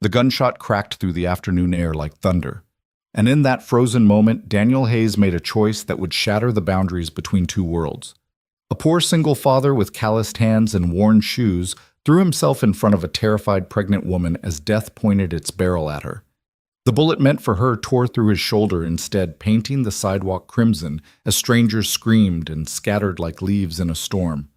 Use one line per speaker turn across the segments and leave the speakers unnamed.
The gunshot cracked through the afternoon air like thunder. And in that frozen moment, Daniel Hayes made a choice that would shatter the boundaries between two worlds. A poor single father with calloused hands and worn shoes threw himself in front of a terrified pregnant woman as death pointed its barrel at her. The bullet meant for her tore through his shoulder, instead painting the sidewalk crimson as strangers screamed and scattered like leaves in a storm.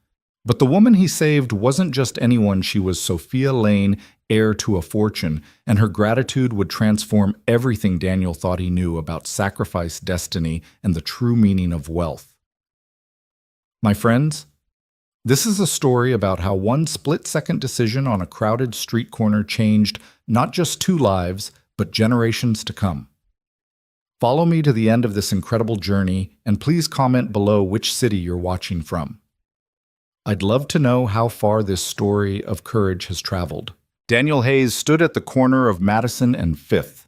But the woman he saved wasn't just anyone. She was Sophia Lane, heir to a fortune, and her gratitude would transform everything Daniel thought he knew about sacrifice, destiny, and the true meaning of wealth. My friends, this is a story about how one split-second decision on a crowded street corner changed not just two lives, but generations to come. Follow me to the end of this incredible journey, and please comment below which city you're watching from. I'd love to know how far this story of courage has traveled. Daniel Hayes stood at the corner of Madison and Fifth,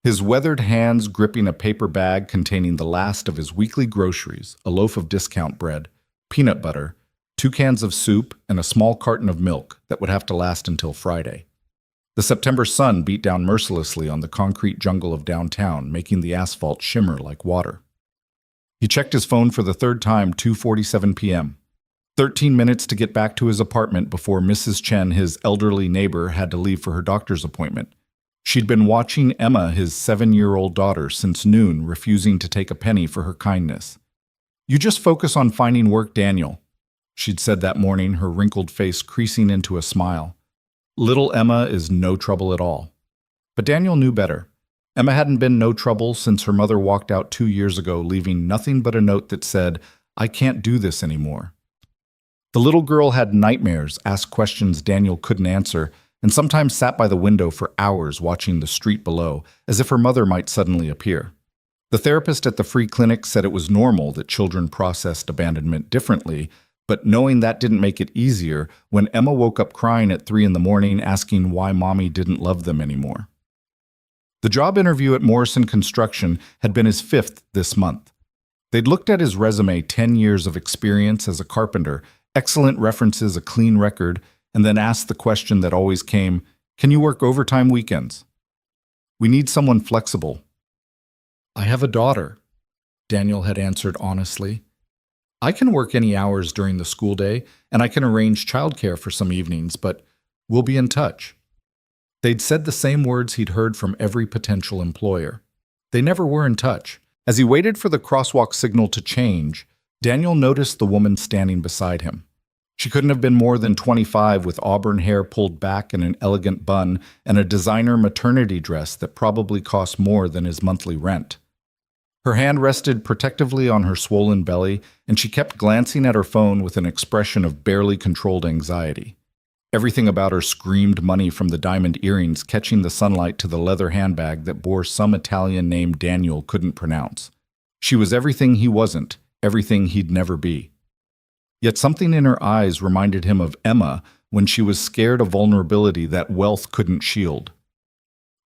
his weathered hands gripping a paper bag containing the last of his weekly groceries, a loaf of discount bread, peanut butter, 2 cans of soup, and a small carton of milk that would have to last until Friday. The September sun beat down mercilessly on the concrete jungle of downtown, making the asphalt shimmer like water. He checked his phone for the third time, 2:47 p.m. 13 minutes to get back to his apartment before Mrs. Chen, his elderly neighbor, had to leave for her doctor's appointment. She'd been watching Emma, his 7-year-old daughter, since noon, refusing to take a penny for her kindness. "You just focus on finding work, Daniel," she'd said that morning, her wrinkled face creasing into a smile. Little Emma is no trouble at all. But Daniel knew better. Emma hadn't been no trouble since her mother walked out 2 years ago, leaving nothing but a note that said, "I can't do this anymore." The little girl had nightmares, asked questions Daniel couldn't answer, and sometimes sat by the window for hours watching the street below, as if her mother might suddenly appear. The therapist at the free clinic said it was normal that children processed abandonment differently, but knowing that didn't make it easier when Emma woke up crying at 3 in the morning asking why mommy didn't love them anymore. The job interview at Morrison Construction had been his 5th this month. They'd looked at his resume, 10 years of experience as a carpenter, excellent references, a clean record, and then asked the question that always came, "Can you work overtime weekends?" "We need someone flexible." "I have a daughter," Daniel had answered honestly. "I can work any hours during the school day, and I can arrange childcare for some evenings, but we'll be in touch." They'd said the same words he'd heard from every potential employer. They never were in touch. As he waited for the crosswalk signal to change, Daniel noticed the woman standing beside him. She couldn't have been more than 25, with auburn hair pulled back in an elegant bun and a designer maternity dress that probably cost more than his monthly rent. Her hand rested protectively on her swollen belly, and she kept glancing at her phone with an expression of barely controlled anxiety. Everything about her screamed money, from the diamond earrings catching the sunlight to the leather handbag that bore some Italian name Daniel couldn't pronounce. She was everything he wasn't, everything he'd never be. Yet something in her eyes reminded him of Emma when she was scared of vulnerability that wealth couldn't shield.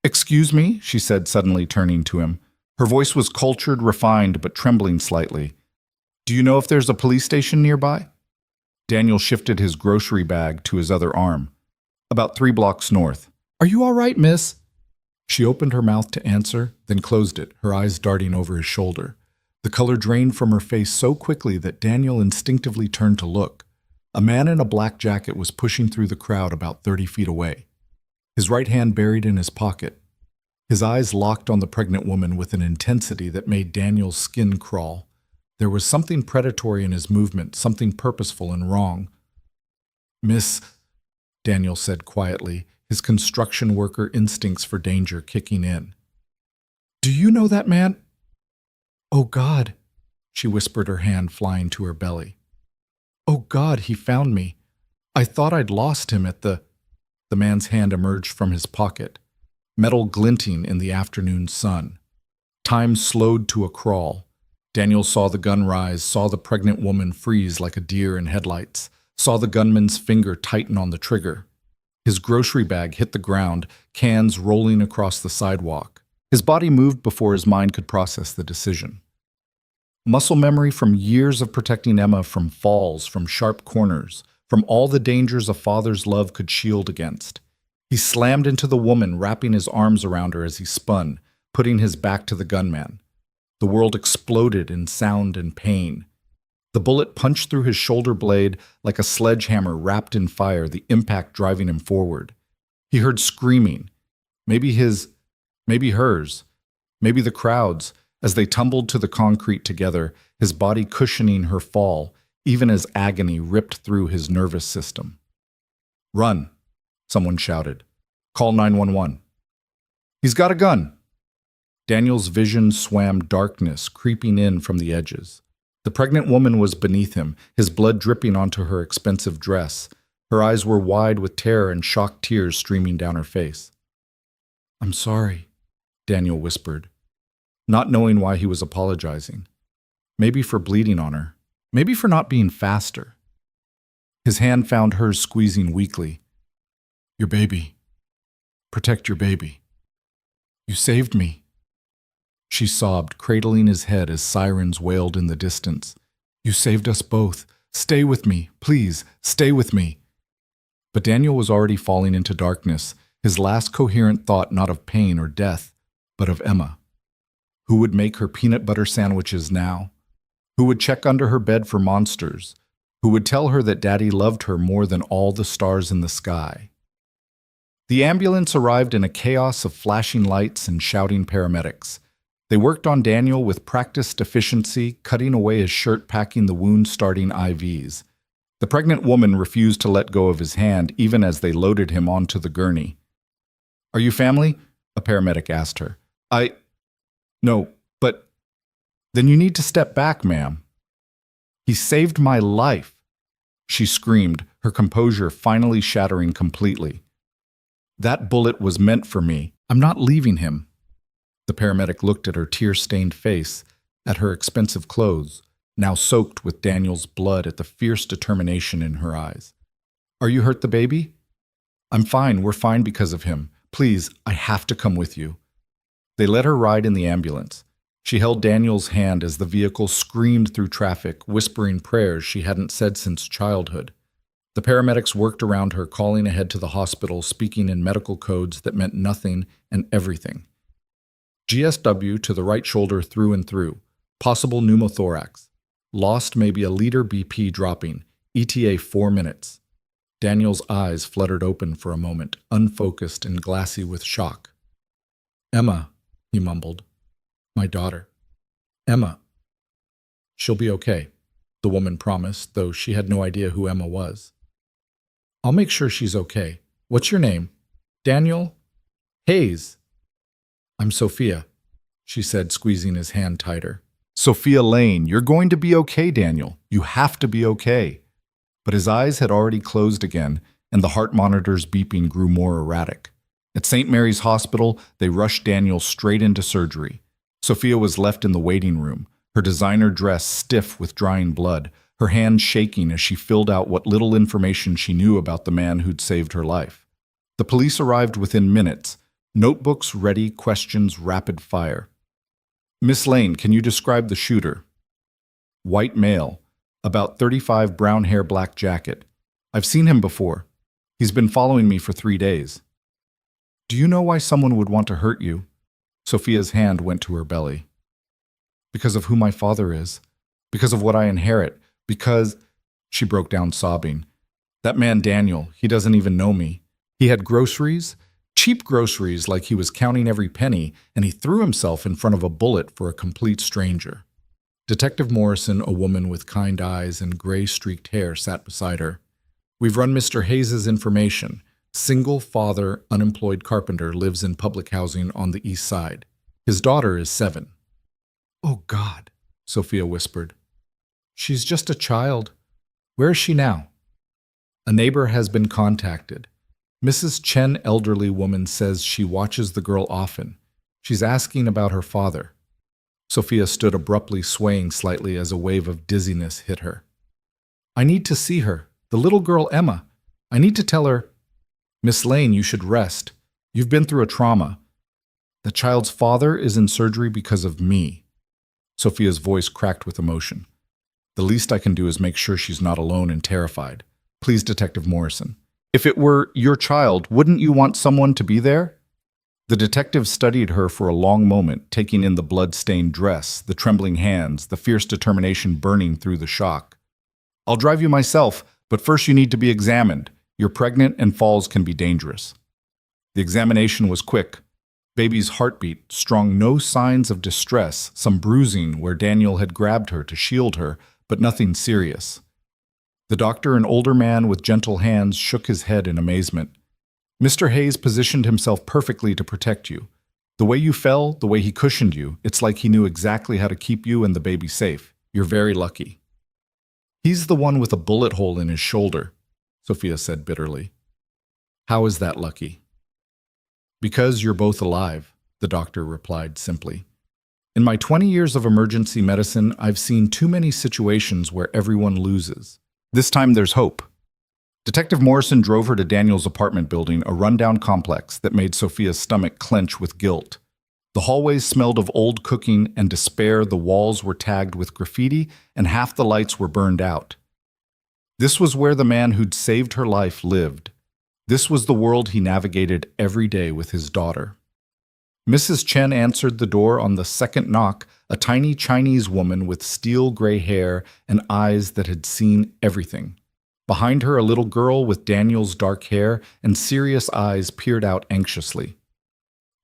"Excuse me," she said, suddenly turning to him. Her voice was cultured, refined, but trembling slightly. "Do you know if there's a police station nearby?" Daniel shifted his grocery bag to his other arm. "About 3 blocks north." "Are you all right, miss?" She opened her mouth to answer, then closed it, her eyes darting over his shoulder. The color drained from her face so quickly that Daniel instinctively turned to look. A man in a black jacket was pushing through the crowd about 30 feet away, his right hand buried in his pocket. His eyes locked on the pregnant woman with an intensity that made Daniel's skin crawl. There was something predatory in his movement, something purposeful and wrong. "Miss," Daniel said quietly, his construction worker instincts for danger kicking in. "Do you know that man?" "Oh, God," she whispered, her hand flying to her belly. "Oh, God, he found me. I thought I'd lost him at the—" The man's hand emerged from his pocket, metal glinting in the afternoon sun. Time slowed to a crawl. Daniel saw the gun rise, saw the pregnant woman freeze like a deer in headlights, saw the gunman's finger tighten on the trigger. His grocery bag hit the ground, cans rolling across the sidewalk. His body moved before his mind could process the decision. Muscle memory from years of protecting Emma from falls, from sharp corners, from all the dangers a father's love could shield against. He slammed into the woman, wrapping his arms around her as he spun, putting his back to the gunman. The world exploded in sound and pain. The bullet punched through his shoulder blade like a sledgehammer wrapped in fire, the impact driving him forward. He heard screaming, maybe his, maybe hers, maybe the crowd's, as they tumbled to the concrete together, his body cushioning her fall, even as agony ripped through his nervous system. "Run," someone shouted. "Call 911. "He's got a gun." Daniel's vision swam darkness, creeping in from the edges. The pregnant woman was beneath him, his blood dripping onto her expensive dress. Her eyes were wide with terror and shocked tears streaming down her face. "I'm sorry," Daniel whispered, not knowing why he was apologizing. Maybe for bleeding on her, maybe for not being faster. His hand found hers, squeezing weakly. "Your baby. Protect your baby. You saved me." She sobbed, cradling his head as sirens wailed in the distance. "You saved us both. Stay with me. Please, stay with me." But Daniel was already falling into darkness, his last coherent thought not of pain or death, but of Emma. Who would make her peanut butter sandwiches now? Who would check under her bed for monsters? Who would tell her that Daddy loved her more than all the stars in the sky? The ambulance arrived in a chaos of flashing lights and shouting paramedics. They worked on Daniel with practiced efficiency, cutting away his shirt, packing the wound-starting IVs. The pregnant woman refused to let go of his hand even as they loaded him onto the gurney. "Are you family?" a paramedic asked her. No, but..." "Then you need to step back, ma'am." "He saved my life," she screamed, her composure finally shattering completely. "That bullet was meant for me. I'm not leaving him." The paramedic looked at her tear-stained face, at her expensive clothes, now soaked with Daniel's blood, at the fierce determination in her eyes. "Are you hurt the baby?" "I'm fine. We're fine because of him. Please, I have to come with you." They let her ride in the ambulance. She held Daniel's hand as the vehicle screamed through traffic, whispering prayers she hadn't said since childhood. The paramedics worked around her, calling ahead to the hospital, speaking in medical codes that meant nothing and everything. GSW to the right shoulder through and through. Possible pneumothorax. Lost maybe a liter BP dropping. ETA 4 minutes. Daniel's eyes fluttered open for a moment, unfocused and glassy with shock. "Emma," he mumbled. "My daughter. Emma." "She'll be okay," the woman promised, though she had no idea who Emma was. "I'll make sure she's okay. What's your name?" "Daniel Hayes." "I'm Sophia," she said, squeezing his hand tighter. "Sophia Lane, you're going to be okay, Daniel. You have to be okay." But his eyes had already closed again, and the heart monitor's beeping grew more erratic. At St. Mary's Hospital, they rushed Daniel straight into surgery. Sophia was left in the waiting room, her designer dress stiff with drying blood, her hands shaking as she filled out what little information she knew about the man who'd saved her life. The police arrived within minutes, notebooks ready, questions rapid fire. "Miss Lane, can you describe the shooter?" "White male, about 35, brown hair, black jacket. I've seen him before. He's been following me for 3 days." "Do you know why someone would want to hurt you?" Sophia's hand went to her belly. "Because of who my father is. Because of what I inherit. Because..." She broke down sobbing. "That man Daniel, he doesn't even know me. He had groceries, cheap groceries like he was counting every penny, and he threw himself in front of a bullet for a complete stranger." Detective Morrison, a woman with kind eyes and gray-streaked hair, sat beside her. "We've run Mr. Hayes' information. Single father, unemployed carpenter, lives in public housing on the east side. His daughter is 7. "Oh, God," Sophia whispered. "She's just a child. Where is she now?" "A neighbor has been contacted. Mrs. Chen, elderly woman, says she watches the girl often. She's asking about her father." Sophia stood abruptly, swaying slightly as a wave of dizziness hit her. "I need to see her. The little girl, Emma. I need to tell her..." "Miss Lane, you should rest. You've been through a trauma. The child's father is in surgery because of me." Sophia's voice cracked with emotion. "The least I can do is make sure she's not alone and terrified. Please, Detective Morrison." If it were your child, wouldn't you want someone to be there? The detective studied her for a long moment, taking in the blood-stained dress, the trembling hands, the fierce determination burning through the shock. I'll drive you myself, but first you need to be examined. You're pregnant and falls can be dangerous. The examination was quick. Baby's heartbeat strong, no signs of distress, some bruising where Daniel had grabbed her to shield her, but nothing serious. The doctor, an older man with gentle hands, shook his head in amazement. Mr. Hayes positioned himself perfectly to protect you. The way you fell, the way he cushioned you, it's like he knew exactly how to keep you and the baby safe. You're very lucky. He's the one with a bullet hole in his shoulder, Sophia said bitterly. How is that lucky? Because you're both alive, the doctor replied simply. In my 20 years of emergency medicine, I've seen too many situations where everyone loses. This time there's hope. Detective Morrison drove her to Daniel's apartment building, a rundown complex that made Sophia's stomach clench with guilt. The hallways smelled of old cooking and despair, the walls were tagged with graffiti, and half the lights were burned out. This was where the man who'd saved her life lived. This was the world he navigated every day with his daughter. Mrs. Chen answered the door on the second knock, a tiny Chinese woman with steel gray hair and eyes that had seen everything. Behind her, a little girl with Daniel's dark hair and serious eyes peered out anxiously.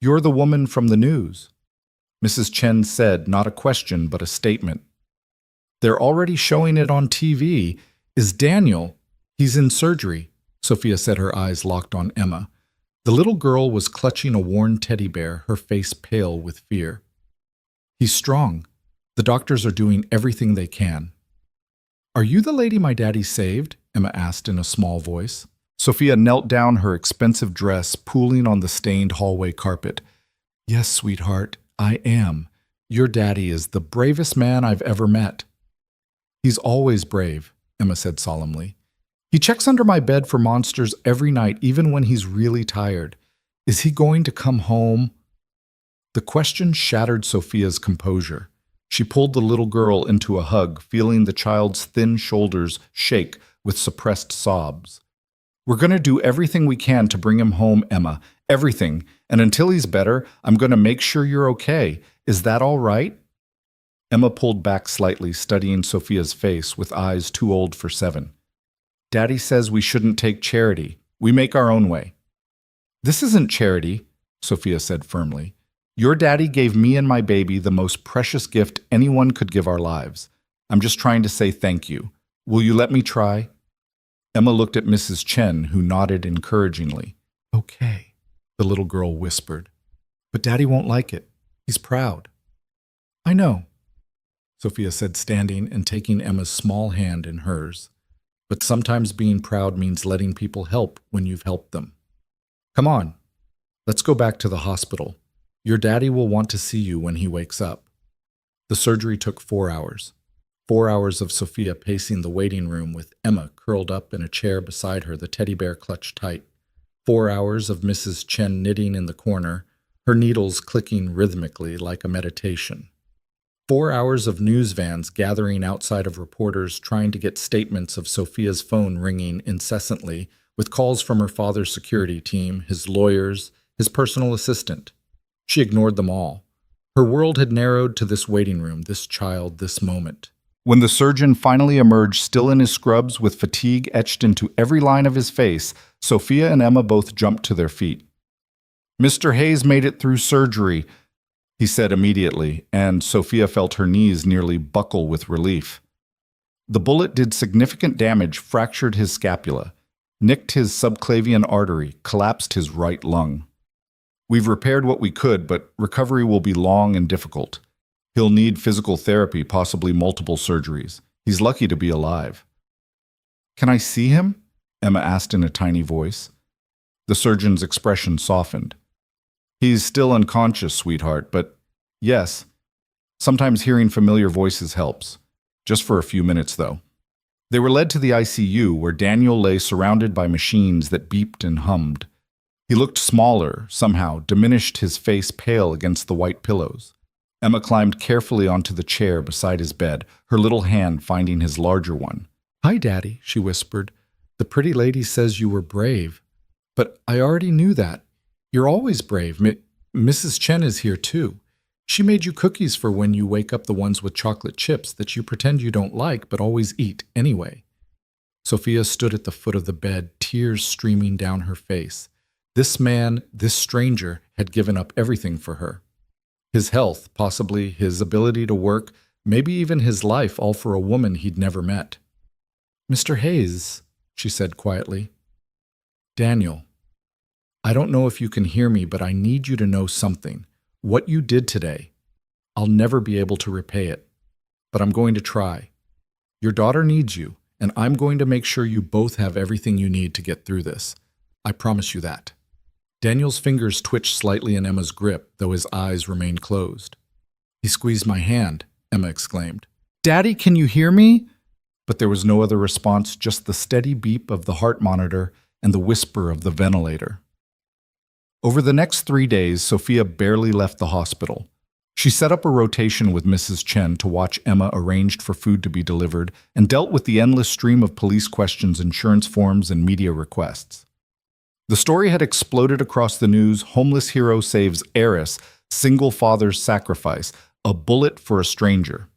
"You're the woman from the news," Mrs. Chen said, not a question but a statement. "They're already showing it on TV. Is Daniel? He's in surgery," Sophia said, her eyes locked on Emma. The little girl was clutching a worn teddy bear, her face pale with fear. "He's strong. The doctors are doing everything they can." "Are you the lady my daddy saved?" Emma asked in a small voice. Sophia knelt down, her expensive dress pooling on the stained hallway carpet. "Yes, sweetheart, I am. Your daddy is the bravest man I've ever met." "He's always brave," Emma said solemnly. "He checks under my bed for monsters every night, even when he's really tired. Is he going to come home?" The question shattered Sophia's composure. She pulled the little girl into a hug, feeling the child's thin shoulders shake with suppressed sobs. "We're going to do everything we can to bring him home, Emma. Everything. And until he's better, I'm going to make sure you're okay. Is that all right?" Emma pulled back slightly, studying Sophia's face with eyes too old for 7. "Daddy says we shouldn't take charity. We make our own way." "This isn't charity," Sophia said firmly. "Your daddy gave me and my baby the most precious gift anyone could give our lives. I'm just trying to say thank you. Will you let me try?" Emma looked at Mrs. Chen, who nodded encouragingly. "Okay," the little girl whispered. "But Daddy won't like it. He's proud." "I know," Sophia said, standing and taking Emma's small hand in hers. "But sometimes being proud means letting people help when you've helped them. Come on, let's go back to the hospital. Your daddy will want to see you when he wakes up." The surgery took 4 hours. 4 hours of Sophia pacing the waiting room with Emma curled up in a chair beside her, the teddy bear clutched tight. 4 hours of Mrs. Chen knitting in the corner, her needles clicking rhythmically like a meditation. 4 hours of news vans gathering outside of reporters trying to get statements of Sophia's phone ringing incessantly with calls from her father's security team, his lawyers, his personal assistant. She ignored them all. Her world had narrowed to this waiting room, this child, this moment. When the surgeon finally emerged, still in his scrubs with fatigue etched into every line of his face, Sophia and Emma both jumped to their feet. "Mr. Hayes made it through surgery," he said immediately, and Sophia felt her knees nearly buckle with relief. "The bullet did significant damage, fractured his scapula, nicked his subclavian artery, collapsed his right lung. We've repaired what we could, but recovery will be long and difficult. He'll need physical therapy, possibly multiple surgeries. He's lucky to be alive." "Can I see him?" Emma asked in a tiny voice. The surgeon's expression softened. "He's still unconscious, sweetheart, but yes, sometimes hearing familiar voices helps. Just for a few minutes, though." They were led to the ICU, where Daniel lay surrounded by machines that beeped and hummed. He looked smaller, somehow, diminished, his face pale against the white pillows. Emma climbed carefully onto the chair beside his bed, her little hand finding his larger one. "Hi, Daddy," she whispered. The The pretty lady says you were brave. But I already knew that. You're always brave. Mrs. Chen is here too. She made you cookies for when you wake up, the ones with chocolate chips that you pretend you don't like but always eat anyway. Sophia stood at the foot of the bed, tears streaming down her face. This man, this stranger, had given up everything for her. His health, possibly his ability to work, maybe even his life, all for a woman he'd never met. "Mr. Hayes," she said quietly. "Daniel, I don't know if you can hear me, but I need you to know something. What you did today, I'll never be able to repay it. But I'm going to try. Your daughter needs you, and I'm going to make sure you both have everything you need to get through this. I promise you that." Daniel's fingers twitched slightly in Emma's grip, though his eyes remained closed. "He squeezed my hand," Emma exclaimed. "Daddy, can you hear me?" But there was no other response, just the steady beep of the heart monitor and the whisper of the ventilator. Over the next 3 days, Sophia barely left the hospital. She set up a rotation with Mrs. Chen to watch Emma, arranged for food to be delivered, and dealt with the endless stream of police questions, insurance forms, and media requests. The story had exploded across the news. Homeless hero saves heiress, single father's sacrifice, a bullet for a stranger.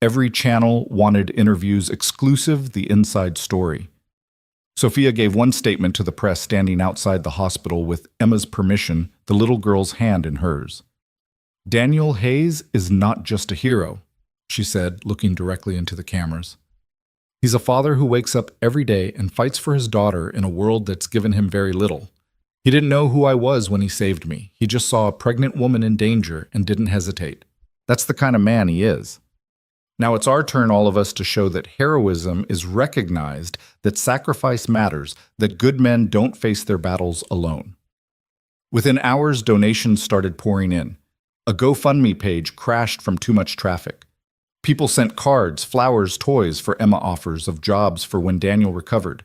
Every channel wanted interviews, exclusive, the inside story. Sophia gave one statement to the press standing outside the hospital with Emma's permission, the little girl's hand in hers. "Daniel Hayes is not just a hero," she said, looking directly into the cameras. "He's a father who wakes up every day and fights for his daughter in a world that's given him very little. He didn't know who I was when he saved me. He just saw a pregnant woman in danger and didn't hesitate. That's the kind of man he is. Now it's our turn, all of us, to show that heroism is recognized, that sacrifice matters, that good men don't face their battles alone." Within hours, donations started pouring in. A GoFundMe page crashed from too much traffic. People sent cards, flowers, toys for Emma, offers of jobs for when Daniel recovered.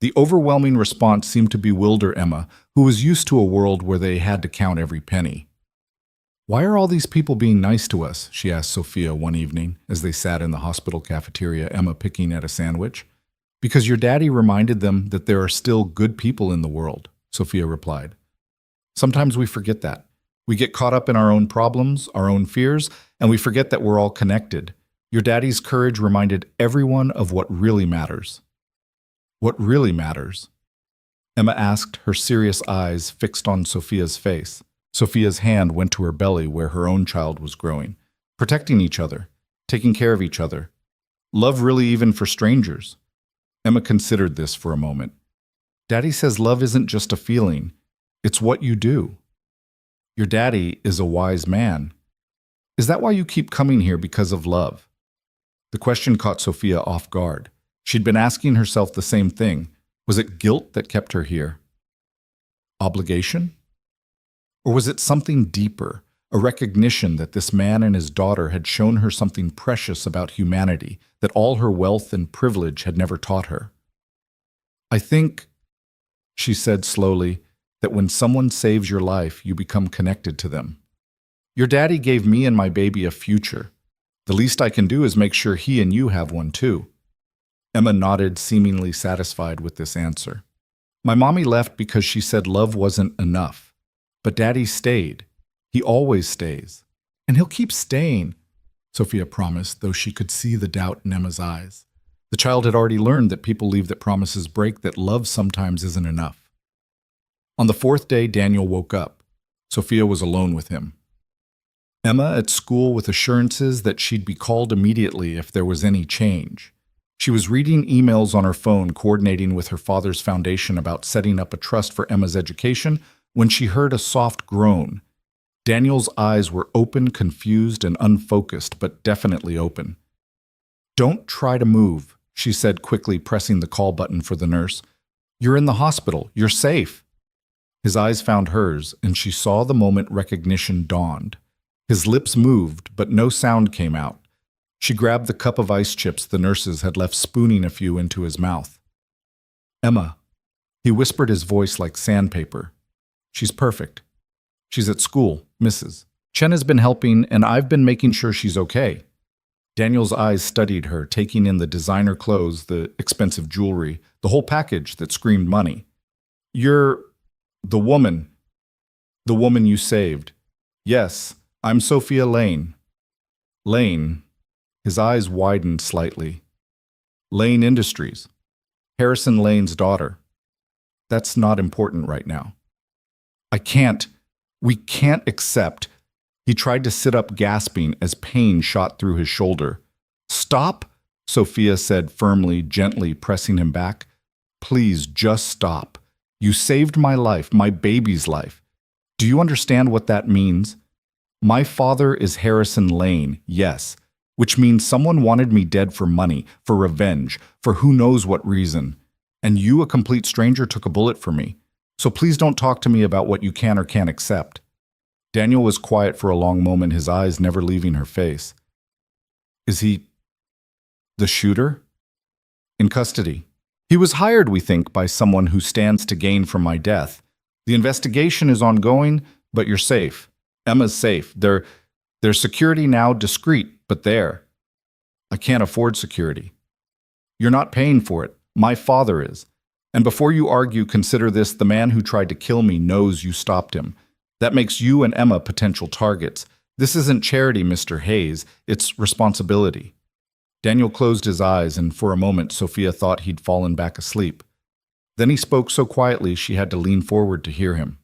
The overwhelming response seemed to bewilder Emma, who was used to a world where they had to count every penny. "Why are all these people being nice to us?" she asked Sophia one evening as they sat in the hospital cafeteria, Emma picking at a sandwich. "Because your daddy reminded them that there are still good people in the world," Sophia replied. "Sometimes we forget that. We get caught up in our own problems, our own fears, and we forget that we're all connected. Your daddy's courage reminded everyone of what really matters." "What really matters?" Emma asked, her serious eyes fixed on Sophia's face. Sophia's hand went to her belly where her own child was growing. Protecting each other, taking care of each other. Love really even for strangers. Emma considered this for a moment. "Daddy says love isn't just a feeling, it's what you do. Your daddy is a wise man. Is that why you keep coming here, because of love?" The question caught Sophia off guard. She'd been asking herself the same thing. Was it guilt that kept her here? Obligation? Or was it something deeper, a recognition that this man and his daughter had shown her something precious about humanity that all her wealth and privilege had never taught her? "I think," she said slowly, "that when someone saves your life, you become connected to them. Your daddy gave me and my baby a future. The least I can do is make sure he and you have one too." Emma nodded, seemingly satisfied with this answer. "My mommy left because she said love wasn't enough. But Daddy stayed. He always stays. And he'll keep staying," Sophia promised, though she could see the doubt in Emma's eyes. The child had already learned that people leave, that promises break, that love sometimes isn't enough. On the 4th day, Daniel woke up. Sophia was alone with him. Emma at school with assurances that she'd be called immediately if there was any change. She was reading emails on her phone, coordinating with her father's foundation about setting up a trust for Emma's education, when she heard a soft groan. Daniel's eyes were open, confused, and unfocused, but definitely open. "Don't try to move," she said quickly, pressing the call button for the nurse. "You're in the hospital. You're safe." His eyes found hers, and she saw the moment recognition dawned. His lips moved, but no sound came out. She grabbed the cup of ice chips the nurses had left, spooning a few into his mouth. "Emma," he whispered, his voice like sandpaper. "She's perfect. She's at school. Mrs. Chen has been helping, and I've been making sure she's okay." Daniel's eyes studied her, taking in the designer clothes, the expensive jewelry, the whole package that screamed money. You're the woman, the woman you saved. Yes, I'm Sophia Lane. Lane. His eyes widened slightly. Lane Industries. Harrison Lane's daughter. That's not important right now. We can't accept. He tried to sit up, gasping as pain shot through his shoulder. Stop, Sophia said firmly, gently pressing him back. Please, just stop. You saved my life, my baby's life. Do you understand what that means? My father is Harrison Lane, yes, which means someone wanted me dead for money, for revenge, for who knows what reason. And you, a complete stranger, took a bullet for me. So please don't talk to me about what you can or can't accept. Daniel was quiet for a long moment, his eyes never leaving her face. Is he the shooter? In custody. He was hired, we think, by someone who stands to gain from my death. The investigation is ongoing, but you're safe. Emma's safe. Their security now discreet, but there. I can't afford security. You're not paying for it. My father is. And before you argue, consider this: the man who tried to kill me knows you stopped him. That makes you and Emma potential targets. This isn't charity, Mr. Hayes. It's responsibility. Daniel closed his eyes, and for a moment Sophia thought he'd fallen back asleep. Then he spoke so quietly she had to lean forward to hear him.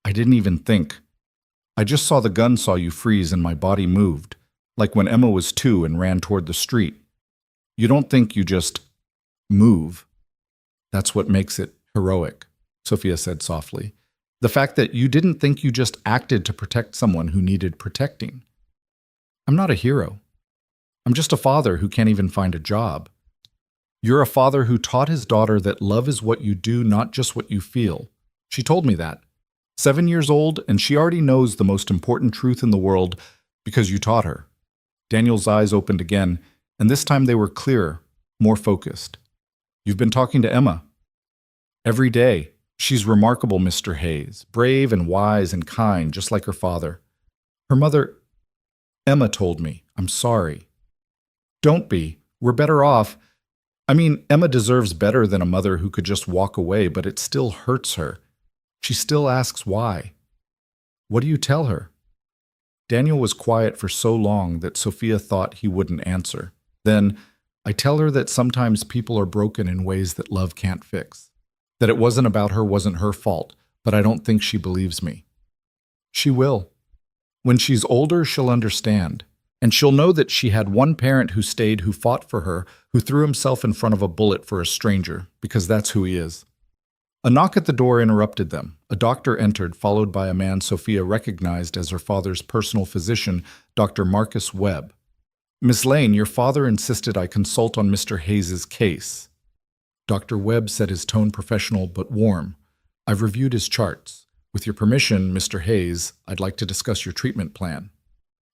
I didn't even think. I just saw the gun saw you freeze and my body moved, like when Emma was 2 and ran toward the street. You don't think, you just move. That's what makes it heroic, Sophia said softly. The fact that you didn't think, you just acted to protect someone who needed protecting. I'm not a hero. I'm just a father who can't even find a job. You're a father who taught his daughter that love is what you do, not just what you feel. She told me that. 7 years old, and she already knows the most important truth in the world because you taught her. Daniel's eyes opened again, and this time they were clearer, more focused. You've been talking to Emma. Every day. She's remarkable, Mr. Hayes, brave and wise and kind, just like her father. Her mother, Emma, told me. I'm sorry. Don't be. We're better off. I mean, Emma deserves better than a mother who could just walk away, but it still hurts her. She still asks why. What do you tell her? Daniel was quiet for so long that Sophia thought he wouldn't answer. Then, I tell her that sometimes people are broken in ways that love can't fix. That it wasn't about her, wasn't her fault, but I don't think she believes me. She will. When she's older, she'll understand. And she'll know that she had one parent who stayed, who fought for her, who threw himself in front of a bullet for a stranger, because that's who he is. A knock at the door interrupted them. A doctor entered, followed by a man Sophia recognized as her father's personal physician, Dr. Marcus Webb. Miss Lane, your father insisted I consult on Mr. Hayes's case. Dr. Webb said, his tone professional but warm. I've reviewed his charts. With your permission, Mr. Hayes, I'd like to discuss your treatment plan.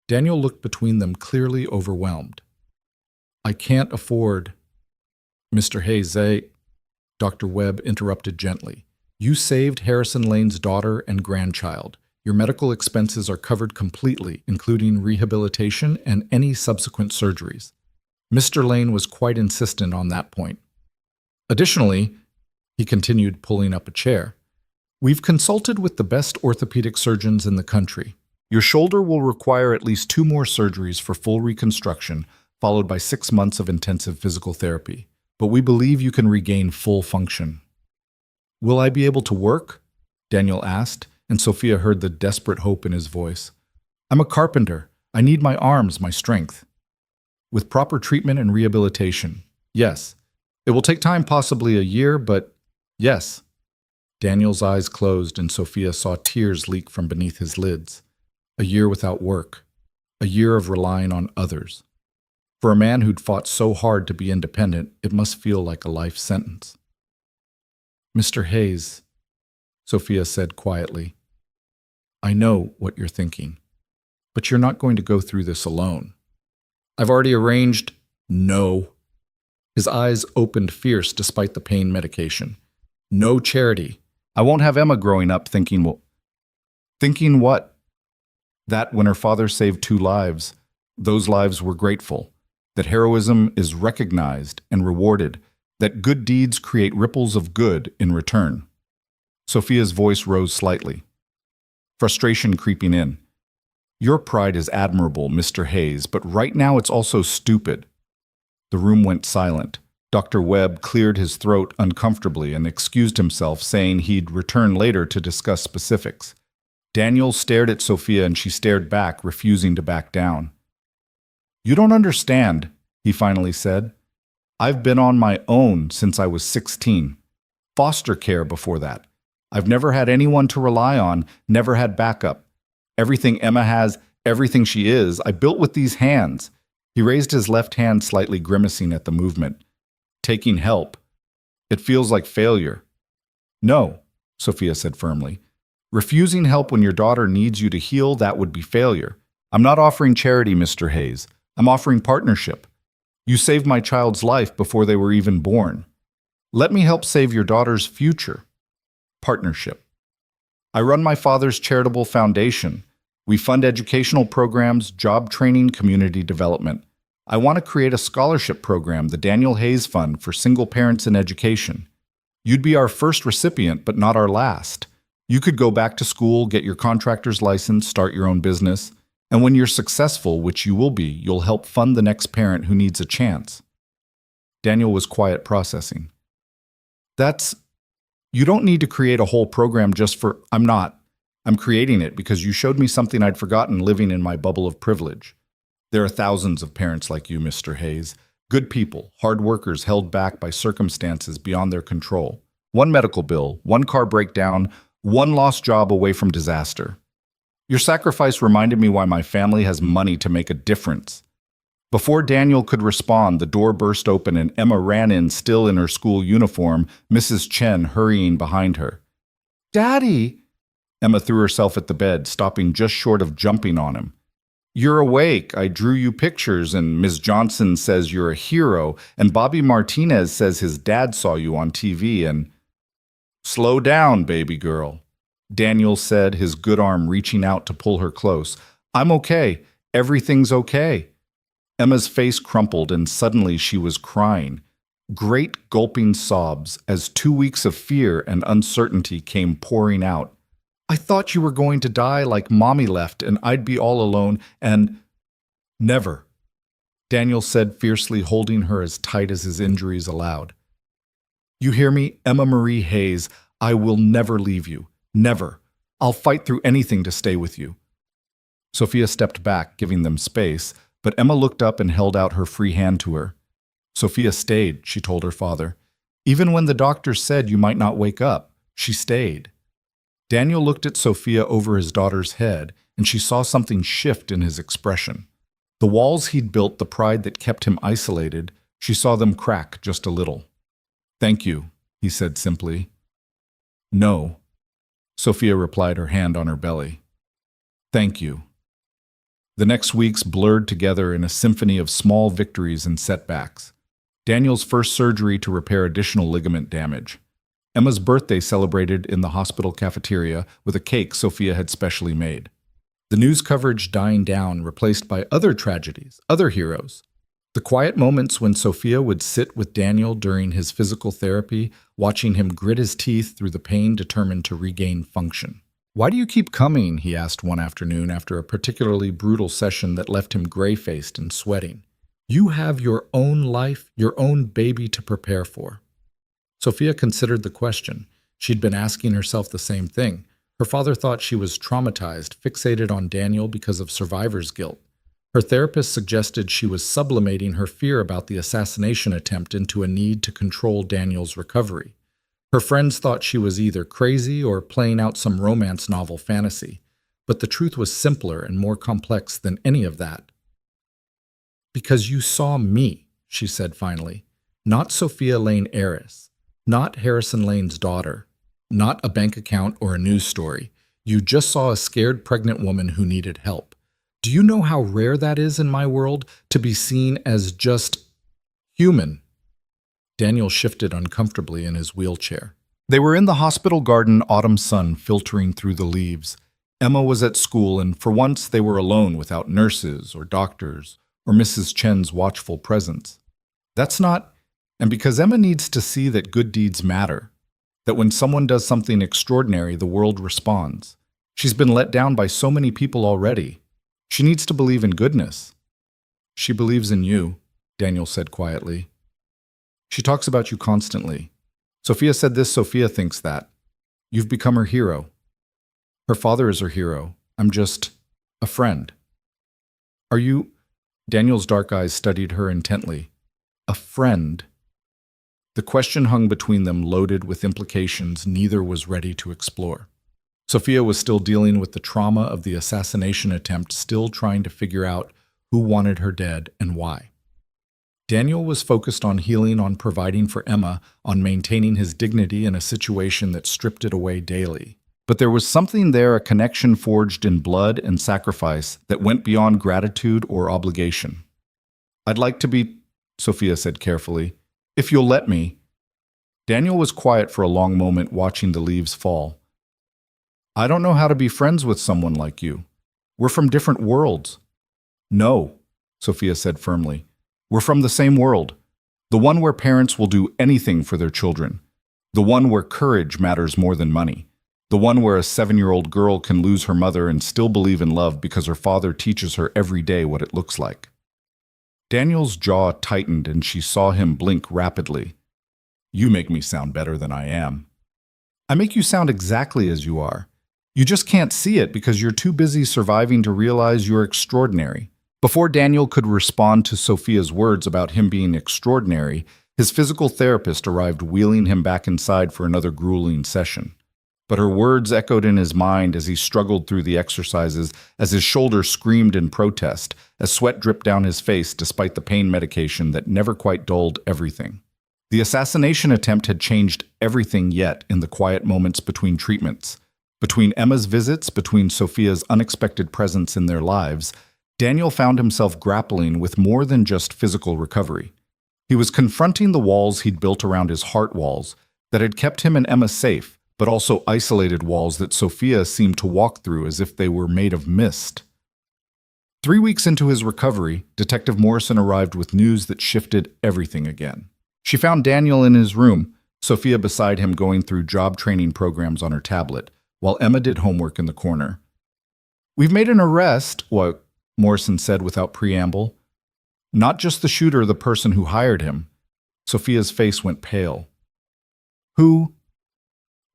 Daniel looked between them, clearly overwhelmed. I can't afford... Mr. Hayes, Dr. Webb interrupted gently. You saved Harrison Lane's daughter and grandchild. Your medical expenses are covered completely, including rehabilitation and any subsequent surgeries. Mr. Lane was quite insistent on that point. Additionally, he continued, pulling up a chair, we've consulted with the best orthopedic surgeons in the country. Your shoulder will require at least 2 more surgeries for full reconstruction, followed by 6 months of intensive physical therapy. But we believe you can regain full function. Will I be able to work? Daniel asked, and Sophia heard the desperate hope in his voice. I'm a carpenter. I need my arms, my strength. With proper treatment and rehabilitation, yes. It will take time, possibly a year, but yes. Daniel's eyes closed, and Sophia saw tears leak from beneath his lids. A year without work. A year of relying on others. For a man who'd fought so hard to be independent, it must feel like a life sentence. Mr. Hayes, Sophia said quietly, I know what you're thinking, but you're not going to go through this alone. I've already arranged... No. His eyes opened fierce despite the pain medication. No charity. I won't have Emma growing up thinking, well... Thinking what? That when her father saved 2 lives, those lives were grateful. that heroism is recognized and rewarded, that good deeds create ripples of good in return. Sophia's voice rose slightly, frustration creeping in. Your pride is admirable, Mr. Hayes, but right now it's also stupid. The room went silent. Dr. Webb cleared his throat uncomfortably and excused himself, saying he'd return later to discuss specifics. Daniel stared at Sophia and she stared back, refusing to back down. You don't understand, he finally said. I've been on my own since I was 16. Foster care before that. I've never had anyone to rely on, never had backup. Everything Emma has, everything she is, I built with these hands. He raised his left hand, slightly grimacing at the movement. Taking help. It feels like failure. No, Sophia said firmly. Refusing help when your daughter needs you to heal, that would be failure. I'm not offering charity, Mr. Hayes. I'm offering partnership. You saved my child's life before they were even born. Let me help save your daughter's future. Partnership. I run my father's charitable foundation. We fund educational programs, job training, community development. I want to create a scholarship program, the Daniel Hayes Fund, for single parents in education. You'd be our first recipient, but not our last. You could go back to school, get your contractor's license, start your own business. And when you're successful, which you will be, you'll help fund the next parent who needs a chance. Daniel was quiet, processing. You don't need to create a whole program just for, I'm creating it because you showed me something I'd forgotten living in my bubble of privilege. There are thousands of parents like you, Mr. Hayes. Good people, hard workers held back by circumstances beyond their control. One medical bill, one car breakdown, one lost job away from disaster. Your sacrifice reminded me why my family has money to make a difference. Before Daniel could respond, the door burst open and Emma ran in, still in her school uniform, Mrs. Chen hurrying behind her. Daddy! Emma threw herself at the bed, stopping just short of jumping on him. You're awake. I drew you pictures, and Ms. Johnson says you're a hero, and Bobby Martinez says his dad saw you on TV, and... Slow down, baby girl, Daniel said, his good arm reaching out to pull her close. I'm okay. Everything's okay. Emma's face crumpled, and suddenly she was crying. Great gulping sobs as 2 weeks of fear and uncertainty came pouring out. I thought you were going to die like Mommy left and I'd be all alone and... Never, Daniel said fiercely, holding her as tight as his injuries allowed. You hear me, Emma Marie Hayes? I will never leave you. Never. I'll fight through anything to stay with you. Sophia stepped back, giving them space, but Emma looked up and held out her free hand to her. Sophia stayed, she told her father. Even when the doctor said you might not wake up, she stayed. Daniel looked at Sophia over his daughter's head, and she saw something shift in his expression. The walls he'd built, the pride that kept him isolated, she saw them crack just a little. Thank you, he said simply. No, Sophia replied, her hand on her belly. Thank you. The next weeks blurred together in a symphony of small victories and setbacks. Daniel's first surgery to repair additional ligament damage. Emma's birthday celebrated in the hospital cafeteria with a cake Sophia had specially made. The news coverage dying down, replaced by other tragedies, other heroes. The quiet moments when Sophia would sit with Daniel during his physical therapy, watching him grit his teeth through the pain, determined to regain function. Why do you keep coming? He asked one afternoon after a particularly brutal session that left him gray-faced and sweating. You have your own life, your own baby to prepare for. Sophia considered the question. She'd been asking herself the same thing. Her father thought she was traumatized, fixated on Daniel because of survivor's guilt. Her therapist suggested she was sublimating her fear about the assassination attempt into a need to control Daniel's recovery. Her friends thought she was either crazy or playing out some romance novel fantasy, but the truth was simpler and more complex than any of that. Because you saw me, she said finally, not Sophia Lane heiress. Not Harrison Lane's daughter, not a bank account or a news story. You just saw a scared pregnant woman who needed help. Do you know how rare that is in my world, to be seen as just human? Daniel shifted uncomfortably in his wheelchair. They were in the hospital garden, autumn sun filtering through the leaves. Emma was at school, and for once they were alone without nurses or doctors or Mrs. Chen's watchful presence. That's not, and because Emma needs to see that good deeds matter, that when someone does something extraordinary, the world responds. She's been let down by so many people already. She needs to believe in goodness. She believes in you, Daniel said quietly. She talks about you constantly. Sophia said this, Sophia thinks that. You've become her hero. Her father is her hero. I'm just a friend. Are you? Daniel's dark eyes studied her intently. A friend? The question hung between them, loaded with implications neither was ready to explore. Sophia was still dealing with the trauma of the assassination attempt, still trying to figure out who wanted her dead and why. Daniel was focused on healing, on providing for Emma, on maintaining his dignity in a situation that stripped it away daily. But there was something there, a connection forged in blood and sacrifice that went beyond gratitude or obligation. I'd like to be, Sophia said carefully, if you'll let me. Daniel was quiet for a long moment, watching the leaves fall. I don't know how to be friends with someone like you. We're from different worlds. No, Sophia said firmly. We're from the same world. The one where parents will do anything for their children. The one where courage matters more than money. The one where a 7-year-old girl can lose her mother and still believe in love because her father teaches her every day what it looks like. Daniel's jaw tightened and she saw him blink rapidly. You make me sound better than I am. I make you sound exactly as you are. You just can't see it because you're too busy surviving to realize you're extraordinary. Before Daniel could respond to Sophia's words about him being extraordinary, his physical therapist arrived, wheeling him back inside for another grueling session. But her words echoed in his mind as he struggled through the exercises, as his shoulder screamed in protest, as sweat dripped down his face despite the pain medication that never quite dulled everything. The assassination attempt had changed everything yet in the quiet moments between treatments. Between Emma's visits, between Sophia's unexpected presence in their lives, Daniel found himself grappling with more than just physical recovery. He was confronting the walls he'd built around his heart walls that had kept him and Emma safe, but also isolated walls that Sophia seemed to walk through as if they were made of mist. 3 weeks into his recovery, Detective Morrison arrived with news that shifted everything again. She found Daniel in his room, Sophia beside him going through job training programs on her tablet, while Emma did homework in the corner. We've made an arrest, Morrison said without preamble. Not just the shooter, the person who hired him. Sophia's face went pale. Who?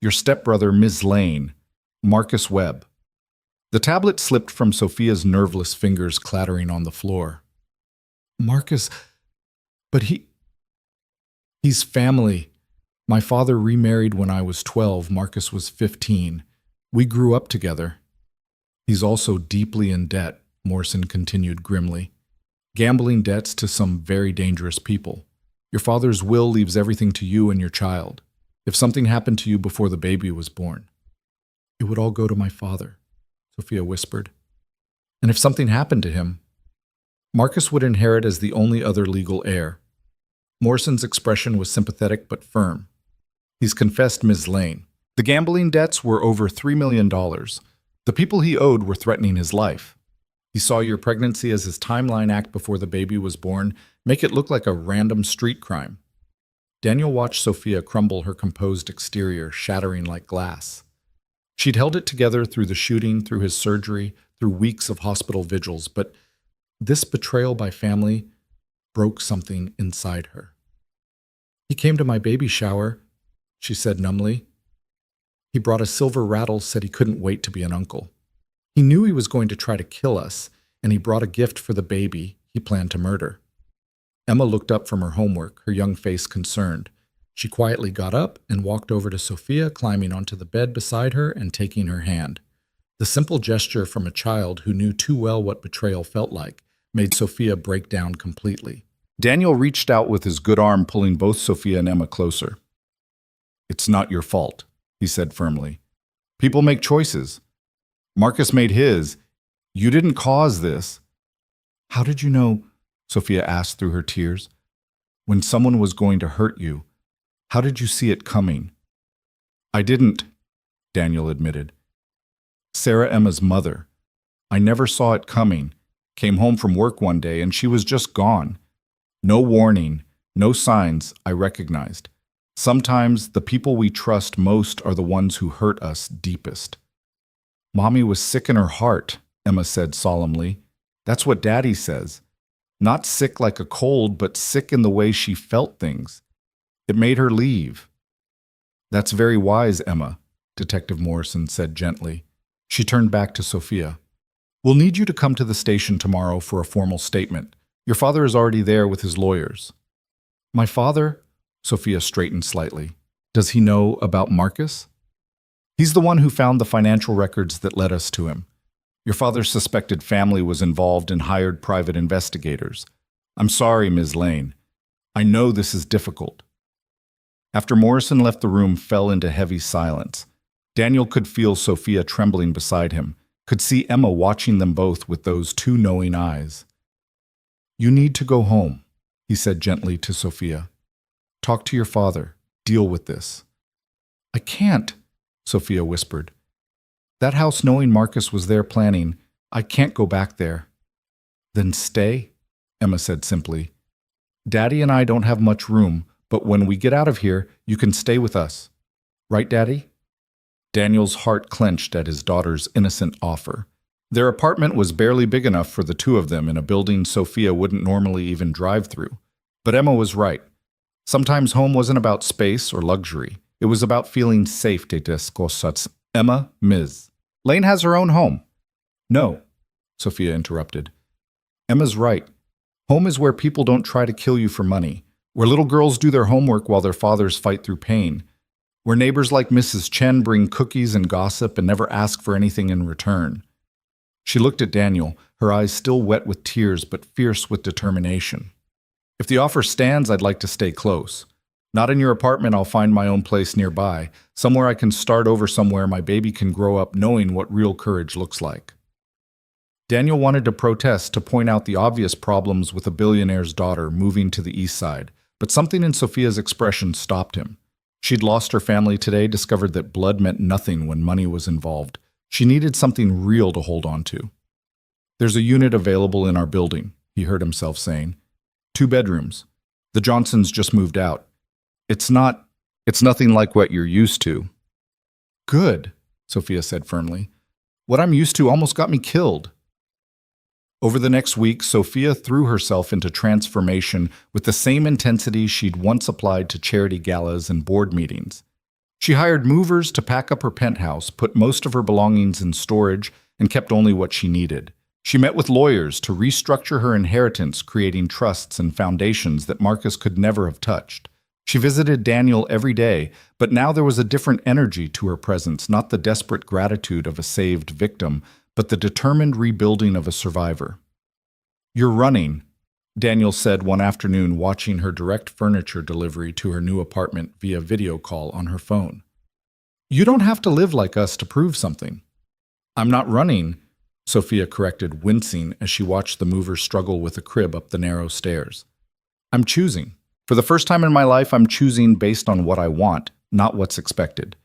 Your stepbrother, Ms. Lane, Marcus Webb. The tablet slipped from Sophia's nerveless fingers, clattering on the floor. Marcus, but he's family. My father remarried when I was 12, Marcus was 15. We grew up together. He's also deeply in debt, Morrison continued grimly. Gambling debts to some very dangerous people. Your father's will leaves everything to you and your child. If something happened to you before the baby was born, it would all go to my father, Sophia whispered. And if something happened to him, Marcus would inherit as the only other legal heir. Morrison's expression was sympathetic but firm. He's confessed Ms. Lane. The gambling debts were over $3 million. The people he owed were threatening his life. He saw your pregnancy as his timeline act before the baby was born, make it look like a random street crime. Daniel watched Sophia crumble, her composed exterior shattering like glass. She'd held it together through the shooting, through his surgery, through weeks of hospital vigils, but this betrayal by family broke something inside her. He came to my baby shower, she said numbly. He brought a silver rattle, said he couldn't wait to be an uncle. He knew he was going to try to kill us, and he brought a gift for the baby he planned to murder. Emma looked up from her homework, her young face concerned. She quietly got up and walked over to Sophia, climbing onto the bed beside her and taking her hand. The simple gesture from a child who knew too well what betrayal felt like made Sophia break down completely. Daniel reached out with his good arm, pulling both Sophia and Emma closer. It's not your fault, he said firmly. People make choices. Marcus made his. You didn't cause this. How did you know, Sophia asked through her tears, when someone was going to hurt you? How did you see it coming? I didn't, Daniel admitted. Sarah, Emma's mother. I never saw it coming. Came home from work one day and she was just gone. No warning, no signs I recognized. Sometimes the people we trust most are the ones who hurt us deepest. Mommy was sick in her heart, Emma said solemnly. That's what Daddy says. Not sick like a cold, but sick in the way she felt things. It made her leave. That's very wise, Emma, Detective Morrison said gently. She turned back to Sophia. We'll need you to come to the station tomorrow for a formal statement. Your father is already there with his lawyers. My father? Sophia straightened slightly. Does he know about Marcus? He's the one who found the financial records that led us to him. Your father's suspected family was involved and hired private investigators. I'm sorry, Ms. Lane. I know this is difficult. After Morrison left the room, fell into heavy silence. Daniel could feel Sophia trembling beside him, could see Emma watching them both with those two knowing eyes. You need to go home, he said gently to Sophia. Talk to your father. Deal with this. I can't, Sophia whispered. That house, knowing Marcus was there planning, I can't go back there. Then stay, Emma said simply. Daddy and I don't have much room, but when we get out of here, you can stay with us. Right, Daddy? Daniel's heart clenched at his daughter's innocent offer. Their apartment was barely big enough for the two of them in a building Sophia wouldn't normally even drive through. But Emma was right. Sometimes home wasn't about space or luxury. It was about feeling safe. Emma, Ms. Lane has her own home. No, Sophia interrupted. Emma's right. Home is where people don't try to kill you for money, where little girls do their homework while their fathers fight through pain, where neighbors like Mrs. Chen bring cookies and gossip and never ask for anything in return. She looked at Daniel, her eyes still wet with tears but fierce with determination. If the offer stands, I'd like to stay close. Not in your apartment, I'll find my own place nearby, somewhere I can start over, somewhere my baby can grow up knowing what real courage looks like. Daniel wanted to protest, to point out the obvious problems with a billionaire's daughter moving to the east side, but something in Sophia's expression stopped him. She'd lost her family today, discovered that blood meant nothing when money was involved. She needed something real to hold on to. There's a unit available in our building, he heard himself saying. 2 bedrooms. The Johnsons just moved out. It's nothing like what you're used to. Good, Sophia said firmly. What I'm used to almost got me killed. Over the next week, Sophia threw herself into transformation with the same intensity she'd once applied to charity galas and board meetings. She hired movers to pack up her penthouse, put most of her belongings in storage, and kept only what she needed. She met with lawyers to restructure her inheritance, creating trusts and foundations that Marcus could never have touched. She visited Daniel every day, but now there was a different energy to her presence, not the desperate gratitude of a saved victim, but the determined rebuilding of a survivor. You're running, Daniel said one afternoon, watching her direct furniture delivery to her new apartment via video call on her phone. You don't have to live like us to prove something. I'm not running, Sophia corrected, wincing as she watched the mover struggle with a crib up the narrow stairs. I'm choosing. For the first time in my life, I'm choosing based on what I want, not what's expected.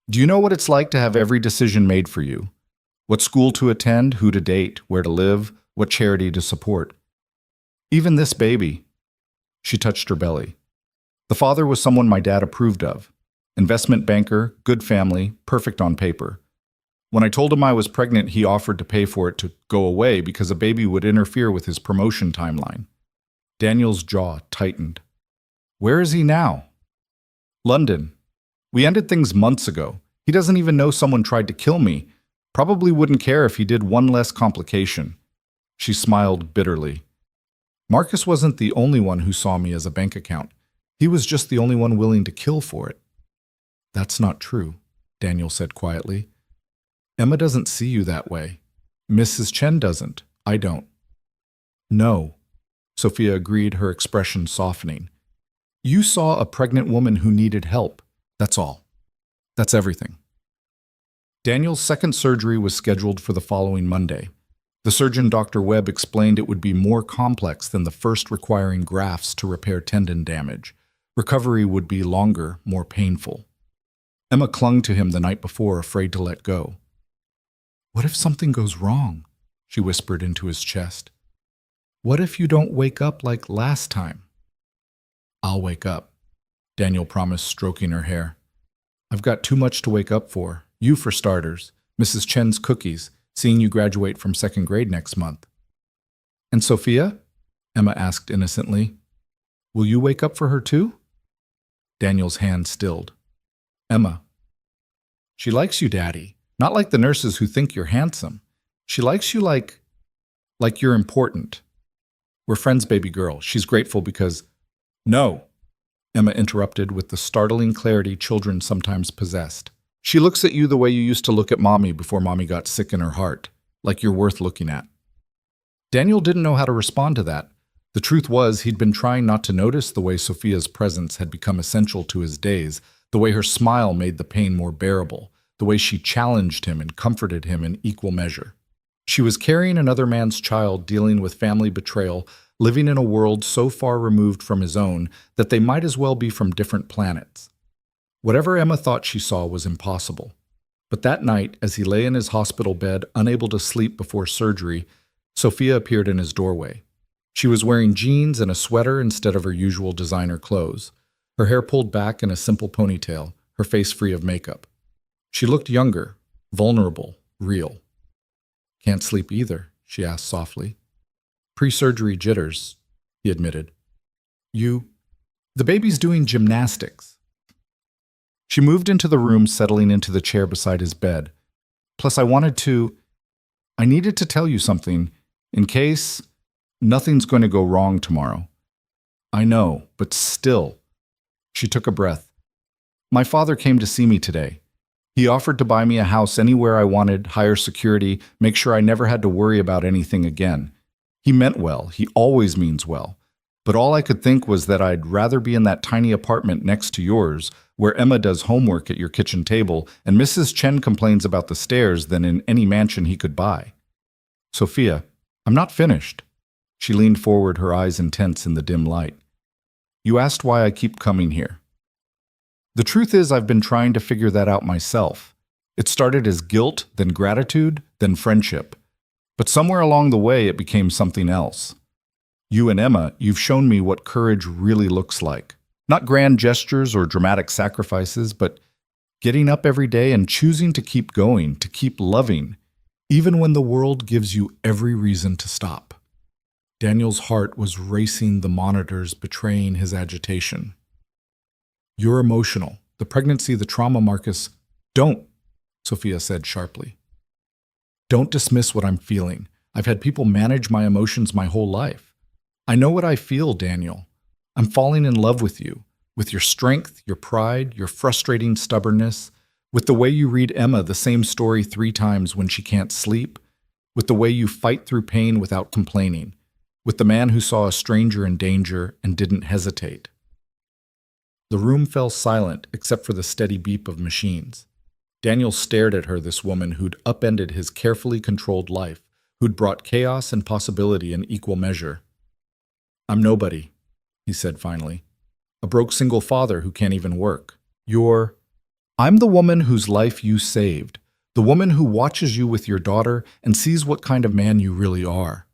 Do you know what it's like to have every decision made for you? What school to attend, who to date, where to live, what charity to support. Even this baby. She touched her belly. The father was someone my dad approved of. Investment banker, good family, perfect on paper. When I told him I was pregnant, he offered to pay for it to go away because a baby would interfere with his promotion timeline. Daniel's jaw tightened. Where is he now? London. We ended things months ago. He doesn't even know someone tried to kill me. Probably wouldn't care if he did one less complication. She smiled bitterly. Marcus wasn't the only one who saw me as a bank account. He was just the only one willing to kill for it. That's not true, Daniel said quietly. Emma doesn't see you that way. Mrs. Chen doesn't. I don't. No, Sophia agreed, her expression softening. You saw a pregnant woman who needed help. That's all. That's everything. Daniel's second surgery was scheduled for the following Monday. The surgeon, Dr. Webb, explained it would be more complex than the first, requiring grafts to repair tendon damage. Recovery would be longer, more painful. Emma clung to him the night before, afraid to let go. What if something goes wrong? She whispered into his chest. What if you don't wake up like last time? I'll wake up, Daniel promised, stroking her hair. I've got too much to wake up for. You for starters, Mrs. Chen's cookies, seeing you graduate from second grade next month. And Sophia? Emma asked innocently. Will you wake up for her too? Daniel's hand stilled. Emma. She likes you, Daddy. Not like the nurses who think you're handsome. She likes you like you're important. We're friends, baby girl. She's grateful because... No, Emma interrupted with the startling clarity children sometimes possessed. She looks at you the way you used to look at Mommy before Mommy got sick in her heart, like you're worth looking at. Daniel didn't know how to respond to that. The truth was he'd been trying not to notice the way Sophia's presence had become essential to his days, the way her smile made the pain more bearable, the way she challenged him and comforted him in equal measure. She was carrying another man's child, dealing with family betrayal, living in a world so far removed from his own that they might as well be from different planets. Whatever Emma thought she saw was impossible. But that night, as he lay in his hospital bed, unable to sleep before surgery, Sophia appeared in his doorway. She was wearing jeans and a sweater instead of her usual designer clothes, her hair pulled back in a simple ponytail, her face free of makeup. She looked younger, vulnerable, real. Can't sleep either, she asked softly. Pre-surgery jitters, he admitted. The baby's doing gymnastics. She moved into the room, settling into the chair beside his bed. Plus, I needed to tell you something, in case nothing's going to go wrong tomorrow. I know, but still. She took a breath. My father came to see me today. He offered to buy me a house anywhere I wanted, higher security, make sure I never had to worry about anything again. He meant well. He always means well. But all I could think was that I'd rather be in that tiny apartment next to yours, where Emma does homework at your kitchen table and Mrs. Chen complains about the stairs, than in any mansion he could buy. Sophia, I'm not finished. She leaned forward, her eyes intense in the dim light. You asked why I keep coming here. The truth is, I've been trying to figure that out myself. It started as guilt, then gratitude, then friendship. But somewhere along the way, it became something else. You and Emma, you've shown me what courage really looks like. Not grand gestures or dramatic sacrifices, but getting up every day and choosing to keep going, to keep loving, even when the world gives you every reason to stop. Daniel's heart was racing, the monitors betraying his agitation. You're emotional. The pregnancy, the trauma, Marcus. Don't, Sophia said sharply. Don't dismiss what I'm feeling. I've had people manage my emotions my whole life. I know what I feel, Daniel. I'm falling in love with you, with your strength, your pride, your frustrating stubbornness, with the way you read Emma the same story 3 times when she can't sleep, with the way you fight through pain without complaining, with the man who saw a stranger in danger and didn't hesitate. The room fell silent except for the steady beep of machines. Daniel stared at her, this woman who'd upended his carefully controlled life, who'd brought chaos and possibility in equal measure. I'm nobody, he said finally. A broke single father who can't even work. I'm the woman whose life you saved, the woman who watches you with your daughter and sees what kind of man you really are.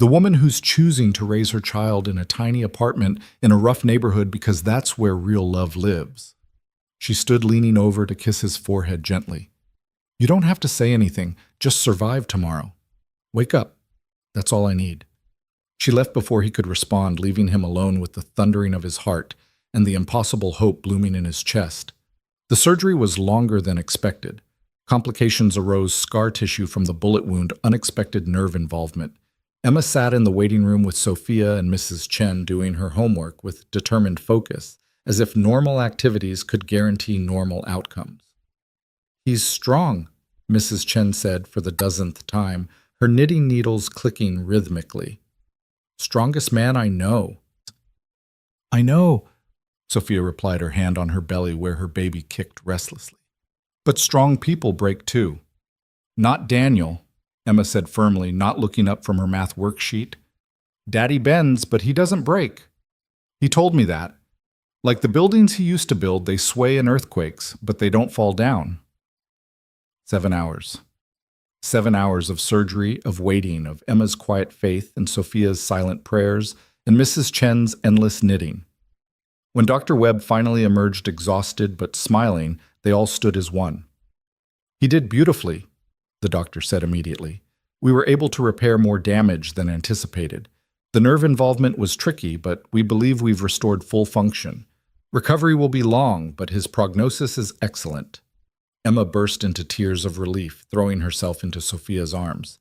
The woman who's choosing to raise her child in a tiny apartment in a rough neighborhood because that's where real love lives. She stood leaning over to kiss his forehead gently. You don't have to say anything, just survive tomorrow. Wake up. That's all I need. She left before he could respond, leaving him alone with the thundering of his heart and the impossible hope blooming in his chest. The surgery was longer than expected. Complications arose, scar tissue from the bullet wound, unexpected nerve involvement. Emma sat in the waiting room with Sophia and Mrs. Chen doing her homework with determined focus, as if normal activities could guarantee normal outcomes. He's strong, Mrs. Chen said for the 10th time, her knitting needles clicking rhythmically. Strongest man I know. I know, Sophia replied, her hand on her belly where her baby kicked restlessly. But strong people break too. Not Daniel, Emma said firmly, not looking up from her math worksheet. Daddy bends, but he doesn't break. He told me that. Like the buildings he used to build, they sway in earthquakes, but they don't fall down. 7 hours. 7 hours of surgery, of waiting, of Emma's quiet faith and Sophia's silent prayers, and Mrs. Chen's endless knitting. When Dr. Webb finally emerged exhausted but smiling, they all stood as one. "He did beautifully," the doctor said immediately. "We were able to repair more damage than anticipated. The nerve involvement was tricky, but we believe we've restored full function. Recovery will be long, but his prognosis is excellent." Emma burst into tears of relief, throwing herself into Sophia's arms.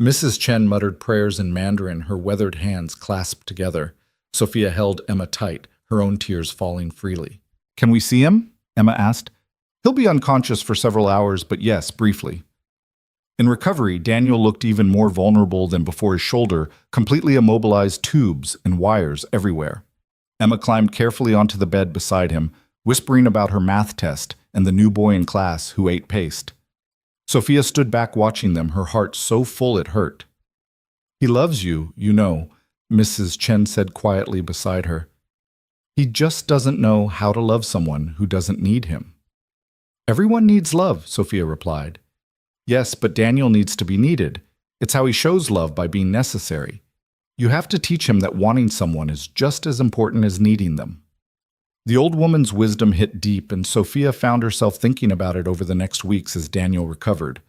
Mrs. Chen muttered prayers in Mandarin, her weathered hands clasped together. Sophia held Emma tight, her own tears falling freely. "Can we see him?" Emma asked. "He'll be unconscious for several hours, but yes, briefly." In recovery, Daniel looked even more vulnerable than before. His shoulder, completely immobilized, tubes and wires everywhere. Emma climbed carefully onto the bed beside him, whispering about her math test and the new boy in class who ate paste. Sophia stood back watching them, her heart so full it hurt. "He loves you, you know," Mrs. Chen said quietly beside her. "He just doesn't know how to love someone who doesn't need him." "Everyone needs love," Sophia replied. "Yes, but Daniel needs to be needed. It's how he shows love, by being necessary. You have to teach him that wanting someone is just as important as needing them." The old woman's wisdom hit deep, and Sophia found herself thinking about it over the next weeks as Daniel recovered.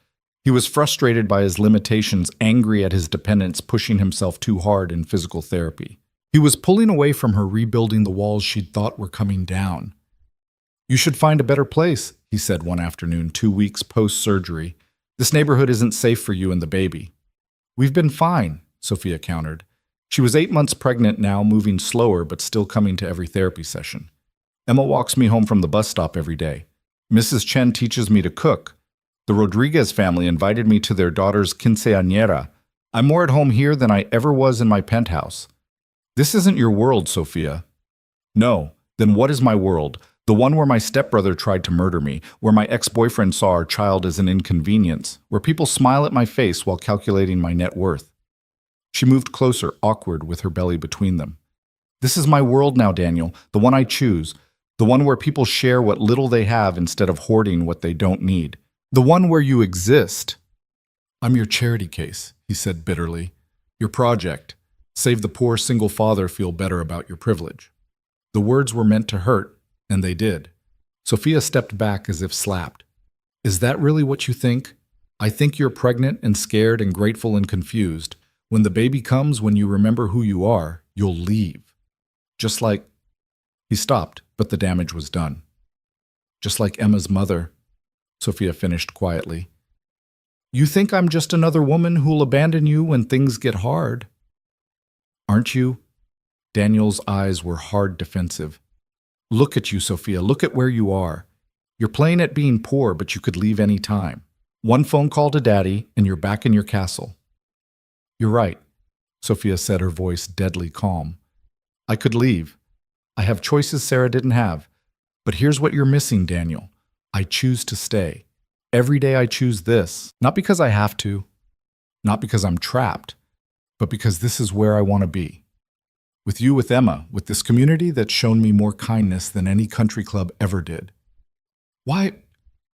He was frustrated by his limitations, angry at his dependence, pushing himself too hard in physical therapy. He was pulling away from her, rebuilding the walls she'd thought were coming down. "You should find a better place," he said one afternoon, 2 weeks post-surgery. "This neighborhood isn't safe for you and the baby." "We've been fine," Sophia countered. She was 8 months pregnant now, moving slower but still coming to every therapy session. "Emma walks me home from the bus stop every day. Mrs. Chen teaches me to cook. The Rodriguez family invited me to their daughter's quinceañera. I'm more at home here than I ever was in my penthouse." "This isn't your world, Sophia." "No, then what is my world? The one where my stepbrother tried to murder me, where my ex-boyfriend saw our child as an inconvenience, where people smile at my face while calculating my net worth." She moved closer, awkward, with her belly between them. "This is my world now, Daniel, the one I choose. The one where people share what little they have instead of hoarding what they don't need. The one where you exist." "I'm your charity case," he said bitterly. "Your project. Save the poor single father feel better about your privilege." The words were meant to hurt, and they did. Sophia stepped back as if slapped. "Is that really what you think? I think you're pregnant and scared and grateful and confused. When the baby comes, when you remember who you are, you'll leave. Just like—" He stopped, but the damage was done. "Just like Emma's mother," Sophia finished quietly. "You think I'm just another woman who'll abandon you when things get hard. Aren't you?" Daniel's eyes were hard defensive. "Look at you, Sophia. Look at where you are. You're playing at being poor, but you could leave any time. One phone call to Daddy, and you're back in your castle." "You're right," Sophia said, her voice deadly calm. "I could leave. I have choices Sarah didn't have. But here's what you're missing, Daniel. I choose to stay. Every day I choose this, not because I have to, not because I'm trapped, but because this is where I want to be. With you, with Emma, with this community that's shown me more kindness than any country club ever did." "Why?"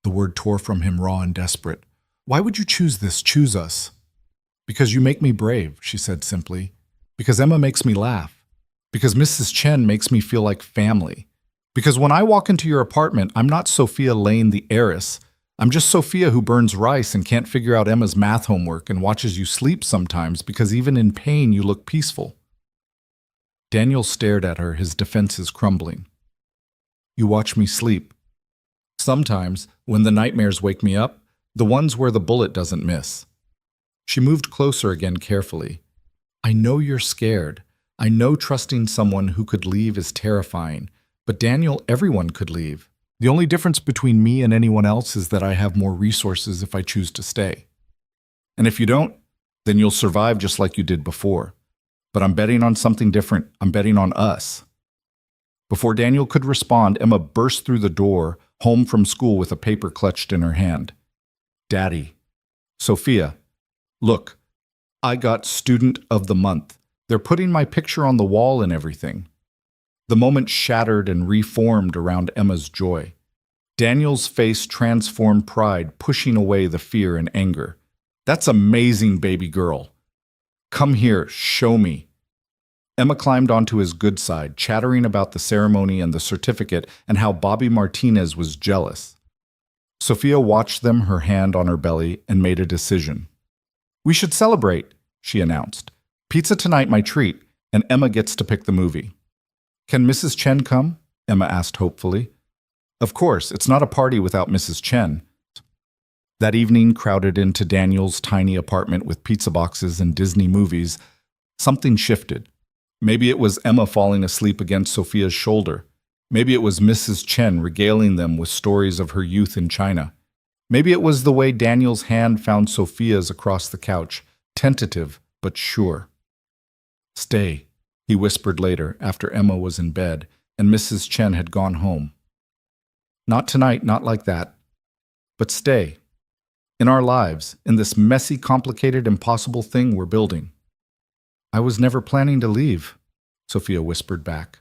The word tore from him raw and desperate. "Why would you choose this, choose us?" "Because you make me brave," she said simply. "Because Emma makes me laugh. Because Mrs. Chen makes me feel like family. Because when I walk into your apartment, I'm not Sophia Lane the heiress. I'm just Sophia who burns rice and can't figure out Emma's math homework and watches you sleep sometimes because even in pain you look peaceful." Daniel stared at her, his defenses crumbling. "You watch me sleep. Sometimes, when the nightmares wake me up, the ones where the bullet doesn't miss." She moved closer again carefully. "I know you're scared. I know trusting someone who could leave is terrifying. But Daniel, everyone could leave. The only difference between me and anyone else is that I have more resources if I choose to stay. And if you don't, then you'll survive just like you did before. But I'm betting on something different. I'm betting on us." Before Daniel could respond, Emma burst through the door, home from school with a paper clutched in her hand. "Daddy. Sophia. Look, I got Student of the Month. They're putting my picture on the wall and everything." The moment shattered and reformed around Emma's joy. Daniel's face transformed pride, pushing away the fear and anger. That's amazing, baby girl. Come here, show me. Emma climbed onto his good side, chattering about the ceremony and the certificate and how Bobby Martinez was jealous. Sophia watched them, her hand on her belly, and made a decision. We should celebrate, she announced. Pizza tonight, my treat, and Emma gets to pick the movie. Can Mrs. Chen come? Emma asked hopefully. Of course, it's not a party without Mrs. Chen. That evening, crowded into Daniel's tiny apartment with pizza boxes and Disney movies, something shifted. Maybe it was Emma falling asleep against Sophia's shoulder. Maybe it was Mrs. Chen regaling them with stories of her youth in China. Maybe it was the way Daniel's hand found Sophia's across the couch, tentative but sure. Stay, he whispered later after Emma was in bed and Mrs. Chen had gone home. Not tonight, not like that. But stay. In our lives, in this messy, complicated, impossible thing we're building. I was never planning to leave, Sophia whispered back.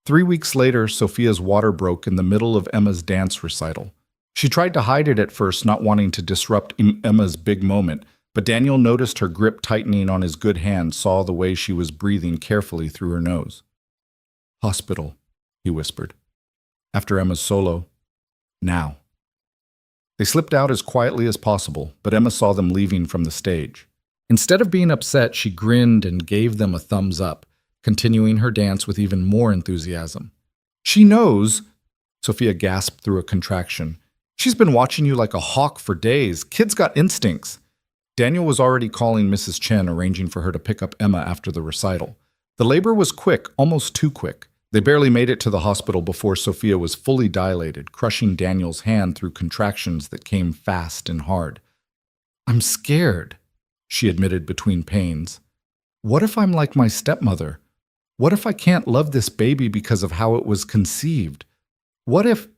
3 weeks later, Sophia's water broke in the middle of Emma's dance recital. She tried to hide it at first, not wanting to disrupt Emma's big moment, but Daniel noticed her grip tightening on his good hand, saw the way she was breathing carefully through her nose. Hospital, he whispered. After Emma's solo, now. They slipped out as quietly as possible, but Emma saw them leaving from the stage. Instead of being upset, she grinned and gave them a thumbs up, continuing her dance with even more enthusiasm. She knows, Sophia gasped through a contraction. She's been watching you like a hawk for days. Kids got instincts. Daniel was already calling Mrs. Chen, arranging for her to pick up Emma after the recital. The labor was quick, almost too quick. They barely made it to the hospital before Sophia was fully dilated, crushing Daniel's hand through contractions that came fast and hard. I'm scared, she admitted between pains. What if I'm like my stepmother? What if I can't love this baby because of how it was conceived? What if—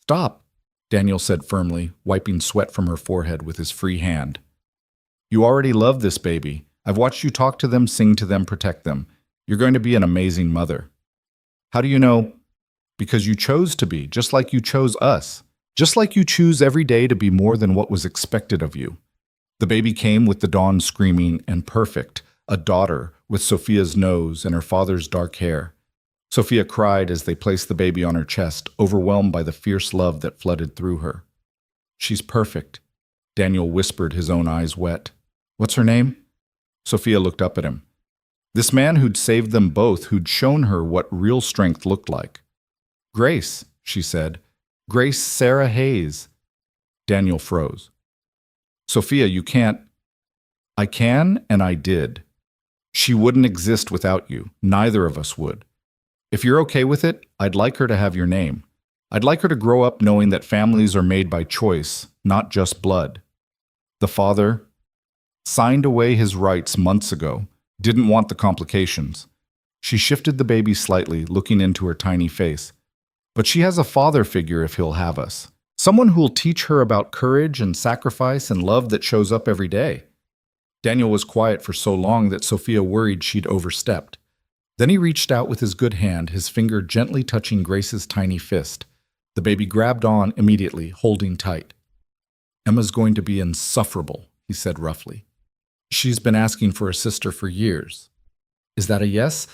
Stop, Daniel said firmly, wiping sweat from her forehead with his free hand. You already love this baby. I've watched you talk to them, sing to them, protect them. You're going to be an amazing mother. How do you know? Because you chose to be, just like you chose us. Just like you choose every day to be more than what was expected of you. The baby came with the dawn screaming and perfect, a daughter with Sophia's nose and her father's dark hair. Sophia cried as they placed the baby on her chest, overwhelmed by the fierce love that flooded through her. She's perfect, Daniel whispered, his own eyes wet. What's her name? Sophia looked up at him. This man who'd saved them both, who'd shown her what real strength looked like. Grace, she said. Grace Sarah Hayes. Daniel froze. Sophia, you can't. I can, and I did. She wouldn't exist without you. Neither of us would. If you're okay with it, I'd like her to have your name. I'd like her to grow up knowing that families are made by choice, not just blood. The father signed away his rights months ago, didn't want the complications. She shifted the baby slightly, looking into her tiny face. But she has a father figure if he'll have us. Someone who'll teach her about courage and sacrifice and love that shows up every day. Daniel was quiet for so long that Sophia worried she'd overstepped. Then he reached out with his good hand, his finger gently touching Grace's tiny fist. The baby grabbed on immediately, holding tight. Emma's going to be insufferable, he said roughly. She's been asking for a sister for years. Is that a yes?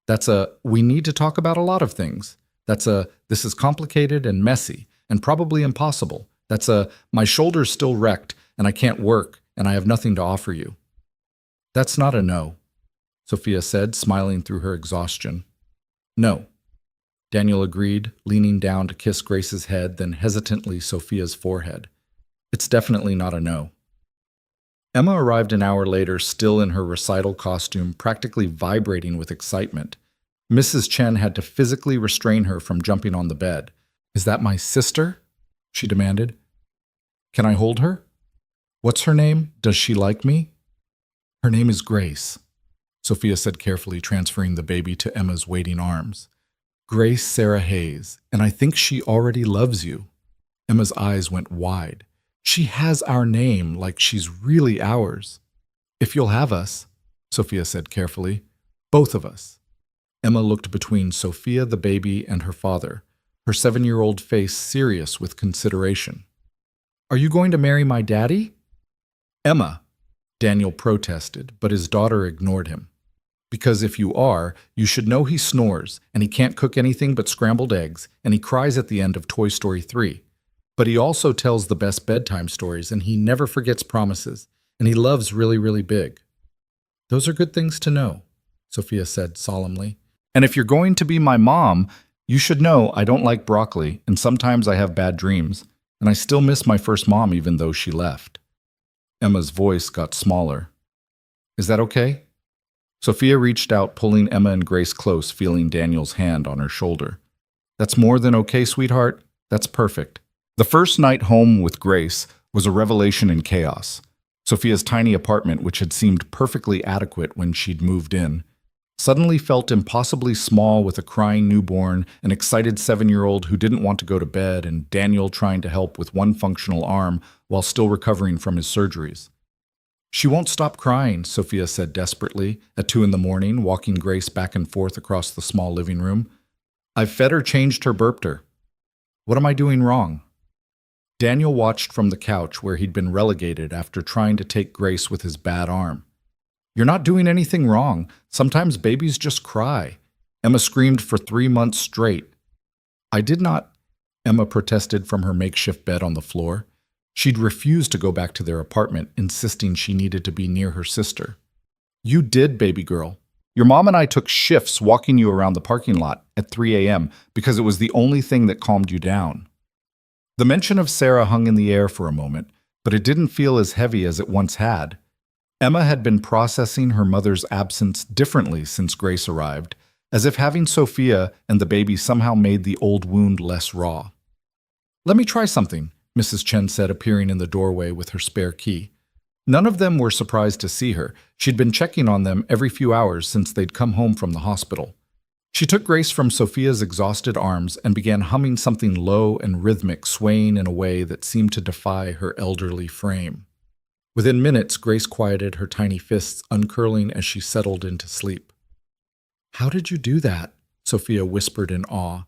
That's a, we need to talk about a lot of things. That's a, this is complicated and messy and probably impossible. That's a, my shoulder's still wrecked and I can't work and I have nothing to offer you. That's not a no, Sophia said, smiling through her exhaustion. No, Daniel agreed, leaning down to kiss Grace's head, then hesitantly Sophia's forehead. It's definitely not a no. Emma arrived an hour later, still in her recital costume, practically vibrating with excitement. Mrs. Chen had to physically restrain her from jumping on the bed. Is that my sister? She demanded. Can I hold her? What's her name? Does she like me? Her name is Grace, Sophia said carefully, transferring the baby to Emma's waiting arms. Grace Sarah Hayes, and I think she already loves you. Emma's eyes went wide. She has our name like she's really ours. If you'll have us, Sophia said carefully. Both of us. Emma looked between Sophia, the baby, and her father, her 7-year-old face serious with consideration. Are you going to marry my daddy? Emma, Daniel protested, but his daughter ignored him. Because if you are, you should know he snores, and he can't cook anything but scrambled eggs, and he cries at the end of Toy Story 3. But he also tells the best bedtime stories, and he never forgets promises, and he loves really, really big. Those are good things to know, Sophia said solemnly. And if you're going to be my mom, you should know I don't like broccoli, and sometimes I have bad dreams, and I still miss my first mom even though she left. Emma's voice got smaller. Is that okay? Sophia reached out, pulling Emma and Grace close, feeling Daniel's hand on her shoulder. That's more than okay, sweetheart. That's perfect. The first night home with Grace was a revelation in chaos. Sophia's tiny apartment, which had seemed perfectly adequate when she'd moved in, suddenly felt impossibly small with a crying newborn, an excited 7-year-old who didn't want to go to bed, and Daniel trying to help with one functional arm while still recovering from his surgeries. She won't stop crying, Sophia said desperately, at 2 a.m, walking Grace back and forth across the small living room. I've fed her, changed her, burped her. What am I doing wrong? Daniel watched from the couch where he'd been relegated after trying to take Grace with his bad arm. You're not doing anything wrong. Sometimes babies just cry. Emma screamed for 3 months straight. I did not, Emma protested from her makeshift bed on the floor. She'd refused to go back to their apartment, insisting she needed to be near her sister. You did, baby girl. Your mom and I took shifts walking you around the parking lot at 3 a.m. because it was the only thing that calmed you down. The mention of Sarah hung in the air for a moment, but it didn't feel as heavy as it once had. Emma had been processing her mother's absence differently since Grace arrived, as if having Sophia and the baby somehow made the old wound less raw. Let me try something, Mrs. Chen said, appearing in the doorway with her spare key. None of them were surprised to see her. She'd been checking on them every few hours since they'd come home from the hospital. She took Grace from Sophia's exhausted arms and began humming something low and rhythmic, swaying in a way that seemed to defy her elderly frame. Within minutes, Grace quieted, her tiny fists uncurling as she settled into sleep. How did you do that? Sophia whispered in awe.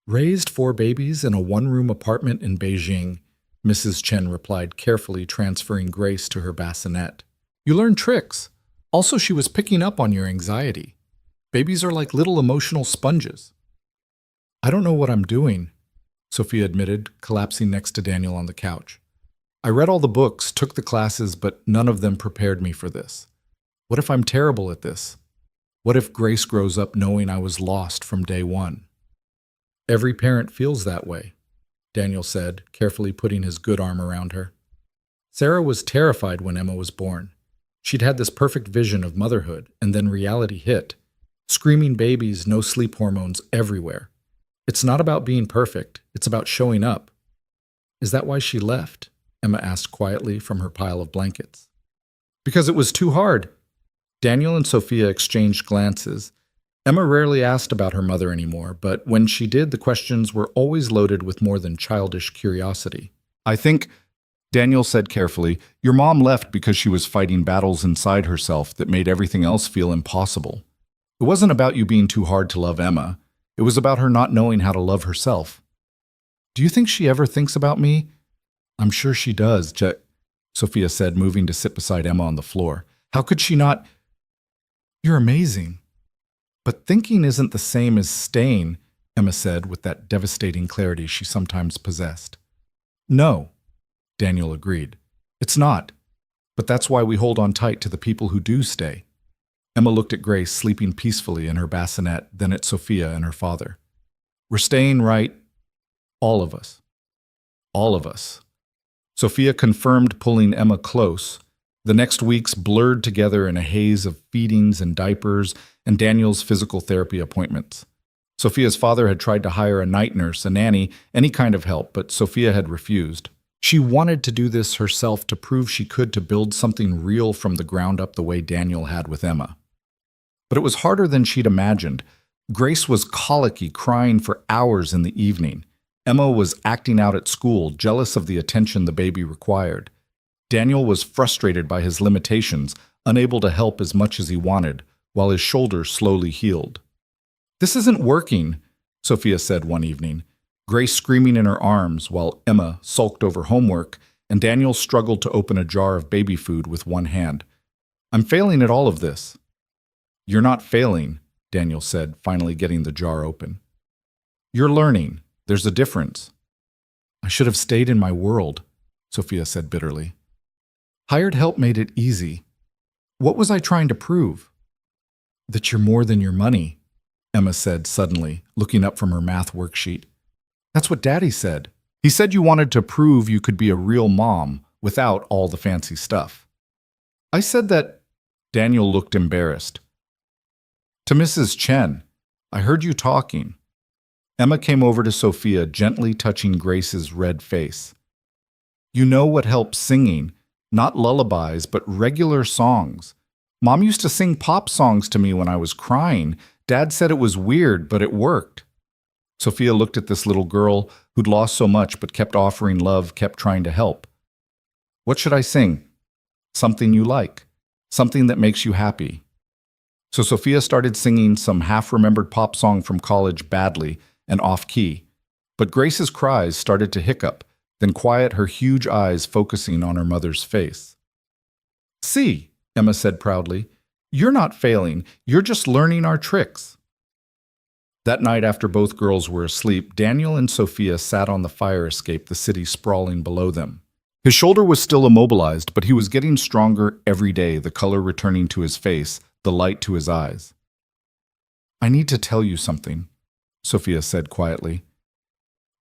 Raised 4 babies in a 1-room apartment in Beijing, Mrs. Chen replied, carefully transferring Grace to her bassinet. You learn tricks. Also, she was picking up on your anxiety. Babies are like little emotional sponges. I don't know what I'm doing, Sophia admitted, collapsing next to Daniel on the couch. I read all the books, took the classes, but none of them prepared me for this. What if I'm terrible at this? What if Grace grows up knowing I was lost from day one? Every parent feels that way, Daniel said, carefully putting his good arm around her. Sarah was terrified when Emma was born. She'd had this perfect vision of motherhood, and then reality hit. Screaming babies, no sleep hormones everywhere. It's not about being perfect, it's about showing up. Is that why she left? Emma asked quietly from her pile of blankets. Because it was too hard. Daniel and Sophia exchanged glances. Emma rarely asked about her mother anymore, but when she did, the questions were always loaded with more than childish curiosity. I think, Daniel said carefully, your mom left because she was fighting battles inside herself that made everything else feel impossible. It wasn't about you being too hard to love Emma. It was about her not knowing how to love herself. Do you think she ever thinks about me? I'm sure she does, Sophia said, moving to sit beside Emma on the floor. How could she not? You're amazing. But thinking isn't the same as staying, Emma said with that devastating clarity she sometimes possessed. No, Daniel agreed. It's not. But that's why we hold on tight to the people who do stay. Emma looked at Grace sleeping peacefully in her bassinet, then at Sophia and her father. We're staying, right? All of us. All of us. Sophia confirmed, pulling Emma close. The next weeks blurred together in a haze of feedings and diapers and Daniel's physical therapy appointments. Sophia's father had tried to hire a night nurse, a nanny, any kind of help, but Sophia had refused. She wanted to do this herself to prove she could, to build something real from the ground up the way Daniel had with Emma. But it was harder than she'd imagined. Grace was colicky, crying for hours in the evening. Emma was acting out at school, jealous of the attention the baby required. Daniel was frustrated by his limitations, unable to help as much as he wanted, while his shoulder slowly healed. This isn't working, Sophia said one evening, Grace screaming in her arms while Emma sulked over homework and Daniel struggled to open a jar of baby food with one hand. I'm failing at all of this. You're not failing, Daniel said, finally getting the jar open. You're learning. There's a difference. I should have stayed in my world, Sophia said bitterly. Hired help made it easy. What was I trying to prove? That you're more than your money, Emma said suddenly, looking up from her math worksheet. That's what Daddy said. He said you wanted to prove you could be a real mom without all the fancy stuff. I said that. Daniel looked embarrassed. To Mrs. Chen, I heard you talking. Emma came over to Sophia, gently touching Grace's red face. You know what helps singing, not lullabies, but regular songs. Mom used to sing pop songs to me when I was crying. Dad said it was weird, but it worked. Sophia looked at this little girl who'd lost so much but kept offering love, kept trying to help. What should I sing? Something you like. Something that makes you happy. So Sophia started singing some half-remembered pop song from college badly and off-key. But Grace's cries started to hiccup, then quiet her huge eyes focusing on her mother's face. See, Emma said proudly, you're not failing, you're just learning our tricks. That night after both girls were asleep, Daniel and Sophia sat on the fire escape, the city sprawling below them. His shoulder was still immobilized, but he was getting stronger every day, the color returning to his face, the light to his eyes. I need to tell you something, Sophia said quietly.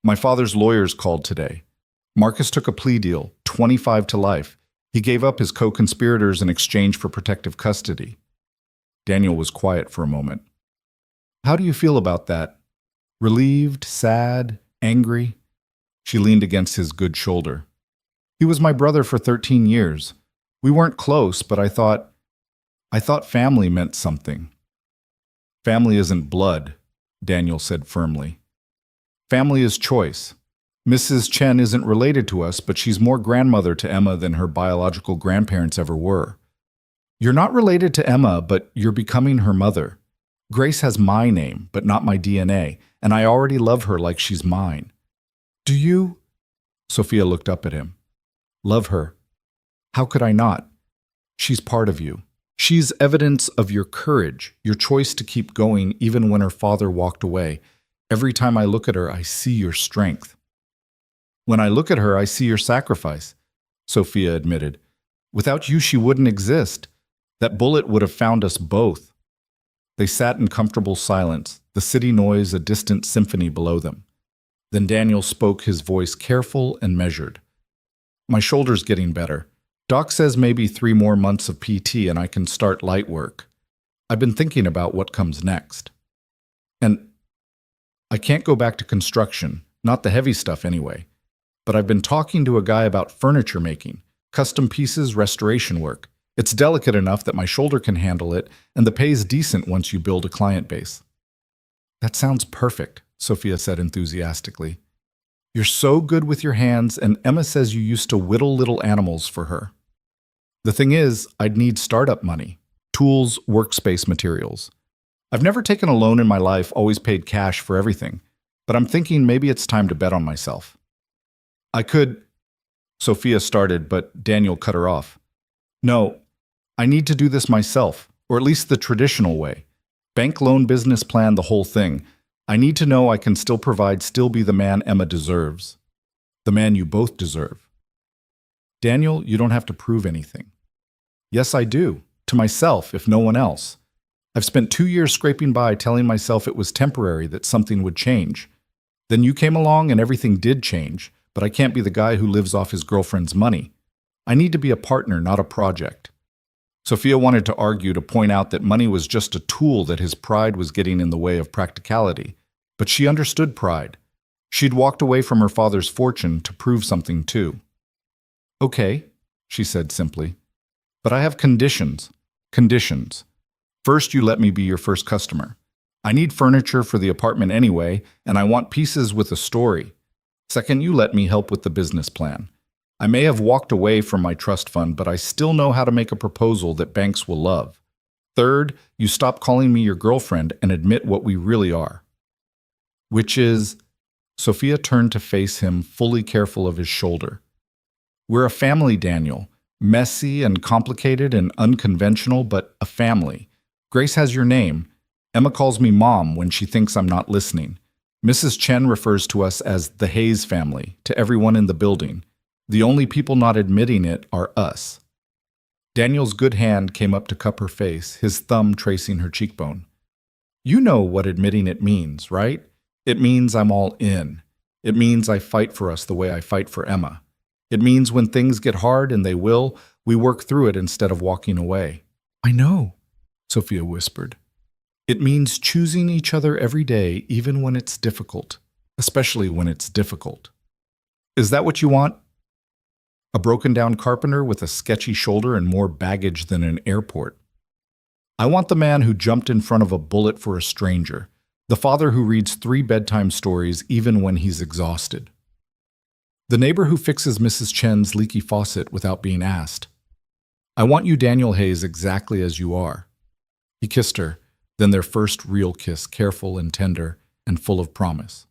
My father's lawyers called today. Marcus took a plea deal, 25 to life. He gave up his co-conspirators in exchange for protective custody. Daniel was quiet for a moment. How do you feel about that? Relieved, sad, angry? She leaned against his good shoulder. He was my brother for 13 years. We weren't close, but I thought family meant something. Family isn't blood, Daniel said firmly. Family is choice. Mrs. Chen isn't related to us, but she's more grandmother to Emma than her biological grandparents ever were. You're not related to Emma, but you're becoming her mother. Grace has my name, but not my DNA, and I already love her like she's mine. Do you? Sophia looked up at him. Love her. How could I not? She's part of you. She's evidence of your courage, your choice to keep going even when her father walked away. Every time I look at her, I see your strength. When I look at her, I see your sacrifice, Sophia admitted. Without you, she wouldn't exist. That bullet would have found us both. They sat in comfortable silence, the city noise a distant symphony below them. Then Daniel spoke, his voice careful and measured. My shoulder's getting better. Doc says maybe 3 more months of PT and I can start light work. I've been thinking about what comes next. And I can't go back to construction, not the heavy stuff anyway. But I've been talking to a guy about furniture making, custom pieces, restoration work. It's delicate enough that my shoulder can handle it, and the pay's decent once you build a client base. That sounds perfect, Sophia said enthusiastically. You're so good with your hands, and Emma says you used to whittle little animals for her. The thing is, I'd need startup money, tools, workspace materials. I've never taken a loan in my life, always paid cash for everything, but I'm thinking maybe it's time to bet on myself. I could, Sophia started, but Daniel cut her off. No, I need to do this myself, or at least the traditional way. Bank loan, business plan, the whole thing. I need to know I can still provide, still be the man Emma deserves. The man you both deserve. Daniel, you don't have to prove anything. Yes, I do. To myself, if no one else. I've spent 2 years scraping by telling myself it was temporary, that something would change. Then you came along and everything did change. But I can't be the guy who lives off his girlfriend's money. I need to be a partner, not a project. Sophia wanted to argue, to point out that money was just a tool, that his pride was getting in the way of practicality. But she understood pride. She'd walked away from her father's fortune to prove something too. Okay, she said simply. But I have conditions. Conditions. First, you let me be your first customer. I need furniture for the apartment anyway, and I want pieces with a story. Second, you let me help with the business plan. I may have walked away from my trust fund, but I still know how to make a proposal that banks will love. Third, you stop calling me your girlfriend and admit what we really are. Which is, Sophia turned to face him, fully careful of his shoulder. We're a family, Daniel. Messy and complicated and unconventional, but a family. Grace has your name. Emma calls me Mom when she thinks I'm not listening. Mrs. Chen refers to us as the Hayes family, to everyone in the building. The only people not admitting it are us. Daniel's good hand came up to cup her face, his thumb tracing her cheekbone. You know what admitting it means, right? It means I'm all in. It means I fight for us the way I fight for Emma. It means when things get hard, and they will, we work through it instead of walking away. I know, Sophia whispered. It means choosing each other every day, even when it's difficult, especially when it's difficult. Is that what you want? A broken-down carpenter with a sketchy shoulder and more baggage than an airport. I want the man who jumped in front of a bullet for a stranger, the father who reads 3 bedtime stories even when he's exhausted. The neighbor who fixes Mrs. Chen's leaky faucet without being asked. I want you, Daniel Hayes, exactly as you are. He kissed her, then their first real kiss, careful and tender and full of promise.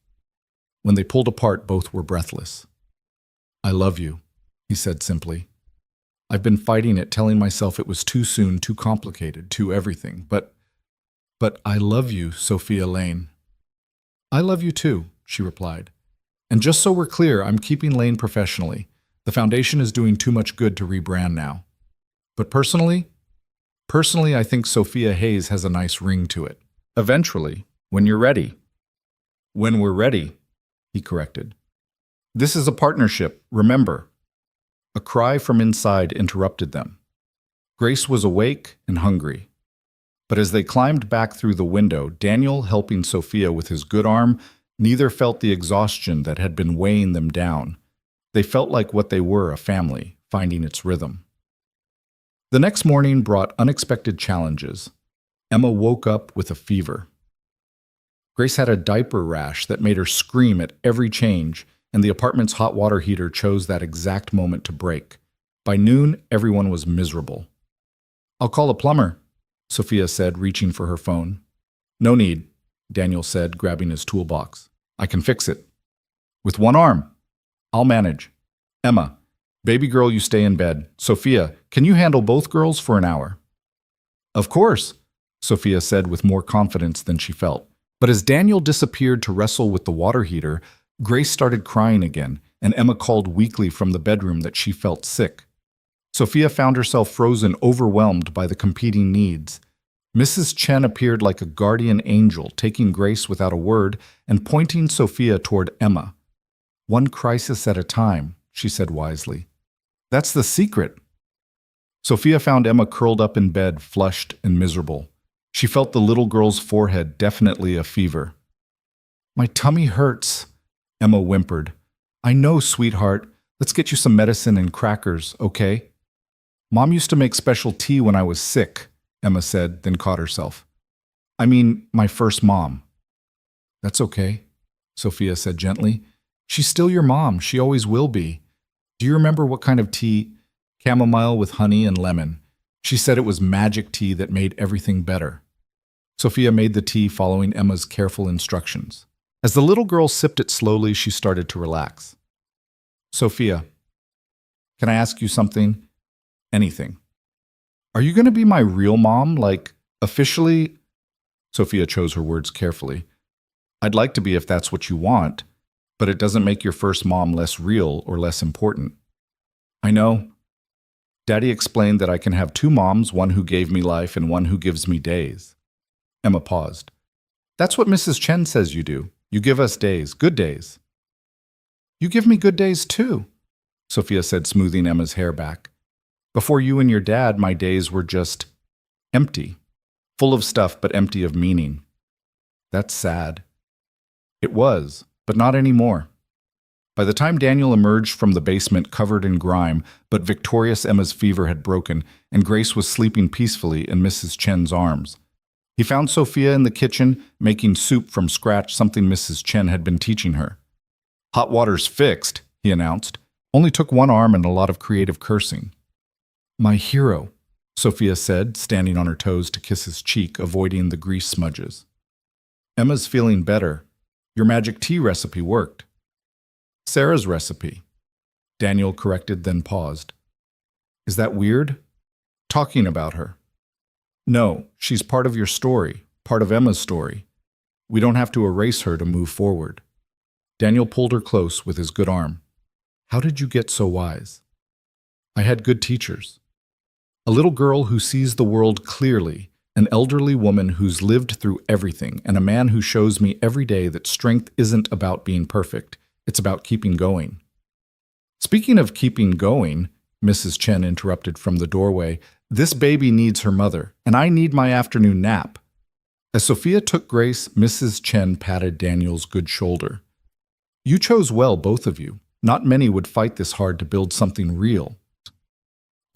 When they pulled apart, both were breathless. I love you, he said simply. I've been fighting it, telling myself it was too soon, too complicated, too everything. But I love you, Sophia Lane. I love you too, she replied. And just so we're clear, I'm keeping Lane professionally. The foundation is doing too much good to rebrand now. But personally, I think Sophia Hayes has a nice ring to it. Eventually, when you're ready. When we're ready, he corrected. This is a partnership, remember. A cry from inside interrupted them. Grace was awake and hungry. But as they climbed back through the window, Daniel helping Sophia with his good arm, neither felt the exhaustion that had been weighing them down. They felt like what they were, a family, finding its rhythm. The next morning brought unexpected challenges. Emma woke up with a fever. Grace had a diaper rash that made her scream at every change, and the apartment's hot water heater chose that exact moment to break. By noon, everyone was miserable. I'll call a plumber, Sophia said, reaching for her phone. No need, Daniel said, grabbing his toolbox. I can fix it. With one arm. I'll manage. Emma, baby girl, you stay in bed. Sophia, can you handle both girls for an hour? Of course, Sophia said with more confidence than she felt. But as Daniel disappeared to wrestle with the water heater, Grace started crying again, and Emma called weakly from the bedroom that she felt sick. Sophia found herself frozen, overwhelmed by the competing needs. Mrs. Chen appeared like a guardian angel, taking Grace without a word and pointing Sophia toward Emma. One crisis at a time, she said wisely. That's the secret. Sophia found Emma curled up in bed, flushed and miserable. She felt the little girl's forehead, definitely a fever. My tummy hurts, Emma whimpered. I know, sweetheart. Let's get you some medicine and crackers, okay? Mom used to make special tea when I was sick, Emma said, then caught herself. I mean, my first mom. That's okay, Sophia said gently. She's still your mom. She always will be. Do you remember what kind of tea? Chamomile with honey and lemon. She said it was magic tea that made everything better. Sophia made the tea following Emma's careful instructions. As the little girl sipped it slowly, she started to relax. Sophia, can I ask you something? Anything. Are you going to be my real mom, like, officially? Sophia chose her words carefully. I'd like to be if that's what you want, but it doesn't make your first mom less real or less important. I know. Daddy explained that I can have 2 moms, one who gave me life and one who gives me days. Emma paused. That's what Mrs. Chen says you do. You give us days, good days. You give me good days too, Sophia said, smoothing Emma's hair back. Before you and your dad, my days were just empty, full of stuff but empty of meaning. That's sad. It was, but not anymore. By the time Daniel emerged from the basement covered in grime, but victorious, Emma's fever had broken, and Grace was sleeping peacefully in Mrs. Chen's arms. He found Sophia in the kitchen, making soup from scratch, something Mrs. Chen had been teaching her. Hot water's fixed, he announced. Only took 1 arm and a lot of creative cursing. My hero, Sophia said, standing on her toes to kiss his cheek, avoiding the grease smudges. Emma's feeling better. Your magic tea recipe worked. Sarah's recipe. Daniel corrected, then paused. Is that weird? Talking about her. No, she's part of your story, part of Emma's story. We don't have to erase her to move forward. Daniel pulled her close with his good arm. How did you get so wise? I had good teachers. A little girl who sees the world clearly, an elderly woman who's lived through everything, and a man who shows me every day that strength isn't about being perfect, it's about keeping going. Speaking of keeping going, Mrs. Chen interrupted from the doorway, this baby needs her mother, and I need my afternoon nap. As Sophia took Grace, Mrs. Chen patted Daniel's good shoulder. You chose well, both of you. Not many would fight this hard to build something real.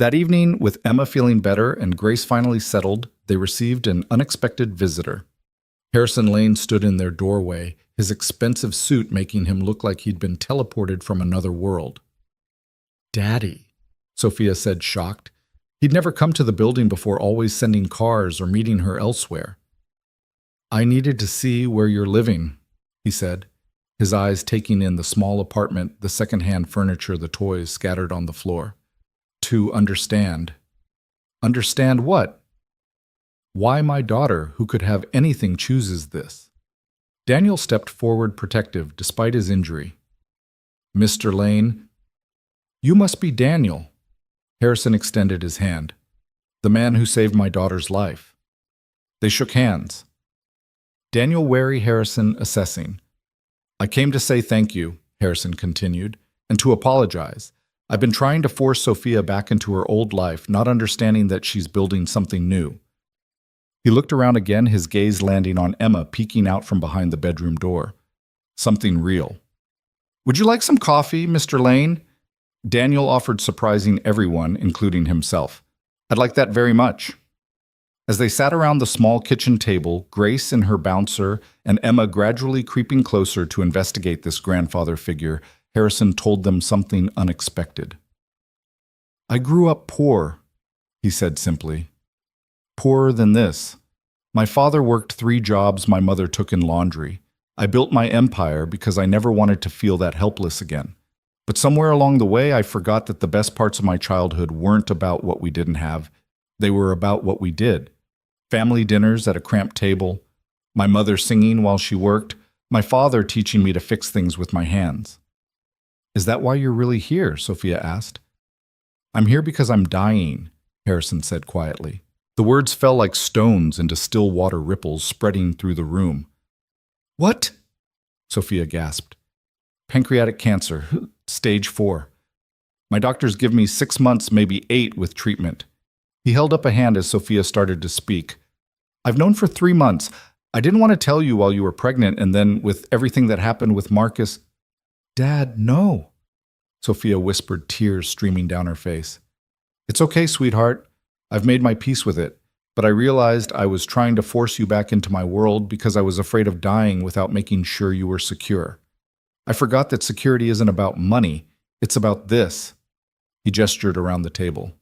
That evening, with Emma feeling better and Grace finally settled, they received an unexpected visitor. Harrison Lane stood in their doorway, his expensive suit making him look like he'd been teleported from another world. Daddy, Sophia said, shocked. He'd never come to the building before, always sending cars or meeting her elsewhere. I needed to see where you're living, he said, his eyes taking in the small apartment, the second-hand furniture, the toys scattered on the floor. To understand. Understand what? Why my daughter, who could have anything, chooses this. Daniel stepped forward protective despite his injury. Mr. Lane, you must be Daniel. Harrison extended his hand. The man who saved my daughter's life. They shook hands. Daniel wary Harrison assessing. I came to say thank you, Harrison continued, and to apologize. I've been trying to force Sophia back into her old life, not understanding that she's building something new. He looked around again, his gaze landing on Emma peeking out from behind the bedroom door. Something real. Would you like some coffee, Mr. Lane? Daniel offered, surprising everyone, including himself. I'd like that very much. As they sat around the small kitchen table, Grace and her bouncer and Emma gradually creeping closer to investigate this grandfather figure, Harrison told them something unexpected. I grew up poor, he said simply. Poorer than this. My father worked 3 jobs my mother took in laundry. I built my empire because I never wanted to feel that helpless again. But somewhere along the way, I forgot that the best parts of my childhood weren't about what we didn't have. They were about what we did. Family dinners at a cramped table, my mother singing while she worked, my father teaching me to fix things with my hands. Is that why you're really here? Sophia asked. I'm here because I'm dying, Harrison said quietly. The words fell like stones into still water ripples spreading through the room. What? Sophia gasped. Pancreatic cancer, stage 4. My doctors give me 6 months, maybe 8 with treatment. He held up a hand as Sophia started to speak. I've known for 3 months. I didn't want to tell you while you were pregnant, and then with everything that happened with Marcus. Dad, no. Sophia whispered, tears streaming down her face. It's okay, sweetheart. I've made my peace with it, but I realized I was trying to force you back into my world because I was afraid of dying without making sure you were secure. I forgot that security isn't about money. It's about this. He gestured around the table.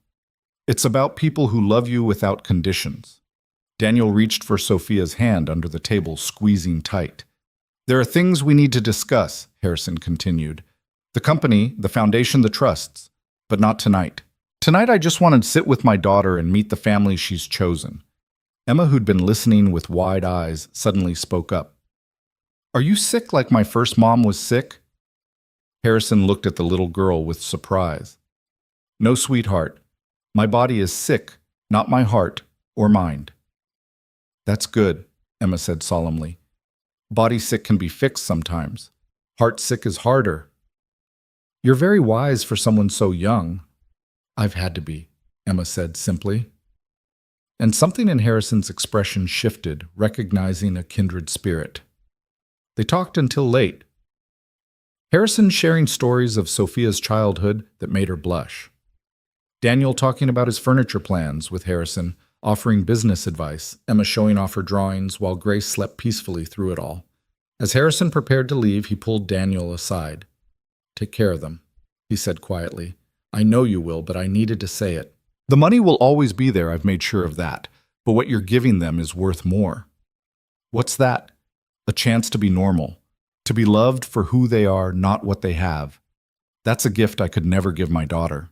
It's about people who love you without conditions. Daniel reached for Sophia's hand under the table, squeezing tight. There are things we need to discuss, Harrison continued. The company, the foundation, the trusts, but not tonight. Tonight I just want to sit with my daughter and meet the family she's chosen. Emma, who'd been listening with wide eyes, suddenly spoke up. Are you sick like my first mom was sick? Harrison looked at the little girl with surprise. No, sweetheart. My body is sick, not my heart or mind. That's good, Emma said solemnly. Body sick can be fixed sometimes. Heart sick is harder. You're very wise for someone so young. I've had to be, Emma said simply. And something in Harrison's expression shifted, recognizing a kindred spirit. They talked until late. Harrison sharing stories of Sophia's childhood that made her blush. Daniel talking about his furniture plans with Harrison, offering business advice, Emma showing off her drawings while Grace slept peacefully through it all. As Harrison prepared to leave, he pulled Daniel aside. Take care of them, he said quietly. I know you will, but I needed to say it. The money will always be there, I've made sure of that, but what you're giving them is worth more. What's that? A chance to be normal, to be loved for who they are, not what they have. That's a gift I could never give my daughter.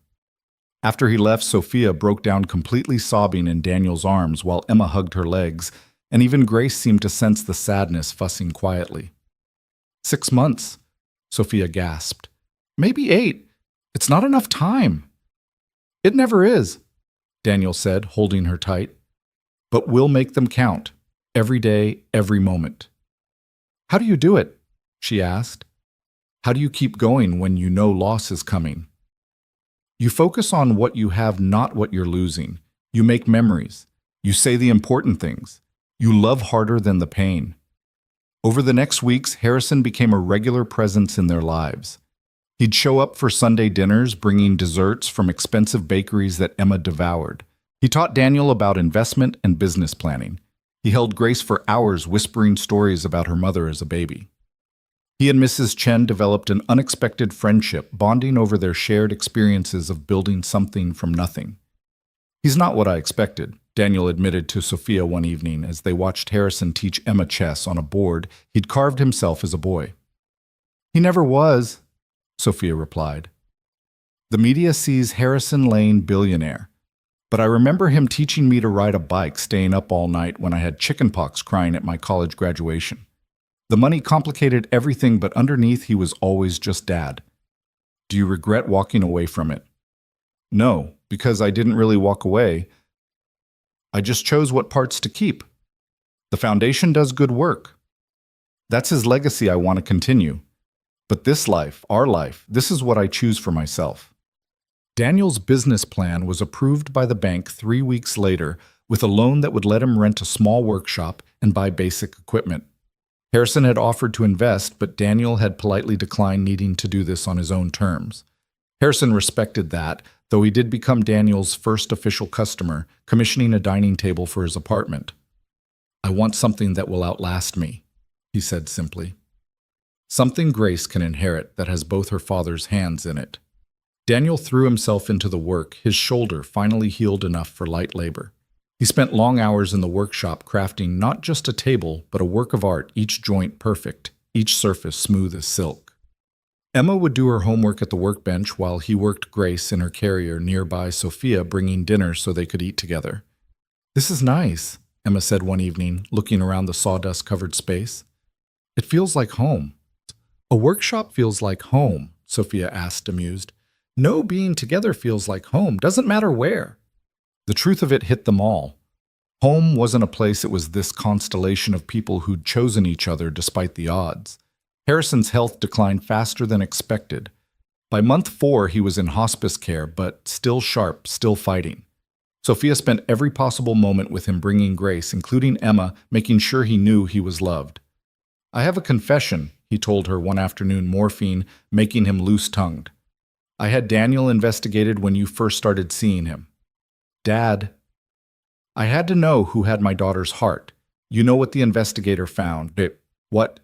After he left, Sophia broke down completely sobbing in Daniel's arms while Emma hugged her legs, and even Grace seemed to sense the sadness fussing quietly. 6 months, Sophia gasped. Maybe 8. It's not enough time. It never is, Daniel said, holding her tight. But we'll make them count, every day, every moment. How do you do it? She asked. How do you keep going when you know loss is coming? You focus on what you have, not what you're losing. You make memories. You say the important things. You love harder than the pain. Over the next weeks, Harrison became a regular presence in their lives. He'd show up for Sunday dinners, bringing desserts from expensive bakeries that Emma devoured. He taught Daniel about investment and business planning. He held Grace for hours, whispering stories about her mother as a baby. He and Mrs. Chen developed an unexpected friendship, bonding over their shared experiences of building something from nothing. He's not what I expected, Daniel admitted to Sophia one evening as they watched Harrison teach Emma chess on a board he'd carved himself as a boy. He never was, Sophia replied. The media sees Harrison Lane billionaire, but I remember him teaching me to ride a bike, staying up all night when I had chickenpox crying at my college graduation. The money complicated everything, but underneath he was always just Dad. Do you regret walking away from it? No, because I didn't really walk away. I just chose what parts to keep. The foundation does good work. That's his legacy I want to continue. But this life, our life, this is what I choose for myself. Daniel's business plan was approved by the bank 3 weeks later with a loan that would let him rent a small workshop and buy basic equipment. Harrison had offered to invest, but Daniel had politely declined needing to do this on his own terms. Harrison respected that, though he did become Daniel's first official customer, commissioning a dining table for his apartment. I want something that will outlast me, he said simply. Something Grace can inherit that has both her father's hands in it. Daniel threw himself into the work, his shoulder finally healed enough for light labor. He spent long hours in the workshop crafting not just a table, but a work of art, each joint perfect, each surface smooth as silk. Emma would do her homework at the workbench while he worked Grace in her carrier nearby, Sophia bringing dinner so they could eat together. This is nice, Emma said one evening, looking around the sawdust-covered space. It feels like home. A workshop feels like home, Sophia asked, amused. No being together feels like home, doesn't matter where. The truth of it hit them all. Home wasn't a place, it was this constellation of people who'd chosen each other despite the odds. Harrison's health declined faster than expected. By month 4, he was in hospice care, but still sharp, still fighting. Sophia spent every possible moment with him bringing Grace, including Emma, making sure he knew he was loved. I have a confession, he told her one afternoon, morphine making him loose-tongued. I had Daniel investigated when you first started seeing him. Dad, I had to know who had my daughter's heart. You know what the investigator found. What?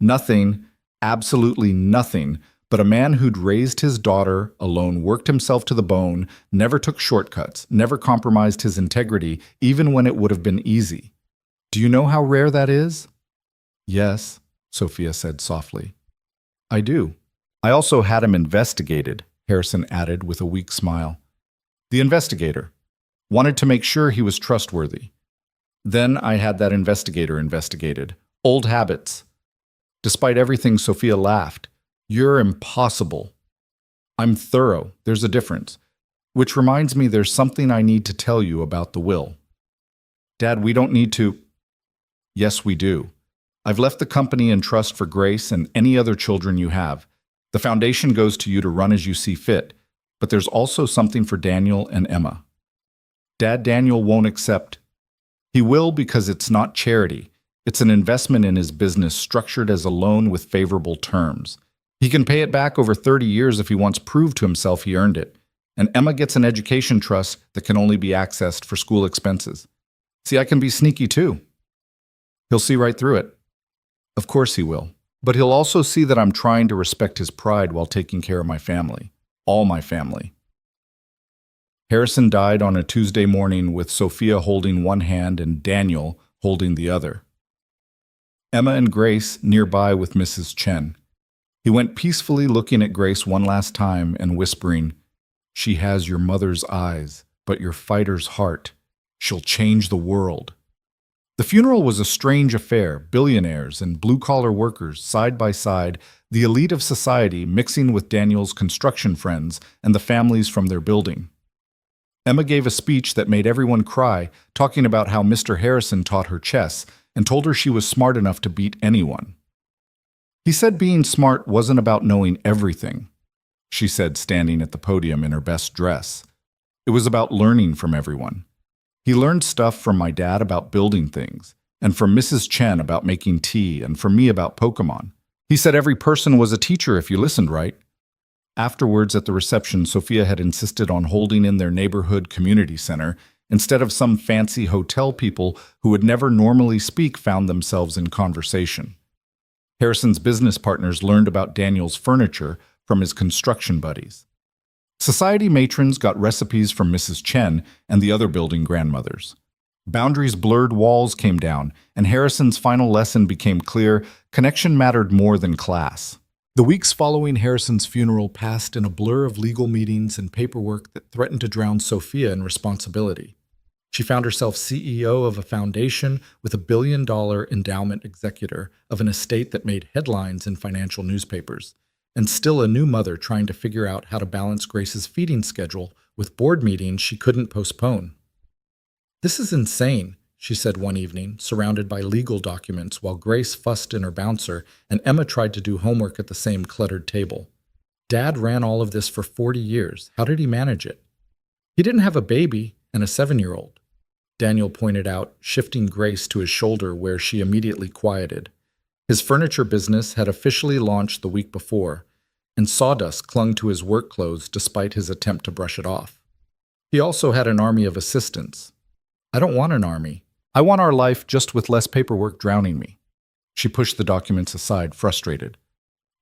Nothing, absolutely nothing, but a man who'd raised his daughter alone, worked himself to the bone, never took shortcuts, never compromised his integrity, even when it would have been easy. Do you know how rare that is? Yes, Sophia said softly. I do. I also had him investigated, Harrison added with a weak smile. The investigator wanted to make sure he was trustworthy. Then I had that investigator investigated. Old habits. Despite everything, Sophia laughed. You're impossible. I'm thorough. There's a difference. Which reminds me there's something I need to tell you about the will. Dad, we don't need to. Yes, we do. I've left the company in trust for Grace and any other children you have. The foundation goes to you to run as you see fit, but there's also something for Daniel and Emma. Dad, Daniel won't accept. He will because it's not charity. It's an investment in his business structured as a loan with favorable terms. He can pay it back over 30 years if he wants proved to himself he earned it. And Emma gets an education trust that can only be accessed for school expenses. See, I can be sneaky too. He'll see right through it. Of course he will. But he'll also see that I'm trying to respect his pride while taking care of my family. All my family. Harrison died on a Tuesday morning with Sophia holding one hand and Daniel holding the other. Emma and Grace nearby with Mrs. Chen. He went peacefully looking at Grace one last time and whispering, "She has your mother's eyes, but your fighter's heart. She'll change the world." The funeral was a strange affair, billionaires and blue-collar workers side by side, the elite of society mixing with Daniel's construction friends and the families from their building. Emma gave a speech that made everyone cry, talking about how Mr. Harrison taught her chess and told her she was smart enough to beat anyone. He said being smart wasn't about knowing everything, she said, standing at the podium in her best dress. It was about learning from everyone. He learned stuff from my dad about building things, and from Mrs. Chen about making tea, and from me about Pokemon. He said every person was a teacher if you listened right. Afterwards, at the reception, Sophia had insisted on holding in their neighborhood community center instead of some fancy hotel people who would never normally speak found themselves in conversation. Harrison's business partners learned about Daniel's furniture from his construction buddies. Society matrons got recipes from Mrs. Chen and the other building grandmothers. Boundaries blurred, walls came down, and Harrison's final lesson became clear: connection mattered more than class. The weeks following Harrison's funeral passed in a blur of legal meetings and paperwork that threatened to drown Sophia in responsibility. She found herself CEO of a foundation with $1 billion endowment executor of an estate that made headlines in financial newspapers, and still a new mother trying to figure out how to balance Grace's feeding schedule with board meetings she couldn't postpone. "This is insane," she said one evening, surrounded by legal documents while Grace fussed in her bouncer and Emma tried to do homework at the same cluttered table. "Dad ran all of this for 40 years. How did he manage it?" "He didn't have a baby and a 7-year-old," Daniel pointed out, shifting Grace to his shoulder where she immediately quieted. His furniture business had officially launched the week before, and sawdust clung to his work clothes despite his attempt to brush it off. He also had an army of assistants. "I don't want an army. I want our life just with less paperwork drowning me." She pushed the documents aside, frustrated.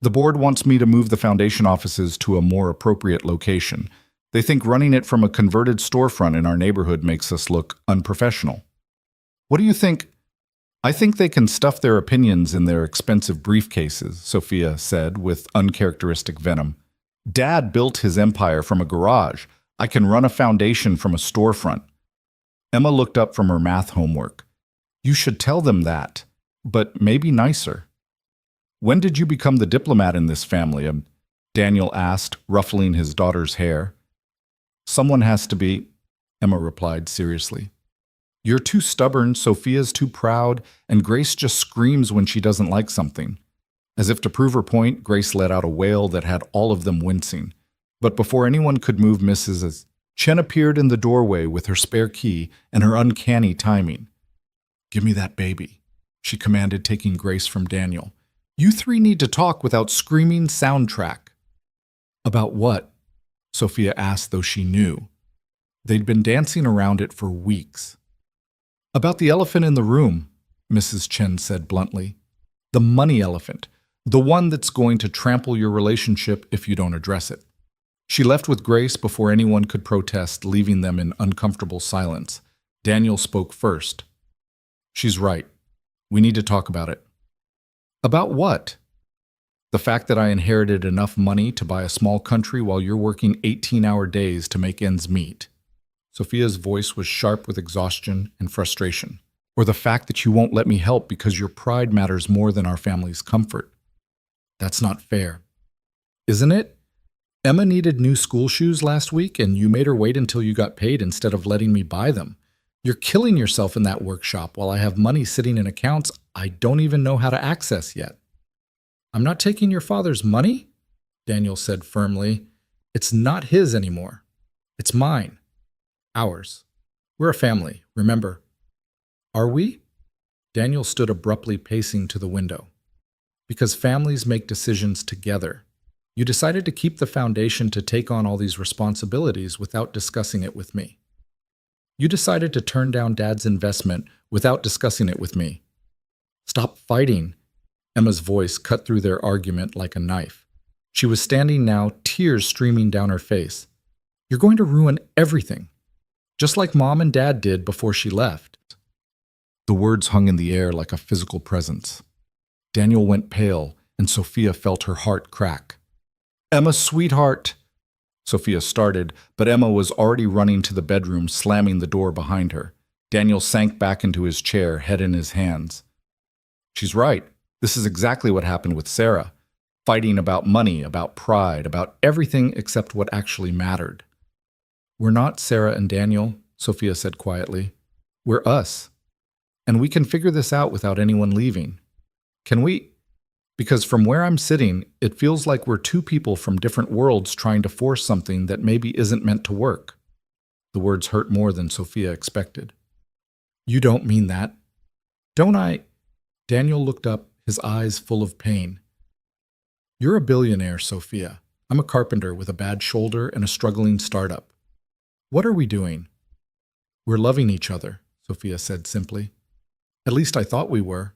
"The board wants me to move the foundation offices to a more appropriate location. They think running it from a converted storefront in our neighborhood makes us look unprofessional." "What do you think?" "I think they can stuff their opinions in their expensive briefcases," Sophia said with uncharacteristic venom. "Dad built his empire from a garage. I can run a foundation from a storefront." Emma looked up from her math homework. "You should tell them that, but maybe nicer." "When did you become the diplomat in this family?" Daniel asked, ruffling his daughter's hair. "Someone has to be," Emma replied seriously. "You're too stubborn, Sophia's too proud, and Grace just screams when she doesn't like something." As if to prove her point, Grace let out a wail that had all of them wincing. But before anyone could move Mrs. Chen appeared in the doorway with her spare key and her uncanny timing. "Give me that baby," she commanded, taking Grace from Daniel. "You three need to talk without screaming soundtrack." "About what?" Sophia asked, though she knew. They'd been dancing around it for weeks. "About the elephant in the room," Mrs. Chen said bluntly. "The money elephant. The one that's going to trample your relationship if you don't address it." She left with Grace before anyone could protest, leaving them in uncomfortable silence. Daniel spoke first. "She's right. We need to talk about it." "About what?" "The fact that I inherited enough money to buy a small country while you're working 18-hour days to make ends meet." Sophia's voice was sharp with exhaustion and frustration. "Or the fact that you won't let me help because your pride matters more than our family's comfort." "That's not fair." "Isn't it? Emma needed new school shoes last week, and you made her wait until you got paid instead of letting me buy them. You're killing yourself in that workshop while I have money sitting in accounts I don't even know how to access yet." "I'm not taking your father's money," Daniel said firmly. "It's not his anymore. It's mine. Ours. We're a family, remember." "Are we?" Daniel stood abruptly, pacing to the window. "Because families make decisions together. You decided to keep the foundation to take on all these responsibilities without discussing it with me. You decided to turn down Dad's investment without discussing it with me. Stop fighting." Emma's voice cut through their argument like a knife. She was standing now, tears streaming down her face. "You're going to ruin everything, just like Mom and Dad did before she left." The words hung in the air like a physical presence. Daniel went pale, and Sophia felt her heart crack. "Emma, sweetheart," Sophia started, but Emma was already running to the bedroom, slamming the door behind her. Daniel sank back into his chair, head in his hands. She's right. This is exactly what happened with Sarah. Fighting about money, about pride, about everything except what actually mattered. "We're not Sarah and Daniel," Sophia said quietly. "We're us. And we can figure this out without anyone leaving. Can we? Because from where I'm sitting, it feels like we're two people from different worlds trying to force something that maybe isn't meant to work." The words hurt more than Sophia expected. "You don't mean that." "Don't I?" Daniel looked up, his eyes full of pain. "You're a billionaire, Sophia. I'm a carpenter with a bad shoulder and a struggling startup. What are we doing?" "We're loving each other," Sophia said simply. "At least I thought we were."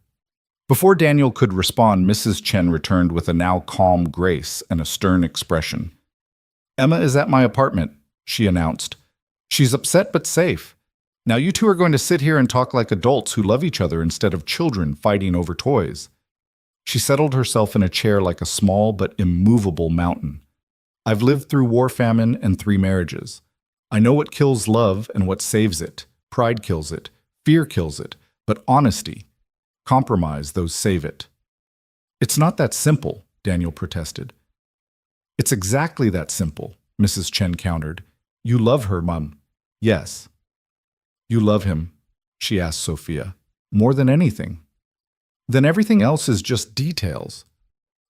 Before Daniel could respond, Mrs. Chen returned with a now calm grace and a stern expression. "Emma is at my apartment," she announced. "She's upset but safe. Now you two are going to sit here and talk like adults who love each other instead of children fighting over toys." She settled herself in a chair like a small but immovable mountain. "I've lived through war, famine, and 3 marriages. I know what kills love and what saves it. Pride kills it. Fear kills it. But honesty, compromise, those save it." "It's not that simple," Daniel protested. "It's exactly that simple," Mrs. Chen countered. "You love her, Mum." "Yes." "You love him?" she asked Sophia. "More than anything." "Then everything else is just details."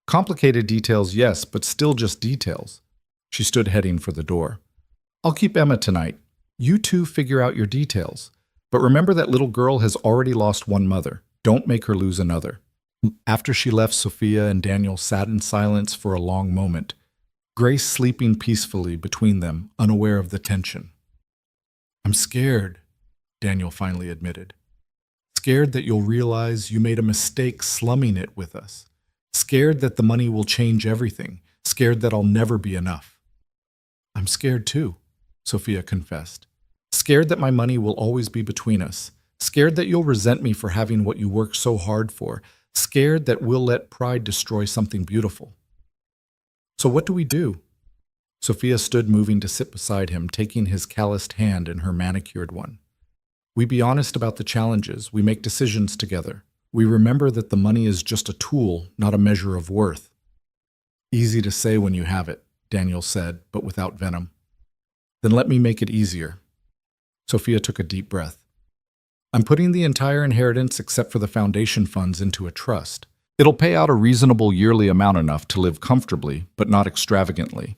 "Complicated details, yes, but still just details." She stood heading for the door. "I'll keep Emma tonight. You two figure out your details. But remember that little girl has already lost one mother. Don't make her lose another." After she left, Sophia and Daniel sat in silence for a long moment, Grace sleeping peacefully between them, unaware of the tension. "I'm scared," Daniel finally admitted. "Scared that you'll realize you made a mistake slumming it with us. Scared that the money will change everything. Scared that I'll never be enough." "I'm scared too," Sophia confessed. "Scared that my money will always be between us. Scared that you'll resent me for having what you worked so hard for. Scared that we'll let pride destroy something beautiful." "So what do we do?" Sophia stood moving to sit beside him, taking his calloused hand in her manicured one. "We be honest about the challenges. We make decisions together. We remember that the money is just a tool, not a measure of worth." "Easy to say when you have it," Daniel said, but without venom. "Then let me make it easier." Sophia took a deep breath. "I'm putting the entire inheritance except for the foundation funds into a trust. It'll pay out a reasonable yearly amount enough to live comfortably, but not extravagantly.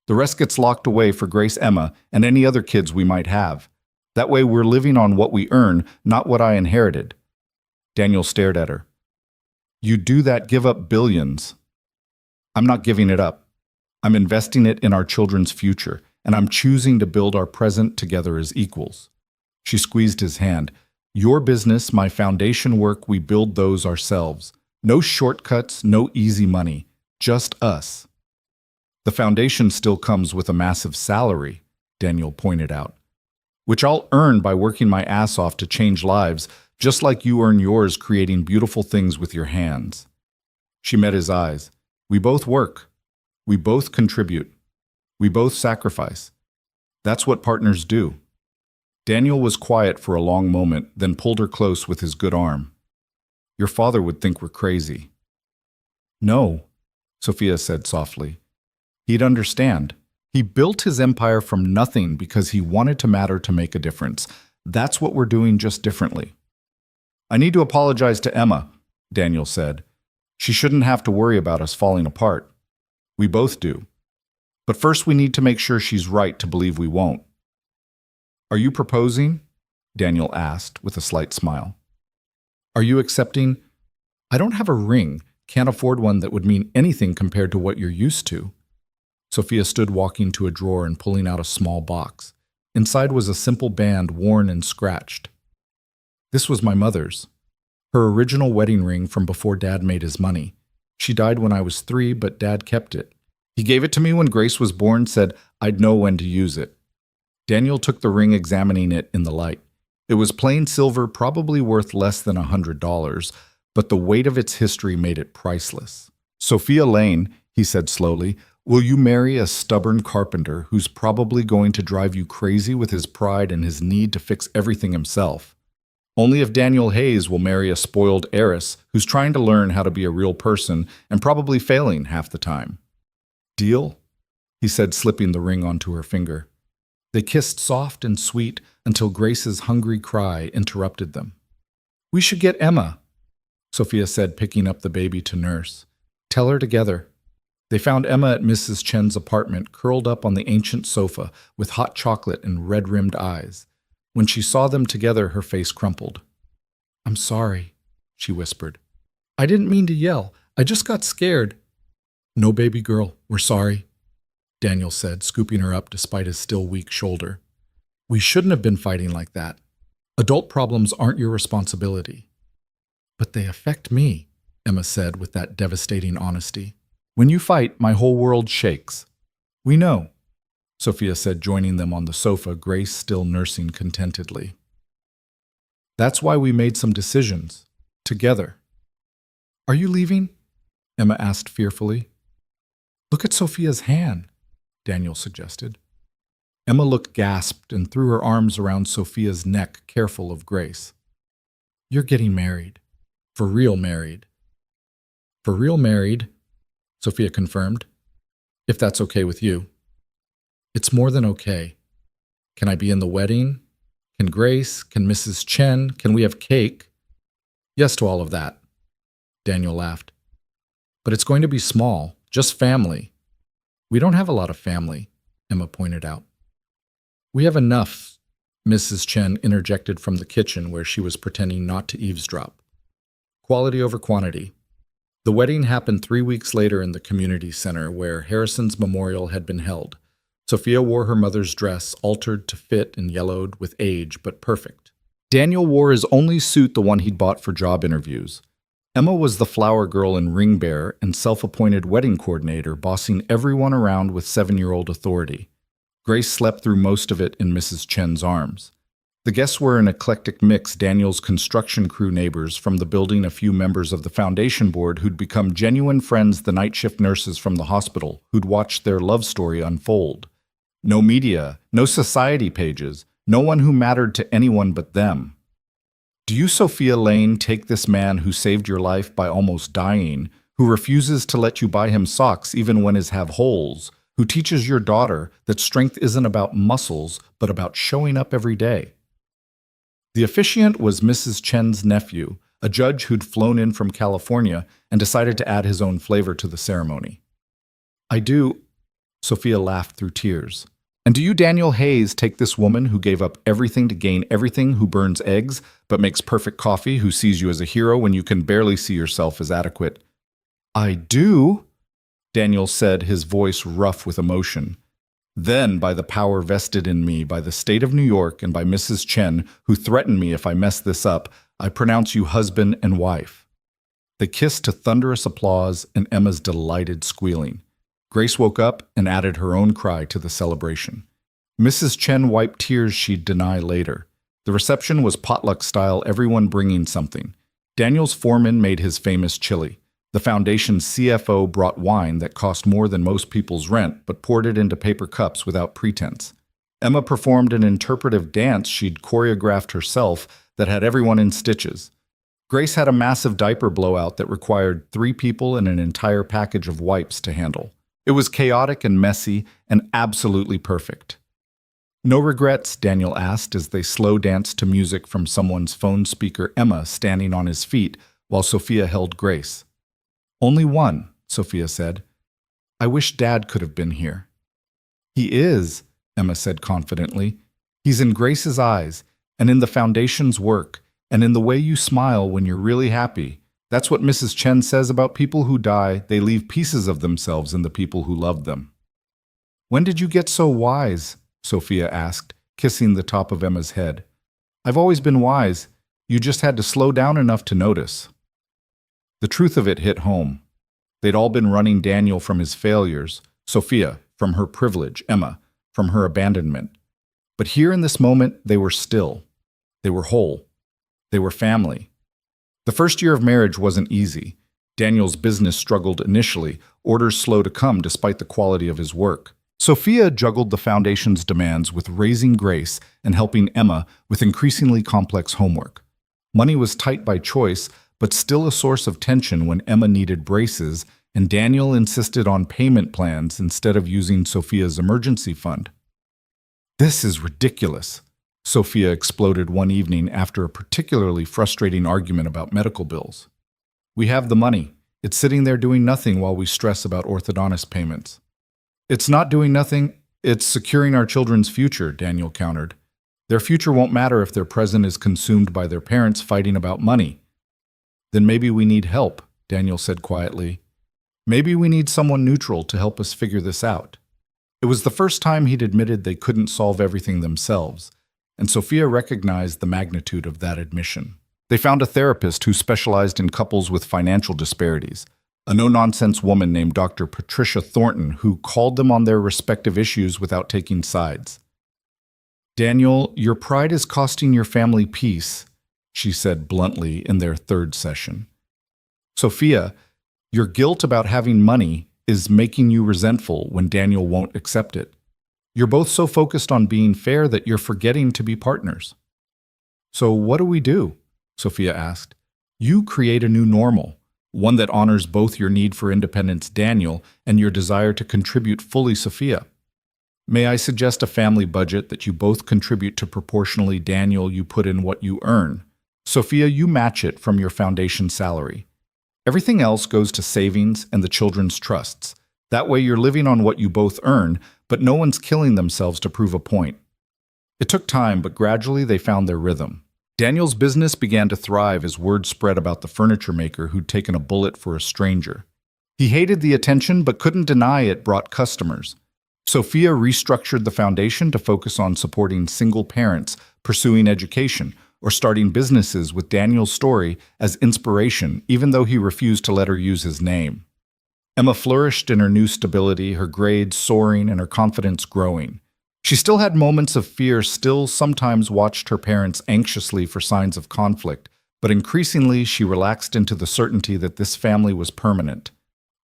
The rest gets locked away for Grace, Emma, and any other kids we might have. That way we're living on what we earn, not what I inherited." Daniel stared at her. "You do that, give up billions." "I'm not giving it up. I'm investing it in our children's future, and I'm choosing to build our present together as equals." She squeezed his hand. "Your business, my foundation work, we build those ourselves. No shortcuts, no easy money. Just us." "The foundation still comes with a massive salary," Daniel pointed out, "which I'll earn by working my ass off to change lives, just like you earn yours creating beautiful things with your hands." She met his eyes. "We both work. We both contribute. We both sacrifice. That's what partners do." Daniel was quiet for a long moment, then pulled her close with his good arm. "Your father would think we're crazy." "No," Sophia said softly. "He'd understand. He built his empire from nothing because he wanted to matter to make a difference. That's what we're doing, just differently." "I need to apologize to Emma," Daniel said. "She shouldn't have to worry about us falling apart. We both do. But first we need to make sure she's right to believe we won't." "Are you proposing?" Daniel asked with a slight smile. "Are you accepting?" "I don't have a ring. Can't afford one that would mean anything compared to what you're used to." Sophia stood walking to a drawer and pulling out a small box. Inside was a simple band, worn and scratched. "This was my mother's. Her original wedding ring from before Dad made his money. She died when I was 3, but Dad kept it. He gave it to me when Grace was born, said I'd know when to use it." Daniel took the ring, examining it in the light. It was plain silver, probably worth less than $100, but the weight of its history made it priceless. Sophia Lane, he said slowly, will you marry a stubborn carpenter who's probably going to drive you crazy with his pride and his need to fix everything himself? Only if Daniel Hayes will marry a spoiled heiress who's trying to learn how to be a real person and probably failing half the time. Deal? He said, slipping the ring onto her finger. They kissed soft and sweet until Grace's hungry cry interrupted them. We should get Emma, Sophia said, picking up the baby to nurse. Tell her together. They found Emma at Mrs. Chen's apartment, curled up on the ancient sofa with hot chocolate and red-rimmed eyes. When she saw them together, her face crumpled. I'm sorry, she whispered. I didn't mean to yell. I just got scared. No, baby girl, we're sorry, Daniel said, scooping her up despite his still weak shoulder. We shouldn't have been fighting like that. Adult problems aren't your responsibility. But they affect me, Emma said with that devastating honesty. When you fight, my whole world shakes. We know, Sophia said, joining them on the sofa, Grace still nursing contentedly. That's why we made some decisions. Together. Are you leaving? Emma asked fearfully. Look at Sophia's hand, Daniel suggested. Emma looked gasped and threw her arms around Sophia's neck, careful of Grace. You're getting married. For real married. For real married, Sophia confirmed. If that's okay with you. It's more than okay. Can I be in the wedding? Can Grace? Can Mrs. Chen? Can we have cake? Yes to all of that, Daniel laughed. But it's going to be small, just family. We don't have a lot of family, Emma pointed out. We have enough, Mrs. Chen interjected from the kitchen where she was pretending not to eavesdrop. Quality over quantity. The wedding happened 3 weeks later in the community center where Harrison's memorial had been held. Sophia wore her mother's dress, altered to fit and yellowed with age, but perfect. Daniel wore his only suit, the one he'd bought for job interviews. Emma was the flower girl and ring bearer and self-appointed wedding coordinator, bossing everyone around with 7-year-old authority. Grace slept through most of it in Mrs. Chen's arms. The guests were an eclectic mix, Daniel's construction crew neighbors from the building, a few members of the foundation board who'd become genuine friends, the night shift nurses from the hospital who'd watched their love story unfold. No media, no society pages, no one who mattered to anyone but them. Do you, Sophia Lane, take this man who saved your life by almost dying, who refuses to let you buy him socks even when his have holes, who teaches your daughter that strength isn't about muscles but about showing up every day? The officiant was Mrs. Chen's nephew, a judge who'd flown in from California and decided to add his own flavor to the ceremony. I do, Sophia laughed through tears. And do you, Daniel Hayes, take this woman who gave up everything to gain everything, who burns eggs but makes perfect coffee, who sees you as a hero when you can barely see yourself as adequate? I do, Daniel said, his voice rough with emotion. Then, by the power vested in me by the state of New York and by Mrs. Chen, who threatened me if I mess this up, I pronounce you husband and wife. They kissed to thunderous applause and Emma's delighted squealing. Grace woke up and added her own cry to the celebration. Mrs. Chen wiped tears she'd deny later. The reception was potluck style, everyone bringing something. Daniel's foreman made his famous chili. The foundation's CFO brought wine that cost more than most people's rent, but poured it into paper cups without pretense. Emma performed an interpretive dance she'd choreographed herself that had everyone in stitches. Grace had a massive diaper blowout that required 3 people and an entire package of wipes to handle. It was chaotic and messy and absolutely perfect. No regrets, Daniel asked as they slow danced to music from someone's phone speaker, Emma standing on his feet while Sophia held Grace. Only one, Sophia said. I wish Dad could have been here. He is, Emma said confidently. He's in Grace's eyes, and in the foundation's work, and in the way you smile when you're really happy. That's what Mrs. Chen says about people who die. They leave pieces of themselves in the people who love them. When did you get so wise? Sophia asked, kissing the top of Emma's head. I've always been wise. You just had to slow down enough to notice. The truth of it hit home. They'd all been running Daniel from his failures, Sophia from her privilege, Emma from her abandonment. But here in this moment, they were still. They were whole. They were family. The first year of marriage wasn't easy. Daniel's business struggled initially, orders slow to come despite the quality of his work. Sophia juggled the foundation's demands with raising Grace and helping Emma with increasingly complex homework. Money was tight by choice, but still a source of tension when Emma needed braces and Daniel insisted on payment plans instead of using Sophia's emergency fund. "This is ridiculous," Sophia exploded one evening after a particularly frustrating argument about medical bills. "We have the money. It's sitting there doing nothing while we stress about orthodontist payments." "It's not doing nothing, it's securing our children's future," Daniel countered. "Their future won't matter if their present is consumed by their parents fighting about money." "Then maybe we need help," Daniel said quietly. "Maybe we need someone neutral to help us figure this out." It was the first time he'd admitted they couldn't solve everything themselves, and Sophia recognized the magnitude of that admission. They found a therapist who specialized in couples with financial disparities, a no-nonsense woman named Dr. Patricia Thornton, who called them on their respective issues without taking sides. "Daniel, your pride is costing your family peace," she said bluntly in their third session. "Sophia, your guilt about having money is making you resentful when Daniel won't accept it. You're both so focused on being fair that you're forgetting to be partners." "So what do we do?" Sophia asked. "You create a new normal, one that honors both your need for independence, Daniel, and your desire to contribute fully, Sophia. May I suggest a family budget that you both contribute to proportionally, Daniel, you put in what you earn. Sophia, you match it from your foundation salary. Everything else goes to savings and the children's trusts. That way you're living on what you both earn, but no one's killing themselves to prove a point." It took time, but gradually they found their rhythm. Daniel's business began to thrive as word spread about the furniture maker who'd taken a bullet for a stranger. He hated the attention, but couldn't deny it brought customers. Sophia restructured the foundation to focus on supporting single parents, pursuing education, or starting businesses with Daniel's story as inspiration, even though he refused to let her use his name. Emma flourished in her new stability, her grades soaring and her confidence growing. She still had moments of fear, still sometimes watched her parents anxiously for signs of conflict, but increasingly she relaxed into the certainty that this family was permanent.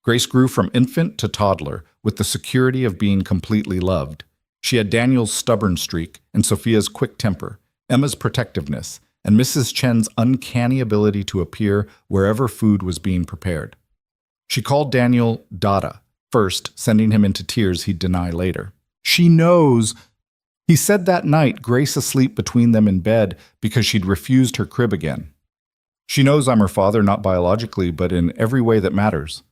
Grace grew from infant to toddler, with the security of being completely loved. She had Daniel's stubborn streak and Sophia's quick temper, Emma's protectiveness, and Mrs. Chen's uncanny ability to appear wherever food was being prepared. She called Daniel Dada, first, sending him into tears he'd deny later. "She knows," he said that night, Grace asleep between them in bed because she'd refused her crib again. "She knows I'm her father, not biologically, but in every way that matters."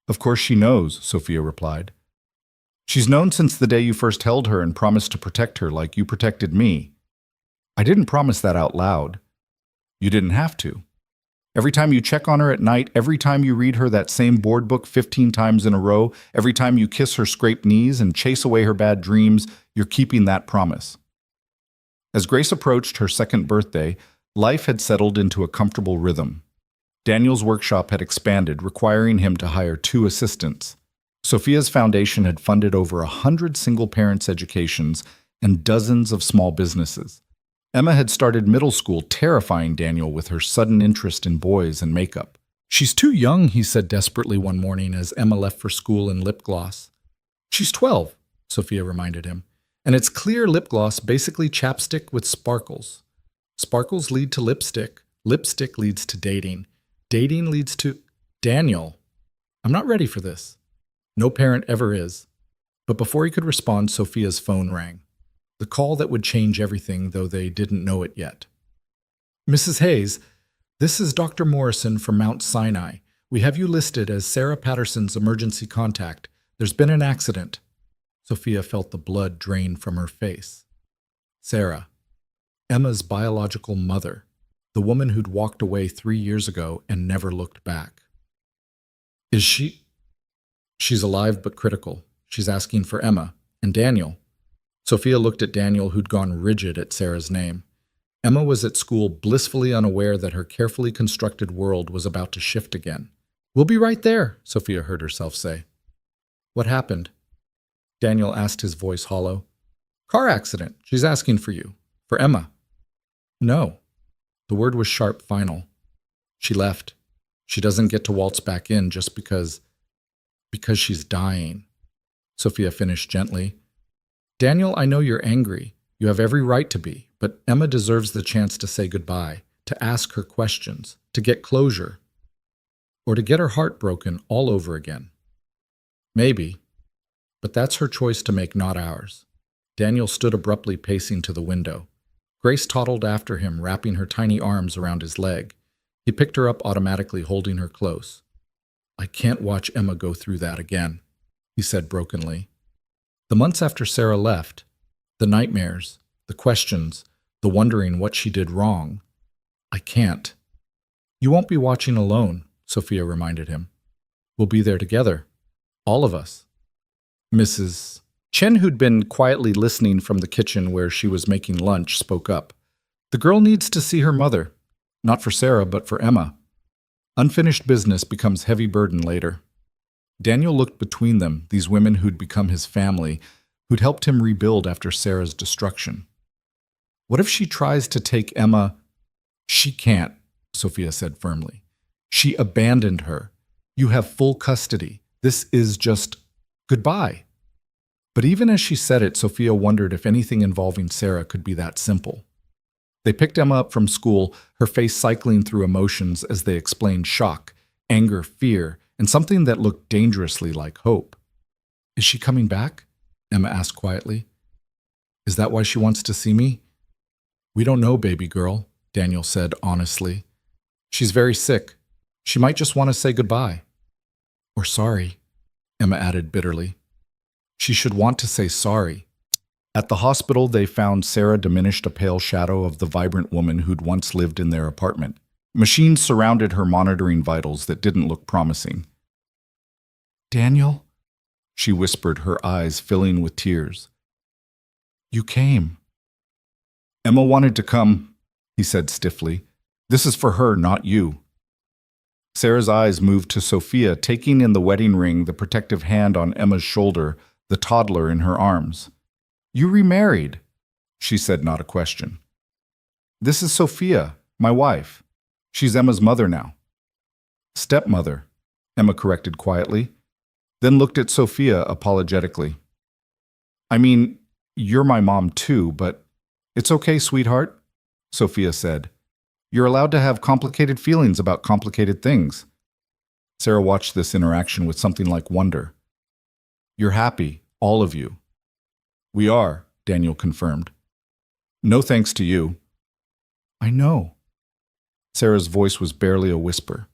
"Of course she knows," Sophia replied. "She's known since the day you first held her and promised to protect her like you protected me." "I didn't promise that out loud." "You didn't have to. Every time you check on her at night, every time you read her that same board book 15 times in a row, every time you kiss her scraped knees and chase away her bad dreams, you're keeping that promise." As Grace approached her second birthday, life had settled into a comfortable rhythm. Daniel's workshop had expanded, requiring him to hire 2 assistants. Sophia's foundation had funded over 100 single parents' educations and dozens of small businesses. Emma had started middle school, terrifying Daniel with her sudden interest in boys and makeup. "She's too young," he said desperately one morning as Emma left for school in lip gloss. "She's 12, Sophia reminded him. "And it's clear lip gloss, basically chapstick with sparkles. Sparkles lead to lipstick. Lipstick leads to dating. Dating leads to—" "Daniel, I'm not ready for this." No parent ever is. But before he could respond, Sophia's phone rang. The call that would change everything, though they didn't know it yet. "Mrs. Hayes, this is Dr. Morrison from Mount Sinai. We have you listed as Sarah Patterson's emergency contact. There's been an accident." Sophia felt the blood drain from her face. Sarah, Emma's biological mother, the woman who'd walked away 3 years ago and never looked back. "Is she—" "She's alive but critical. She's asking for Emma and Daniel." Sophia looked at Daniel, who'd gone rigid at Sarah's name. Emma was at school, blissfully unaware that her carefully constructed world was about to shift again. "We'll be right there," Sophia heard herself say. "What happened?" Daniel asked, his voice hollow. "Car accident. She's asking for you. For Emma." "No." The word was sharp, final. "She left. She doesn't get to waltz back in just because she's dying. Sophia finished gently. Daniel, I know you're angry. You have every right to be, but Emma deserves the chance to say goodbye, to ask her questions, to get closure, or to get her heart broken all over again. Maybe, but that's her choice to make, not ours. Daniel stood abruptly, pacing to the window. Grace toddled after him, wrapping her tiny arms around his leg. He picked her up automatically, holding her close. I can't watch Emma go through that again, he said brokenly. The months after Sarah left, the nightmares, the questions, the wondering what she did wrong. I can't. You won't be watching alone, Sophia reminded him. We'll be there together. All of us. Mrs. Chen, who'd been quietly listening from the kitchen where she was making lunch, spoke up. The girl needs to see her mother. Not for Sarah, but for Emma. Unfinished business becomes heavy burden later. Daniel looked between them, these women who'd become his family, who'd helped him rebuild after Sarah's destruction. What if she tries to take Emma? She can't, Sophia said firmly. She abandoned her. You have full custody. This is just goodbye. But even as she said it, Sophia wondered if anything involving Sarah could be that simple. They picked Emma up from school, her face cycling through emotions as they explained shock, anger, fear, and something that looked dangerously like hope. Is she coming back? Emma asked quietly. Is that why she wants to see me? We don't know, baby girl, Daniel said honestly. She's very sick. She might just want to say goodbye. Or sorry, Emma added bitterly. She should want to say sorry. At the hospital, they found Sarah diminished, a pale shadow of the vibrant woman who'd once lived in their apartment. Machines surrounded her, monitoring vitals that didn't look promising. Daniel, she whispered, her eyes filling with tears. You came. Emma wanted to come, he said stiffly. This is for her, not you. Sarah's eyes moved to Sophia, taking in the wedding ring, the protective hand on Emma's shoulder, the toddler in her arms. You remarried, she said, not a question. This is Sophia, my wife. She's Emma's mother now. Stepmother, Emma corrected quietly, then looked at Sophia apologetically. I mean, you're my mom too, but it's okay, sweetheart, Sophia said. You're allowed to have complicated feelings about complicated things. Sarah watched this interaction with something like wonder. You're happy, all of you. We are, Daniel confirmed. No thanks to you. I know. Sarah's voice was barely a whisper.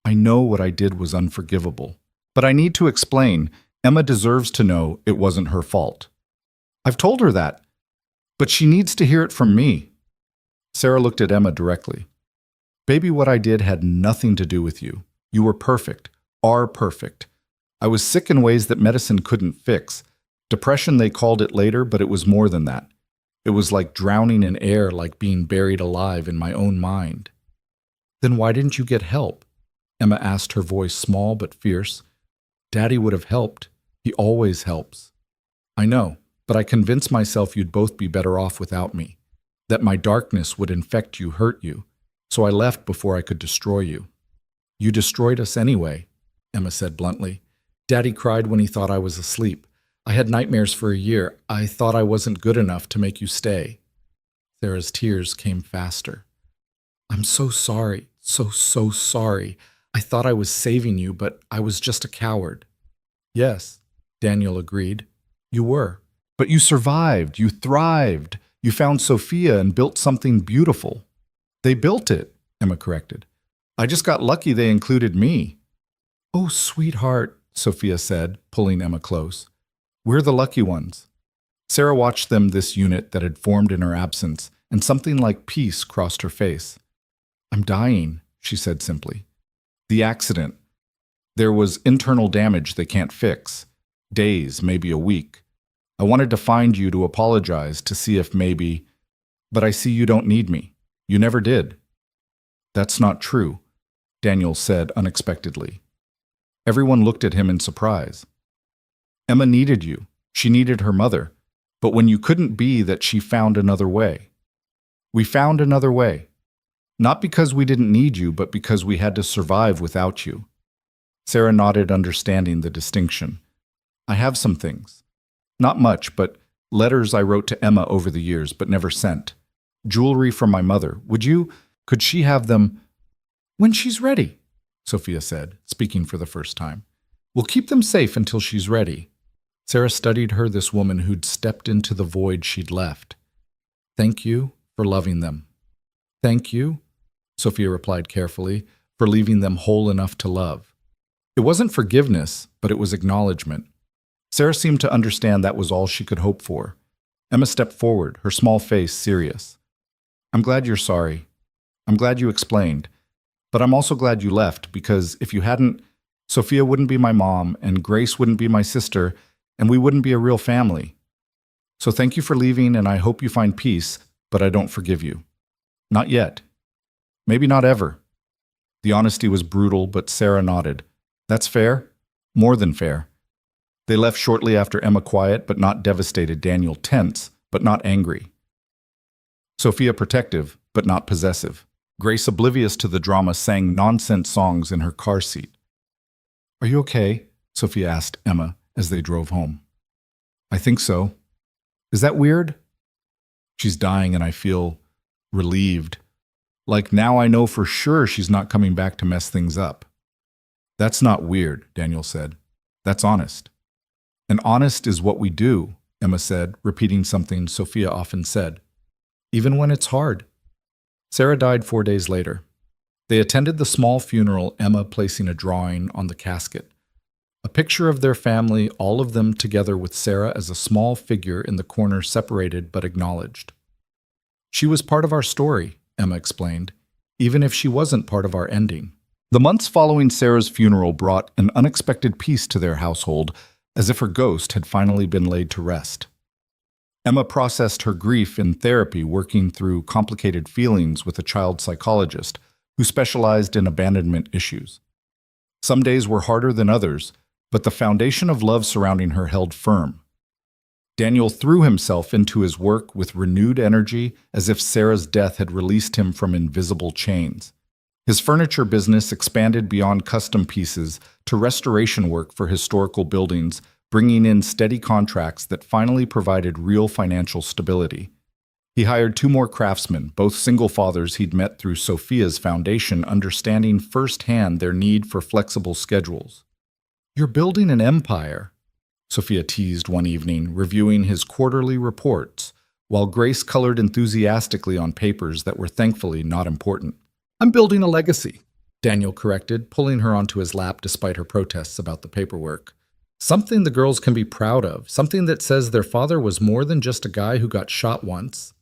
I know what I did was unforgivable. But I need to explain. Emma deserves to know it wasn't her fault. I've told her that. But she needs to hear it from me. Sarah looked at Emma directly. Baby, what I did had nothing to do with you. You were perfect, are perfect. I was sick in ways that medicine couldn't fix. Depression, they called it later, but it was more than that. It was like drowning in air, like being buried alive in my own mind. Then why didn't you get help? Emma asked, her voice small but fierce. Daddy would have helped. He always helps. I know, but I convinced myself you'd both be better off without me, that my darkness would infect you, hurt you, so I left before I could destroy you. You destroyed us anyway, Emma said bluntly. Daddy cried when he thought I was asleep. I had nightmares for a year. I thought I wasn't good enough to make you stay. Sarah's tears came faster. I'm so sorry, so sorry. I thought I was saving you, but I was just a coward. Yes, Daniel agreed. You were. But you survived, you thrived. You found Sophia and built something beautiful. They built it, Emma corrected. I just got lucky they included me. Oh, sweetheart, Sophia said, pulling Emma close. We're the lucky ones. Sarah watched them, this unit that had formed in her absence, and something like peace crossed her face. I'm dying, she said simply. The accident. There was internal damage they can't fix. Days, maybe a week. I wanted to find you to apologize, to see if maybe... But I see you don't need me. You never did. That's not true, Daniel said unexpectedly. Everyone looked at him in surprise. Emma needed you. She needed her mother. But when you couldn't be that, she found another way. We found another way. Not because we didn't need you, but because we had to survive without you. Sarah nodded, understanding the distinction. I have some things. Not much, but letters I wrote to Emma over the years, but never sent. Jewelry from my mother. Could she have them when she's ready? Sophia said, speaking for the first time. We'll keep them safe until she's ready. Sarah studied her, this woman who'd stepped into the void she'd left. Thank you for loving them. Thank you, Sophia replied carefully, for leaving them whole enough to love. It wasn't forgiveness, but it was acknowledgement. Sarah seemed to understand that was all she could hope for. Emma stepped forward, her small face serious. I'm glad you're sorry. I'm glad you explained. But I'm also glad you left, because if you hadn't, Sophia wouldn't be my mom, and Grace wouldn't be my sister, and we wouldn't be a real family. So thank you for leaving, and I hope you find peace, but I don't forgive you. Not yet. Maybe not ever. The honesty was brutal, but Sarah nodded. That's fair. More than fair. They left shortly after Emma, quiet but not devastated, Daniel tense but not angry. Sophia protective but not possessive. Grace, oblivious to the drama, sang nonsense songs in her car seat. Are you okay? Sophia asked Emma as they drove home. I think so. Is that weird? She's dying and I feel relieved. Like now I know for sure she's not coming back to mess things up. That's not weird, Daniel said. That's honest. And honest is what we do, Emma said, repeating something Sophia often said. Even when it's hard. Sarah died 4 days later. They attended the small funeral, Emma placing a drawing on the casket. A picture of their family, all of them together with Sarah as a small figure in the corner, separated but acknowledged. She was part of our story, Emma explained, even if she wasn't part of our ending. The months following Sarah's funeral brought an unexpected peace to their household, as if her ghost had finally been laid to rest. Emma processed her grief in therapy, working through complicated feelings with a child psychologist who specialized in abandonment issues. Some days were harder than others, but the foundation of love surrounding her held firm. Daniel threw himself into his work with renewed energy, as if Sarah's death had released him from invisible chains. His furniture business expanded beyond custom pieces to restoration work for historical buildings, bringing in steady contracts that finally provided real financial stability. He hired 2 more craftsmen, both single fathers he'd met through Sophia's foundation, understanding firsthand their need for flexible schedules. You're building an empire, Sophia teased one evening, reviewing his quarterly reports, while Grace colored enthusiastically on papers that were thankfully not important. I'm building a legacy, Daniel corrected, pulling her onto his lap despite her protests about the paperwork. Something the girls can be proud of, something that says their father was more than just a guy who got shot once.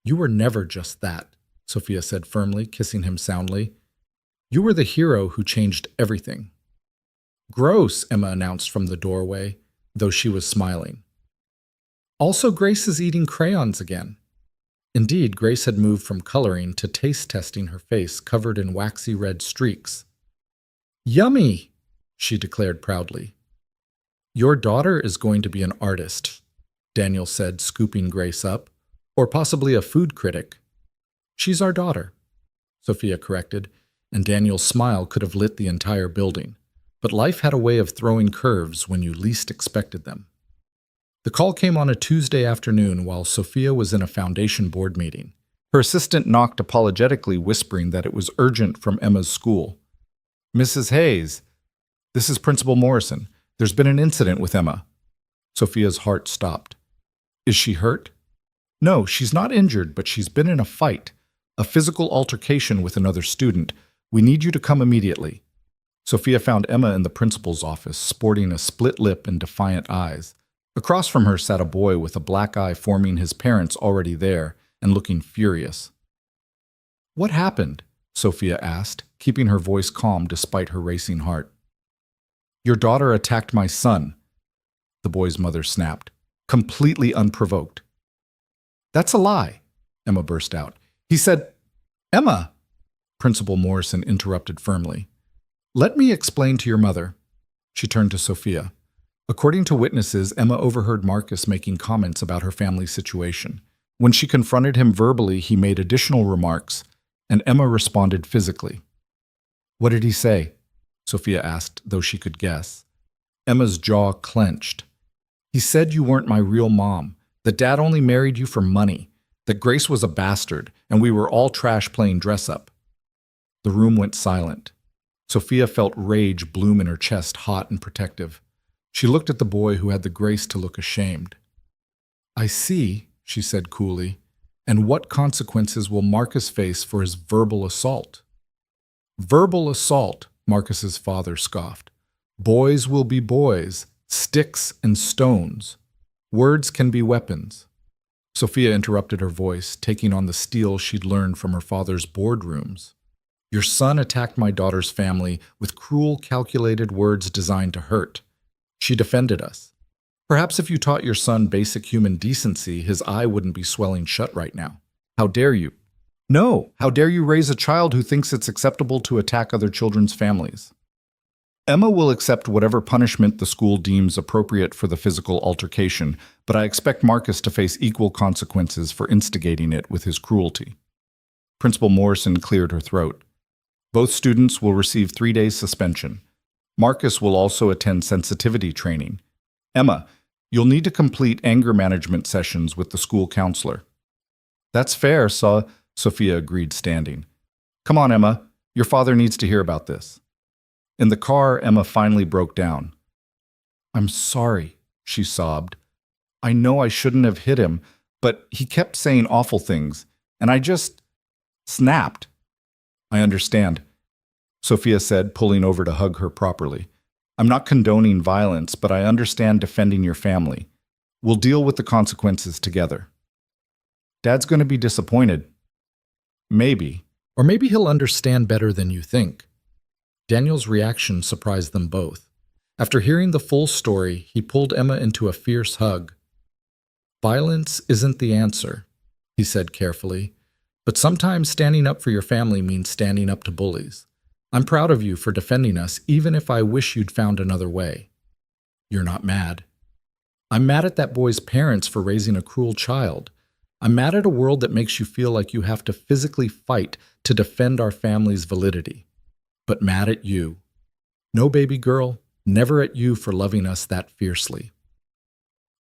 You were never just that, Sophia said firmly, kissing him soundly. You were the hero who changed everything. Gross, Emma announced from the doorway, though she was smiling. Also, Grace is eating crayons again. Indeed, Grace had moved from coloring to taste testing her face covered in waxy red streaks. Yummy, she declared proudly. Your daughter is going to be an artist, Daniel said, scooping Grace up, or possibly a food critic. She's our daughter, Sophia corrected, and Daniel's smile could have lit the entire building. But life had a way of throwing curves when you least expected them. The call came on a Tuesday afternoon while Sophia was in a foundation board meeting. Her assistant knocked apologetically, whispering that it was urgent from Emma's school. Mrs. Hayes, this is Principal Morrison. There's been an incident with Emma. Sophia's heart stopped. Is she hurt? No, she's not injured, but she's been in a fight, a physical altercation with another student. We need you to come immediately. Sophia found Emma in the principal's office, sporting a split lip and defiant eyes. Across from her sat a boy with a black eye, forming his parents already there and looking furious. What happened? Sophia asked, keeping her voice calm despite her racing heart. Your daughter attacked my son, the boy's mother snapped, completely unprovoked. That's a lie, Emma burst out. He said, Emma, Principal Morrison interrupted firmly. Let me explain to your mother. She turned to Sophia. According to witnesses, Emma overheard Marcus making comments about her family's situation. When she confronted him verbally, he made additional remarks, and Emma responded physically. "What did he say?" Sophia asked, though she could guess. Emma's jaw clenched. "He said you weren't my real mom, that Dad only married you for money, that Grace was a bastard, and we were all trash playing dress-up." The room went silent. Sophia felt rage bloom in her chest, hot and protective. She looked at the boy who had the grace to look ashamed. "I see," she said coolly. "And what consequences will Marcus face for his verbal assault?" "Verbal assault," Marcus's father scoffed. "Boys will be boys, sticks and stones. Words can be weapons." Sophia interrupted her voice, taking on the steel she'd learned from her father's boardrooms. "Your son attacked my daughter's family with cruel, calculated words designed to hurt. She defended us. Perhaps if you taught your son basic human decency, his eye wouldn't be swelling shut right now. How dare you? No, how dare you raise a child who thinks it's acceptable to attack other children's families?" Emma will accept whatever punishment the school deems appropriate for the physical altercation, but I expect Marcus to face equal consequences for instigating it with his cruelty. Principal Morrison cleared her throat. Both students will receive 3 days suspension. Marcus will also attend sensitivity training. Emma, you'll need to complete anger management sessions with the school counselor. "That's fair, Sophia agreed, standing. "Come on, Emma. Your father needs to hear about this." In the car, Emma finally broke down. "I'm sorry," she sobbed. "I know I shouldn't have hit him, but he kept saying awful things, and I just snapped." "I understand," Sophia said, pulling over to hug her properly. "I'm not condoning violence, but I understand defending your family. We'll deal with the consequences together." "Dad's going to be disappointed." "Maybe. Or maybe he'll understand better than you think." Daniel's reaction surprised them both. After hearing the full story, he pulled Emma into a fierce hug. "Violence isn't the answer," he said carefully, "but sometimes standing up for your family means standing up to bullies. I'm proud of you for defending us, even if I wish you'd found another way. You're not mad." "I'm mad at that boy's parents for raising a cruel child. I'm mad at a world that makes you feel like you have to physically fight to defend our family's validity. But mad at you. No, baby girl, never at you for loving us that fiercely."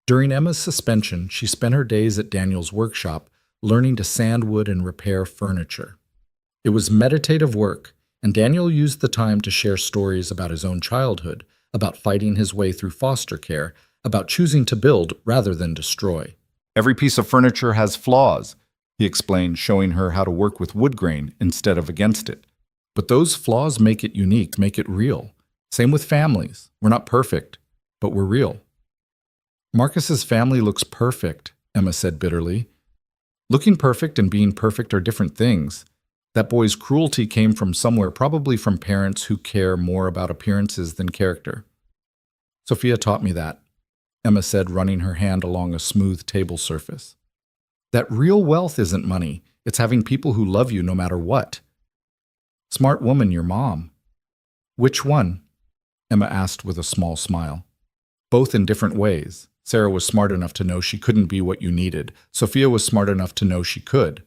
During Emma's suspension, she spent her days at Daniel's workshop, learning to sand wood and repair furniture. It was meditative work, and Daniel used the time to share stories about his own childhood, about fighting his way through foster care, about choosing to build rather than destroy. "Every piece of furniture has flaws," he explained, showing her how to work with wood grain instead of against it. "But those flaws make it unique, make it real. Same with families. We're not perfect, but we're real." "Marcus's family looks perfect," Emma said bitterly. "Looking perfect and being perfect are different things. That boy's cruelty came from somewhere, probably from parents who care more about appearances than character." "Sophia taught me that," Emma said, running her hand along a smooth table surface. "That real wealth isn't money. It's having people who love you no matter what." "Smart woman, your mom." "Which one?" Emma asked with a small smile. "Both in different ways. Sarah was smart enough to know she couldn't be what you needed. Sophia was smart enough to know she could."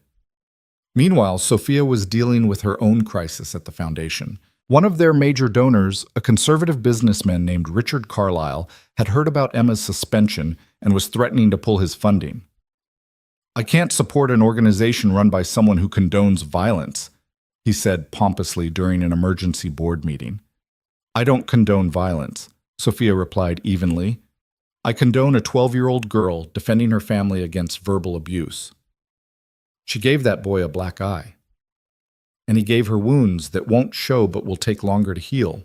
Meanwhile, Sophia was dealing with her own crisis at the foundation. One of their major donors, a conservative businessman named Richard Carlyle, had heard about Emma's suspension and was threatening to pull his funding. "I can't support an organization run by someone who condones violence," he said pompously during an emergency board meeting. "I don't condone violence," Sophia replied evenly. "I condone a 12-year-old girl defending her family against verbal abuse." She gave that boy a black eye. And he gave her wounds that won't show but will take longer to heal.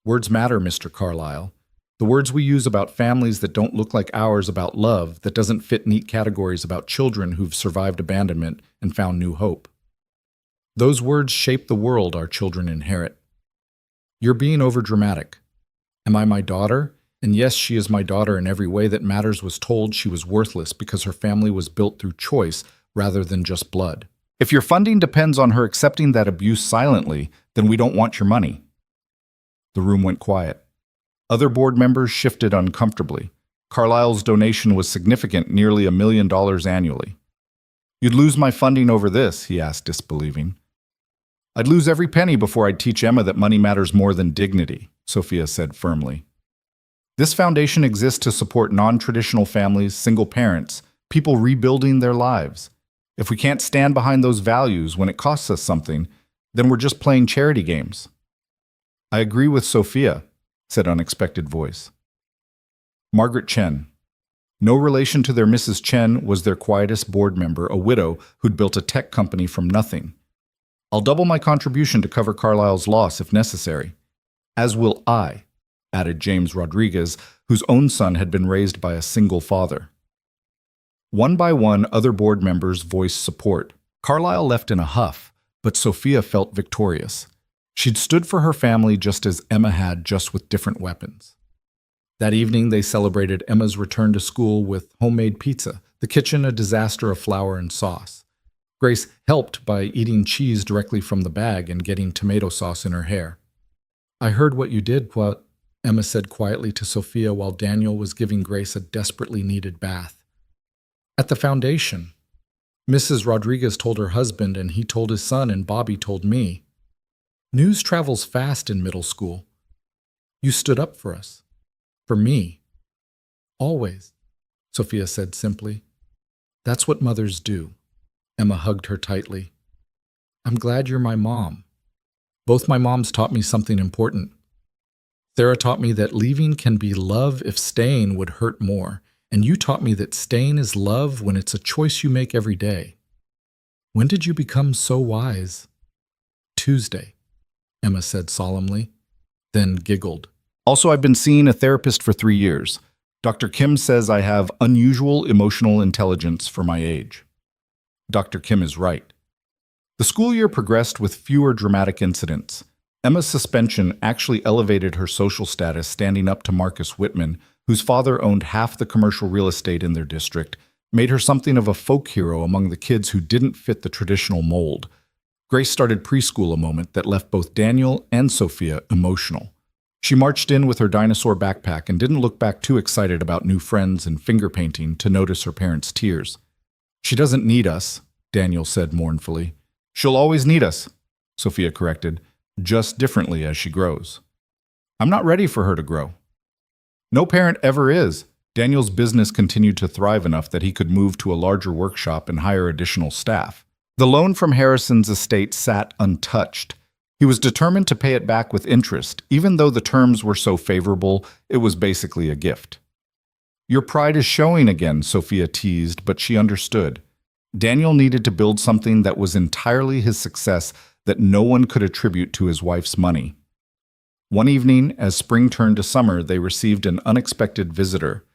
Words matter, Mr. Carlyle. The words we use about families that don't look like ours, about love, that doesn't fit neat categories, about children who've survived abandonment and found new hope. Those words shape the world our children inherit. You're being overdramatic. Am I my daughter? And yes, she is my daughter in every way that matters. Was told she was worthless because her family was built through choice rather than just blood. If your funding depends on her accepting that abuse silently, then we don't want your money." The room went quiet. Other board members shifted uncomfortably. Carlyle's donation was significant, nearly $1 million annually. You'd lose my funding over this, he asked, disbelieving. I'd lose every penny before I'd teach Emma that money matters more than dignity, Sophia said firmly. This foundation exists to support non-traditional families, single parents, people rebuilding their lives. If we can't stand behind those values when it costs us something, then we're just playing charity games. I agree with Sophia, said unexpected voice. Margaret Chen. No relation to their Mrs. Chen, was their quietest board member, a widow who'd built a tech company from nothing. I'll double my contribution to cover Carlyle's loss if necessary. As will I, added James Rodriguez, whose own son had been raised by a single father. One by one, other board members voiced support. Carlyle left in a huff, but Sophia felt victorious. She'd stood for her family just as Emma had, just with different weapons. That evening, they celebrated Emma's return to school with homemade pizza, the kitchen a disaster of flour and sauce. Grace helped by eating cheese directly from the bag and getting tomato sauce in her hair. I heard what you did, Emma said quietly to Sophia while Daniel was giving Grace a desperately needed bath. At the foundation, Mrs. Rodriguez told her husband, and he told his son, and Bobby told me. News travels fast in middle school. You stood up for us. For me. Always, Sophia said simply. That's what mothers do. Emma hugged her tightly. I'm glad you're my mom. Both my moms taught me something important. Sarah taught me that leaving can be love if staying would hurt more, and you taught me that staying is love when it's a choice you make every day. When did you become so wise? Tuesday, Emma said solemnly, then giggled. Also, I've been seeing a therapist for 3 years. Dr. Kim says I have unusual emotional intelligence for my age. Dr. Kim is right. The school year progressed with fewer dramatic incidents. Emma's suspension actually elevated her social status, standing up to Marcus Whitman, whose father owned half the commercial real estate in their district, made her something of a folk hero among the kids who didn't fit the traditional mold. Grace started preschool, a moment that left both Daniel and Sophia emotional. She marched in with her dinosaur backpack and didn't look back too excited about new friends and finger painting to notice her parents' tears. She doesn't need us, Daniel said mournfully. She'll always need us, Sophia corrected, just differently as she grows. I'm not ready for her to grow. No parent ever is. Daniel's business continued to thrive enough that he could move to a larger workshop and hire additional staff. The loan from Harrison's estate sat untouched. He was determined to pay it back with interest. Even though the terms were so favorable, it was basically a gift. Your pride is showing again, Sophia teased, but she understood. Daniel needed to build something that was entirely his success, that no one could attribute to his wife's money. One evening, as spring turned to summer, they received an unexpected visitor.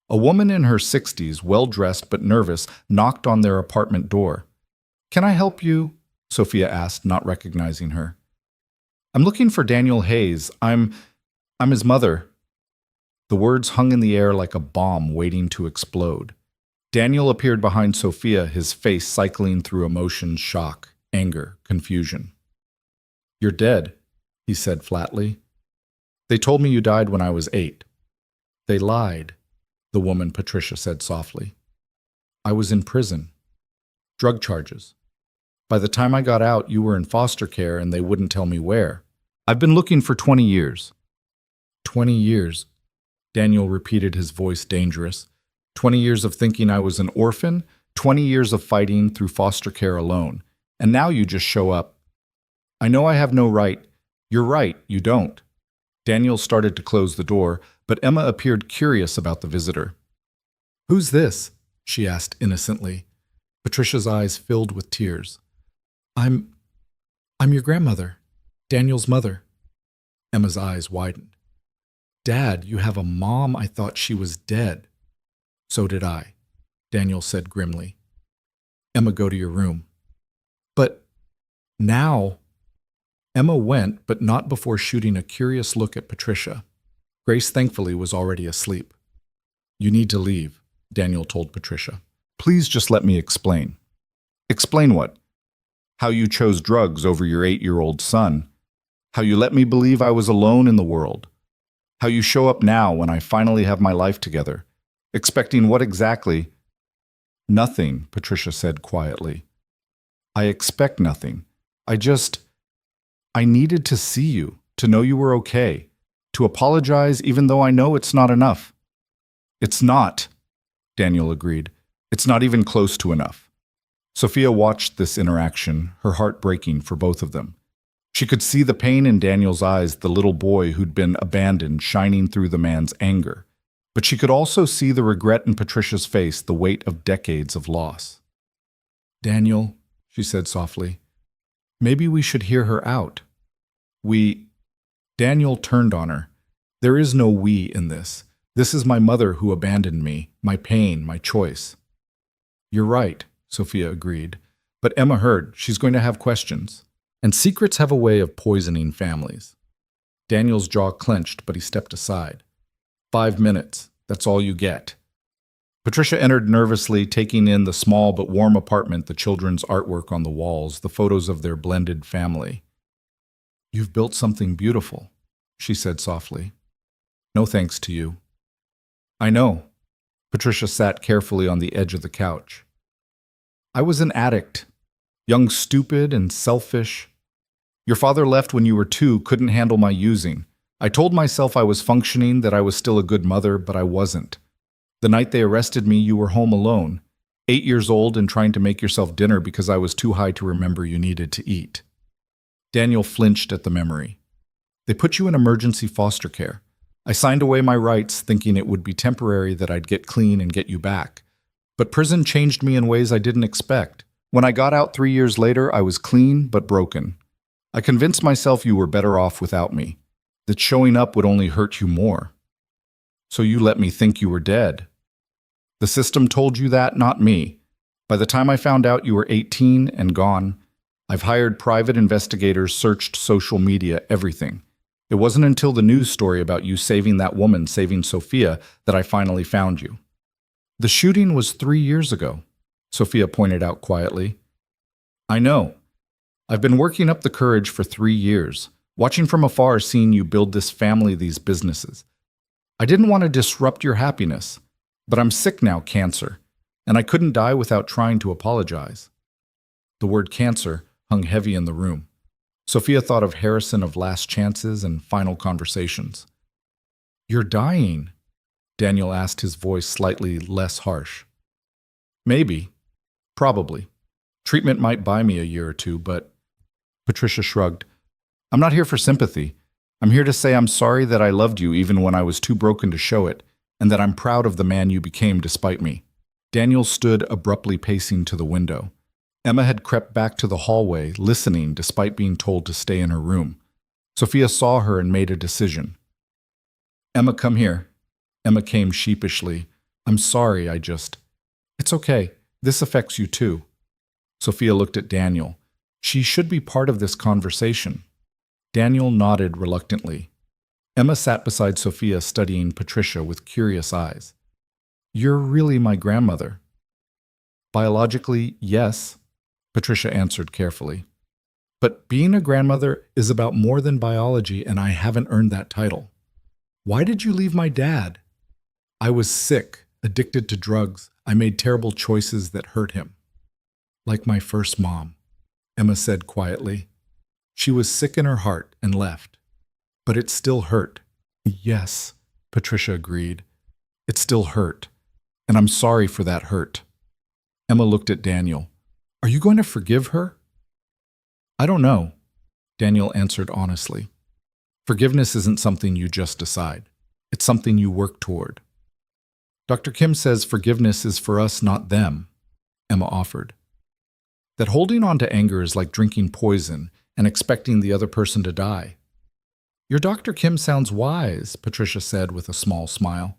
A woman in her 60s, well-dressed but nervous, knocked on their apartment door. Can I help you? Sophia asked, not recognizing her. I'm looking for Daniel Hayes. I'm his mother. The words hung in the air like a bomb waiting to explode. Daniel appeared behind Sophia, his face cycling through emotions: shock, anger, confusion. You're dead, he said flatly. They told me you died when I was 8. They lied, the woman Patricia said softly. I was in prison. Drug charges. By the time I got out, you were in foster care and they wouldn't tell me where. I've been looking for 20 years. 20 years, Daniel repeated, his voice dangerous. 20 years of thinking I was an orphan, 20 years of fighting through foster care alone. And now you just show up. I know I have no right. You're right, you don't. Daniel started to close the door, but Emma appeared curious about the visitor. Who's this? She asked innocently. Patricia's eyes filled with tears. I'm your grandmother, Daniel's mother. Emma's eyes widened. Dad, you have a mom? I thought she was dead. So did I, Daniel said grimly. Emma, go to your room. But now... Emma went, but not before shooting a curious look at Patricia. Grace, thankfully, was already asleep. You need to leave, Daniel told Patricia. Please just let me explain. Explain what? How you chose drugs over your 8-year-old son. How you let me believe I was alone in the world. How you show up now when I finally have my life together. Expecting what exactly? Nothing, Patricia said quietly. I expect nothing. I needed to see you, to know you were okay, to apologize even though I know it's not enough. It's not, Daniel agreed. It's not even close to enough. Sophia watched this interaction, her heart breaking for both of them. She could see the pain in Daniel's eyes, the little boy who'd been abandoned shining through the man's anger. But she could also see the regret in Patricia's face, the weight of decades of loss. Daniel, she said softly, maybe we should hear her out. Daniel turned on her. There is no we in this. This is my mother who abandoned me, my pain, my choice. You're right, Sophia agreed. But Emma heard. She's going to have questions. And secrets have a way of poisoning families. Daniel's jaw clenched, but he stepped aside. 5 minutes. That's all you get. Patricia entered nervously, taking in the small but warm apartment, the children's artwork on the walls, the photos of their blended family. You've built something beautiful, she said softly. No thanks to you. I know. Patricia sat carefully on the edge of the couch. I was an addict, young, stupid, and selfish. Your father left when you were 2, couldn't handle my using. I told myself I was functioning, that I was still a good mother, but I wasn't. The night they arrested me, you were home alone, 8 years old and trying to make yourself dinner because I was too high to remember you needed to eat. Daniel flinched at the memory. They put you in emergency foster care. I signed away my rights, thinking it would be temporary, that I'd get clean and get you back. But prison changed me in ways I didn't expect. When I got out 3 years later, I was clean but broken. I convinced myself you were better off without me, that showing up would only hurt you more. So you let me think you were dead. The system told you that, not me. By the time I found out you were 18 and gone, I've hired private investigators, searched social media, everything. It wasn't until the news story about you saving that woman, saving Sophia, that I finally found you. The shooting was 3 years ago, Sophia pointed out quietly. I know. I've been working up the courage for 3 years, watching from afar, seeing you build this family, these businesses. I didn't want to disrupt your happiness, but I'm sick now, cancer, and I couldn't die without trying to apologize. The word cancer hung heavy in the room. Sophia thought of Harrison, of Last Chances and Final Conversations. You're dying, Daniel asked, his voice slightly less harsh. Maybe. Probably. Treatment might buy me a year or 2, but... Patricia shrugged. I'm not here for sympathy. I'm here to say I'm sorry that I loved you even when I was too broken to show it, and that I'm proud of the man you became despite me. Daniel stood abruptly, pacing to the window. Emma had crept back to the hallway, listening despite being told to stay in her room. Sophia saw her and made a decision. Emma, come here. Emma came sheepishly. I'm sorry, It's okay. This affects you too. Sophia looked at Daniel. She should be part of this conversation. Daniel nodded reluctantly. Emma sat beside Sophia, studying Patricia with curious eyes. You're really my grandmother. Biologically, yes, Patricia answered carefully. But being a grandmother is about more than biology, and I haven't earned that title. Why did you leave my dad? I was sick, addicted to drugs. I made terrible choices that hurt him. Like my first mom, Emma said quietly. She was sick in her heart and left. But it still hurt. Yes, Patricia agreed. It still hurt. And I'm sorry for that hurt. Emma looked at Daniel. Are you going to forgive her? I don't know, Daniel answered honestly. Forgiveness isn't something you just decide. It's something you work toward. Dr. Kim says forgiveness is for us, not them, Emma offered. That holding on to anger is like drinking poison and expecting the other person to die. Your Dr. Kim sounds wise, Patricia said with a small smile.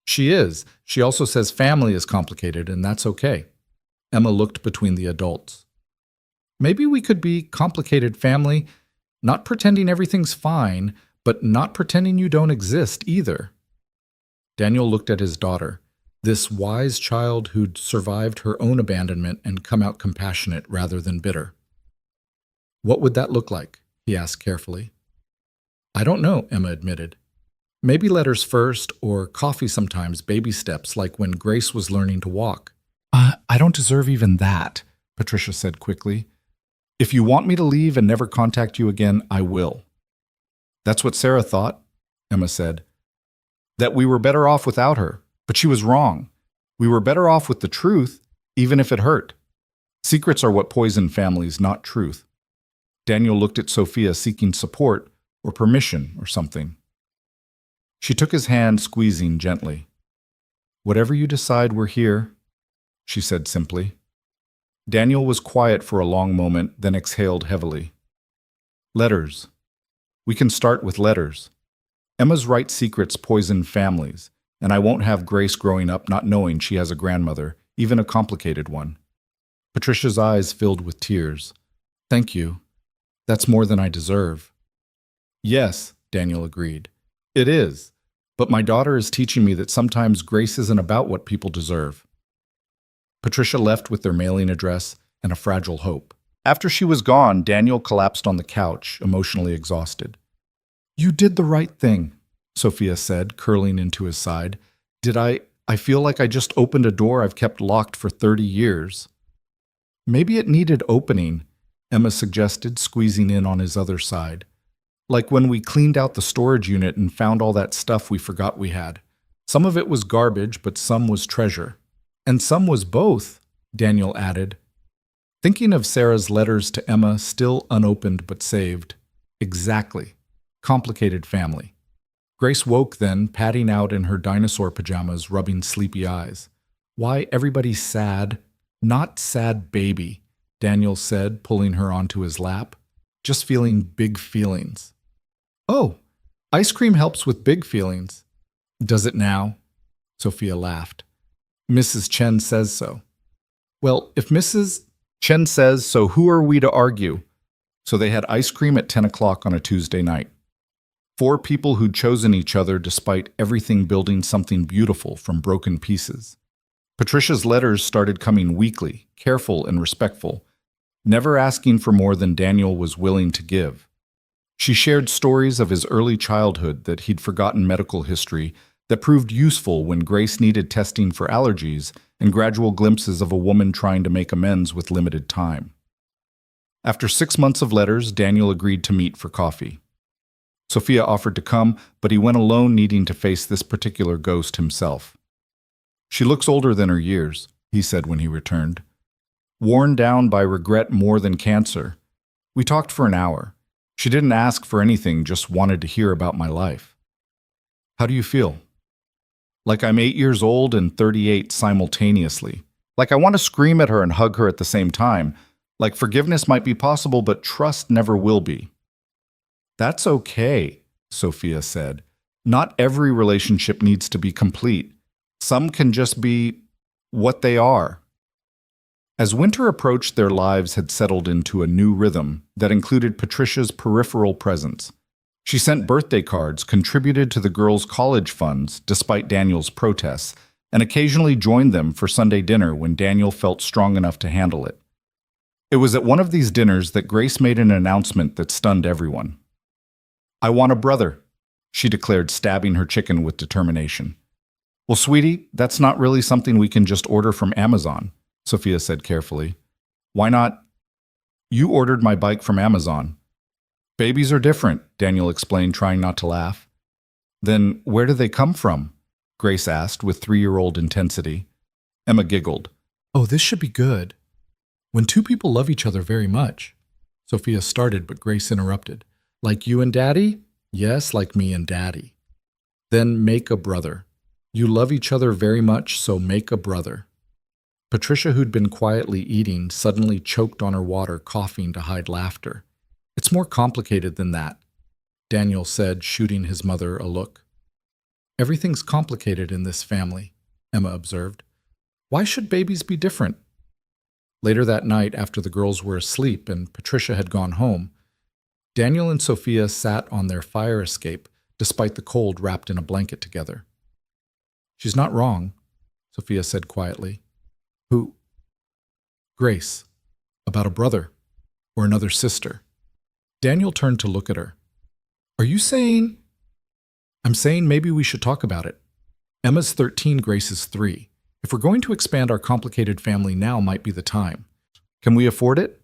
She is. She also says family is complicated, and that's okay. Emma looked between the adults. Maybe we could be complicated family, not pretending everything's fine, but not pretending you don't exist either. Daniel looked at his daughter, this wise child who'd survived her own abandonment and come out compassionate rather than bitter. What would that look like? He asked carefully. I don't know, Emma admitted. Maybe letters first, or coffee sometimes, baby steps, like when Grace was learning to walk. I don't deserve even that, Patricia said quickly. If you want me to leave and never contact you again, I will. That's what Sarah thought, Emma said. That we were better off without her, but she was wrong. We were better off with the truth, even if it hurt. Secrets are what poison families, not truth. Daniel looked at Sophia seeking support or permission or something. She took his hand, squeezing gently. Whatever you decide, we're here, she said simply. Daniel was quiet for a long moment, then exhaled heavily. Letters. We can start with letters. Emma's right secrets poison families, and I won't have Grace growing up not knowing she has a grandmother, even a complicated one. Patricia's eyes filled with tears. Thank you. That's more than I deserve. Yes, Daniel agreed. It is. But my daughter is teaching me that sometimes grace isn't about what people deserve. Patricia left with their mailing address and a fragile hope. After she was gone, Daniel collapsed on the couch, emotionally exhausted. You did the right thing, Sophia said, curling into his side. Did I feel like I just opened a door I've kept locked for 30 years. Maybe it needed opening, Emma suggested, squeezing in on his other side. Like when we cleaned out the storage unit and found all that stuff we forgot we had. Some of it was garbage, but some was treasure. And some was both, Daniel added, thinking of Sarah's letters to Emma, still unopened but saved. Exactly. Complicated family. Grace woke then, padding out in her dinosaur pajamas, rubbing sleepy eyes. Why everybody's sad? Not sad baby, Daniel said, pulling her onto his lap. Just feeling big feelings. Oh, ice cream helps with big feelings. Does it now? Sophia laughed. Mrs. Chen says so. Well, if Mrs. Chen says so, who are we to argue? So they had ice cream at 10 o'clock on a Tuesday night. 4 people who'd chosen each other despite everything building something beautiful from broken pieces. Patricia's letters started coming weekly, careful and respectful, never asking for more than Daniel was willing to give. She shared stories of his early childhood, that he'd forgotten medical history, that proved useful when Grace needed testing for allergies, and gradual glimpses of a woman trying to make amends with limited time. After 6 months of letters, Daniel agreed to meet for coffee. Sophia offered to come, but he went alone, needing to face this particular ghost himself. She looks older than her years, he said when he returned. Worn down by regret more than cancer. We talked for an hour. She didn't ask for anything, just wanted to hear about my life. How do you feel? Like I'm 8 years old and 38 simultaneously. Like I want to scream at her and hug her at the same time. Like forgiveness might be possible, but trust never will be. That's okay, Sophia said. Not every relationship needs to be complete. Some can just be what they are. As winter approached, their lives had settled into a new rhythm that included Patricia's peripheral presence. She sent birthday cards, contributed to the girls' college funds despite Daniel's protests, and occasionally joined them for Sunday dinner when Daniel felt strong enough to handle it. It was at one of these dinners that Grace made an announcement that stunned everyone. I want a brother, she declared, stabbing her chicken with determination. Well, sweetie, that's not really something we can just order from Amazon, Sophia said carefully. Why not? You ordered my bike from Amazon. Babies are different, Daniel explained, trying not to laugh. Then where do they come from? Grace asked with 3-year-old intensity. Emma giggled. Oh, this should be good. When 2 people love each other very much. Sophia started, but Grace interrupted. Like you and Daddy? Yes, like me and Daddy. Then make a brother. You love each other very much, so make a brother. Patricia, who'd been quietly eating, suddenly choked on her water, coughing to hide laughter. It's more complicated than that, Daniel said, shooting his mother a look. Everything's complicated in this family, Emma observed. Why should babies be different? Later that night, after the girls were asleep and Patricia had gone home, Daniel and Sophia sat on their fire escape, despite the cold, wrapped in a blanket together. She's not wrong, Sophia said quietly. Who? Grace. About a brother. Or another sister. Daniel turned to look at her. Are you saying? I'm saying maybe we should talk about it. Emma's 13, Grace is 3. If we're going to expand our complicated family, now might be the time. Can we afford it?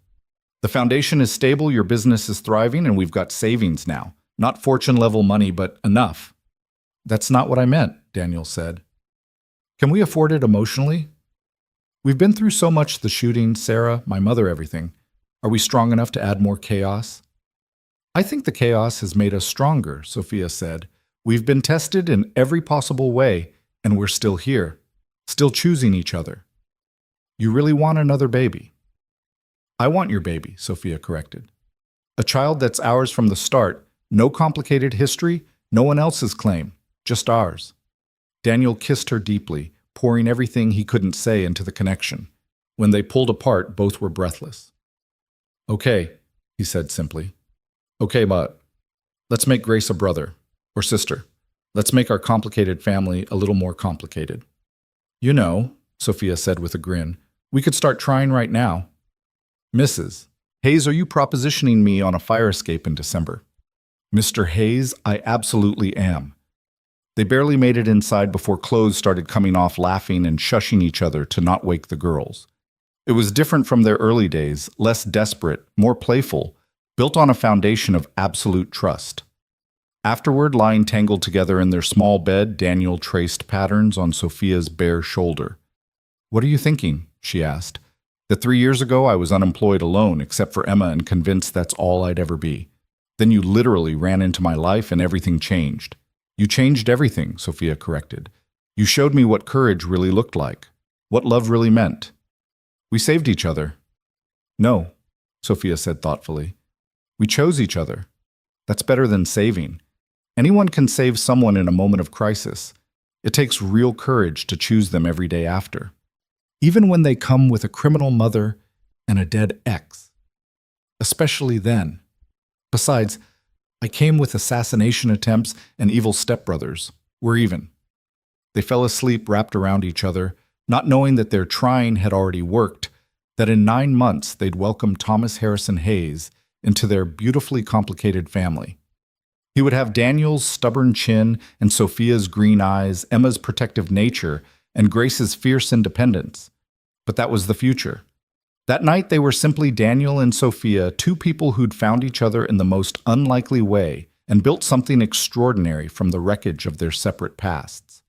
The foundation is stable, your business is thriving, and we've got savings now. Not fortune-level money, but enough. That's not what I meant, Daniel said. Can we afford it emotionally? We've been through so much, the shooting, Sarah, my mother, everything. Are we strong enough to add more chaos? I think the chaos has made us stronger, Sophia said. We've been tested in every possible way, and we're still here, still choosing each other. You really want another baby? I want your baby, Sophia corrected. A child that's ours from the start, no complicated history, no one else's claim, just ours. Daniel kissed her deeply, pouring everything he couldn't say into the connection. When they pulled apart, both were breathless. Okay, he said simply. Okay, but let's make Grace a brother or sister. Let's make our complicated family a little more complicated. You know, Sophia said with a grin, we could start trying right now. Mrs. Hayes, are you propositioning me on a fire escape in December? Mr. Hayes, I absolutely am. They barely made it inside before clothes started coming off, laughing and shushing each other to not wake the girls. It was different from their early days, less desperate, more playful, built on a foundation of absolute trust. Afterward, lying tangled together in their small bed, Daniel traced patterns on Sophia's bare shoulder. What are you thinking? She asked. That 3 years ago I was unemployed alone except for Emma and convinced that's all I'd ever be. Then you literally ran into my life and everything changed. You changed everything, Sophia corrected. You showed me what courage really looked like, what love really meant. We saved each other. No, Sophia said thoughtfully. We chose each other. That's better than saving. Anyone can save someone in a moment of crisis. It takes real courage to choose them every day after, even when they come with a criminal mother and a dead ex. Especially then. Besides, I came with assassination attempts and evil stepbrothers. We're even. They fell asleep wrapped around each other, not knowing that their trying had already worked, that in 9 months they'd welcome Thomas Harrison Hayes into their beautifully complicated family. He would have Daniel's stubborn chin and Sophia's green eyes, Emma's protective nature, and Grace's fierce independence. But that was the future. That night they were simply Daniel and Sophia, two people who'd found each other in the most unlikely way and built something extraordinary from the wreckage of their separate pasts.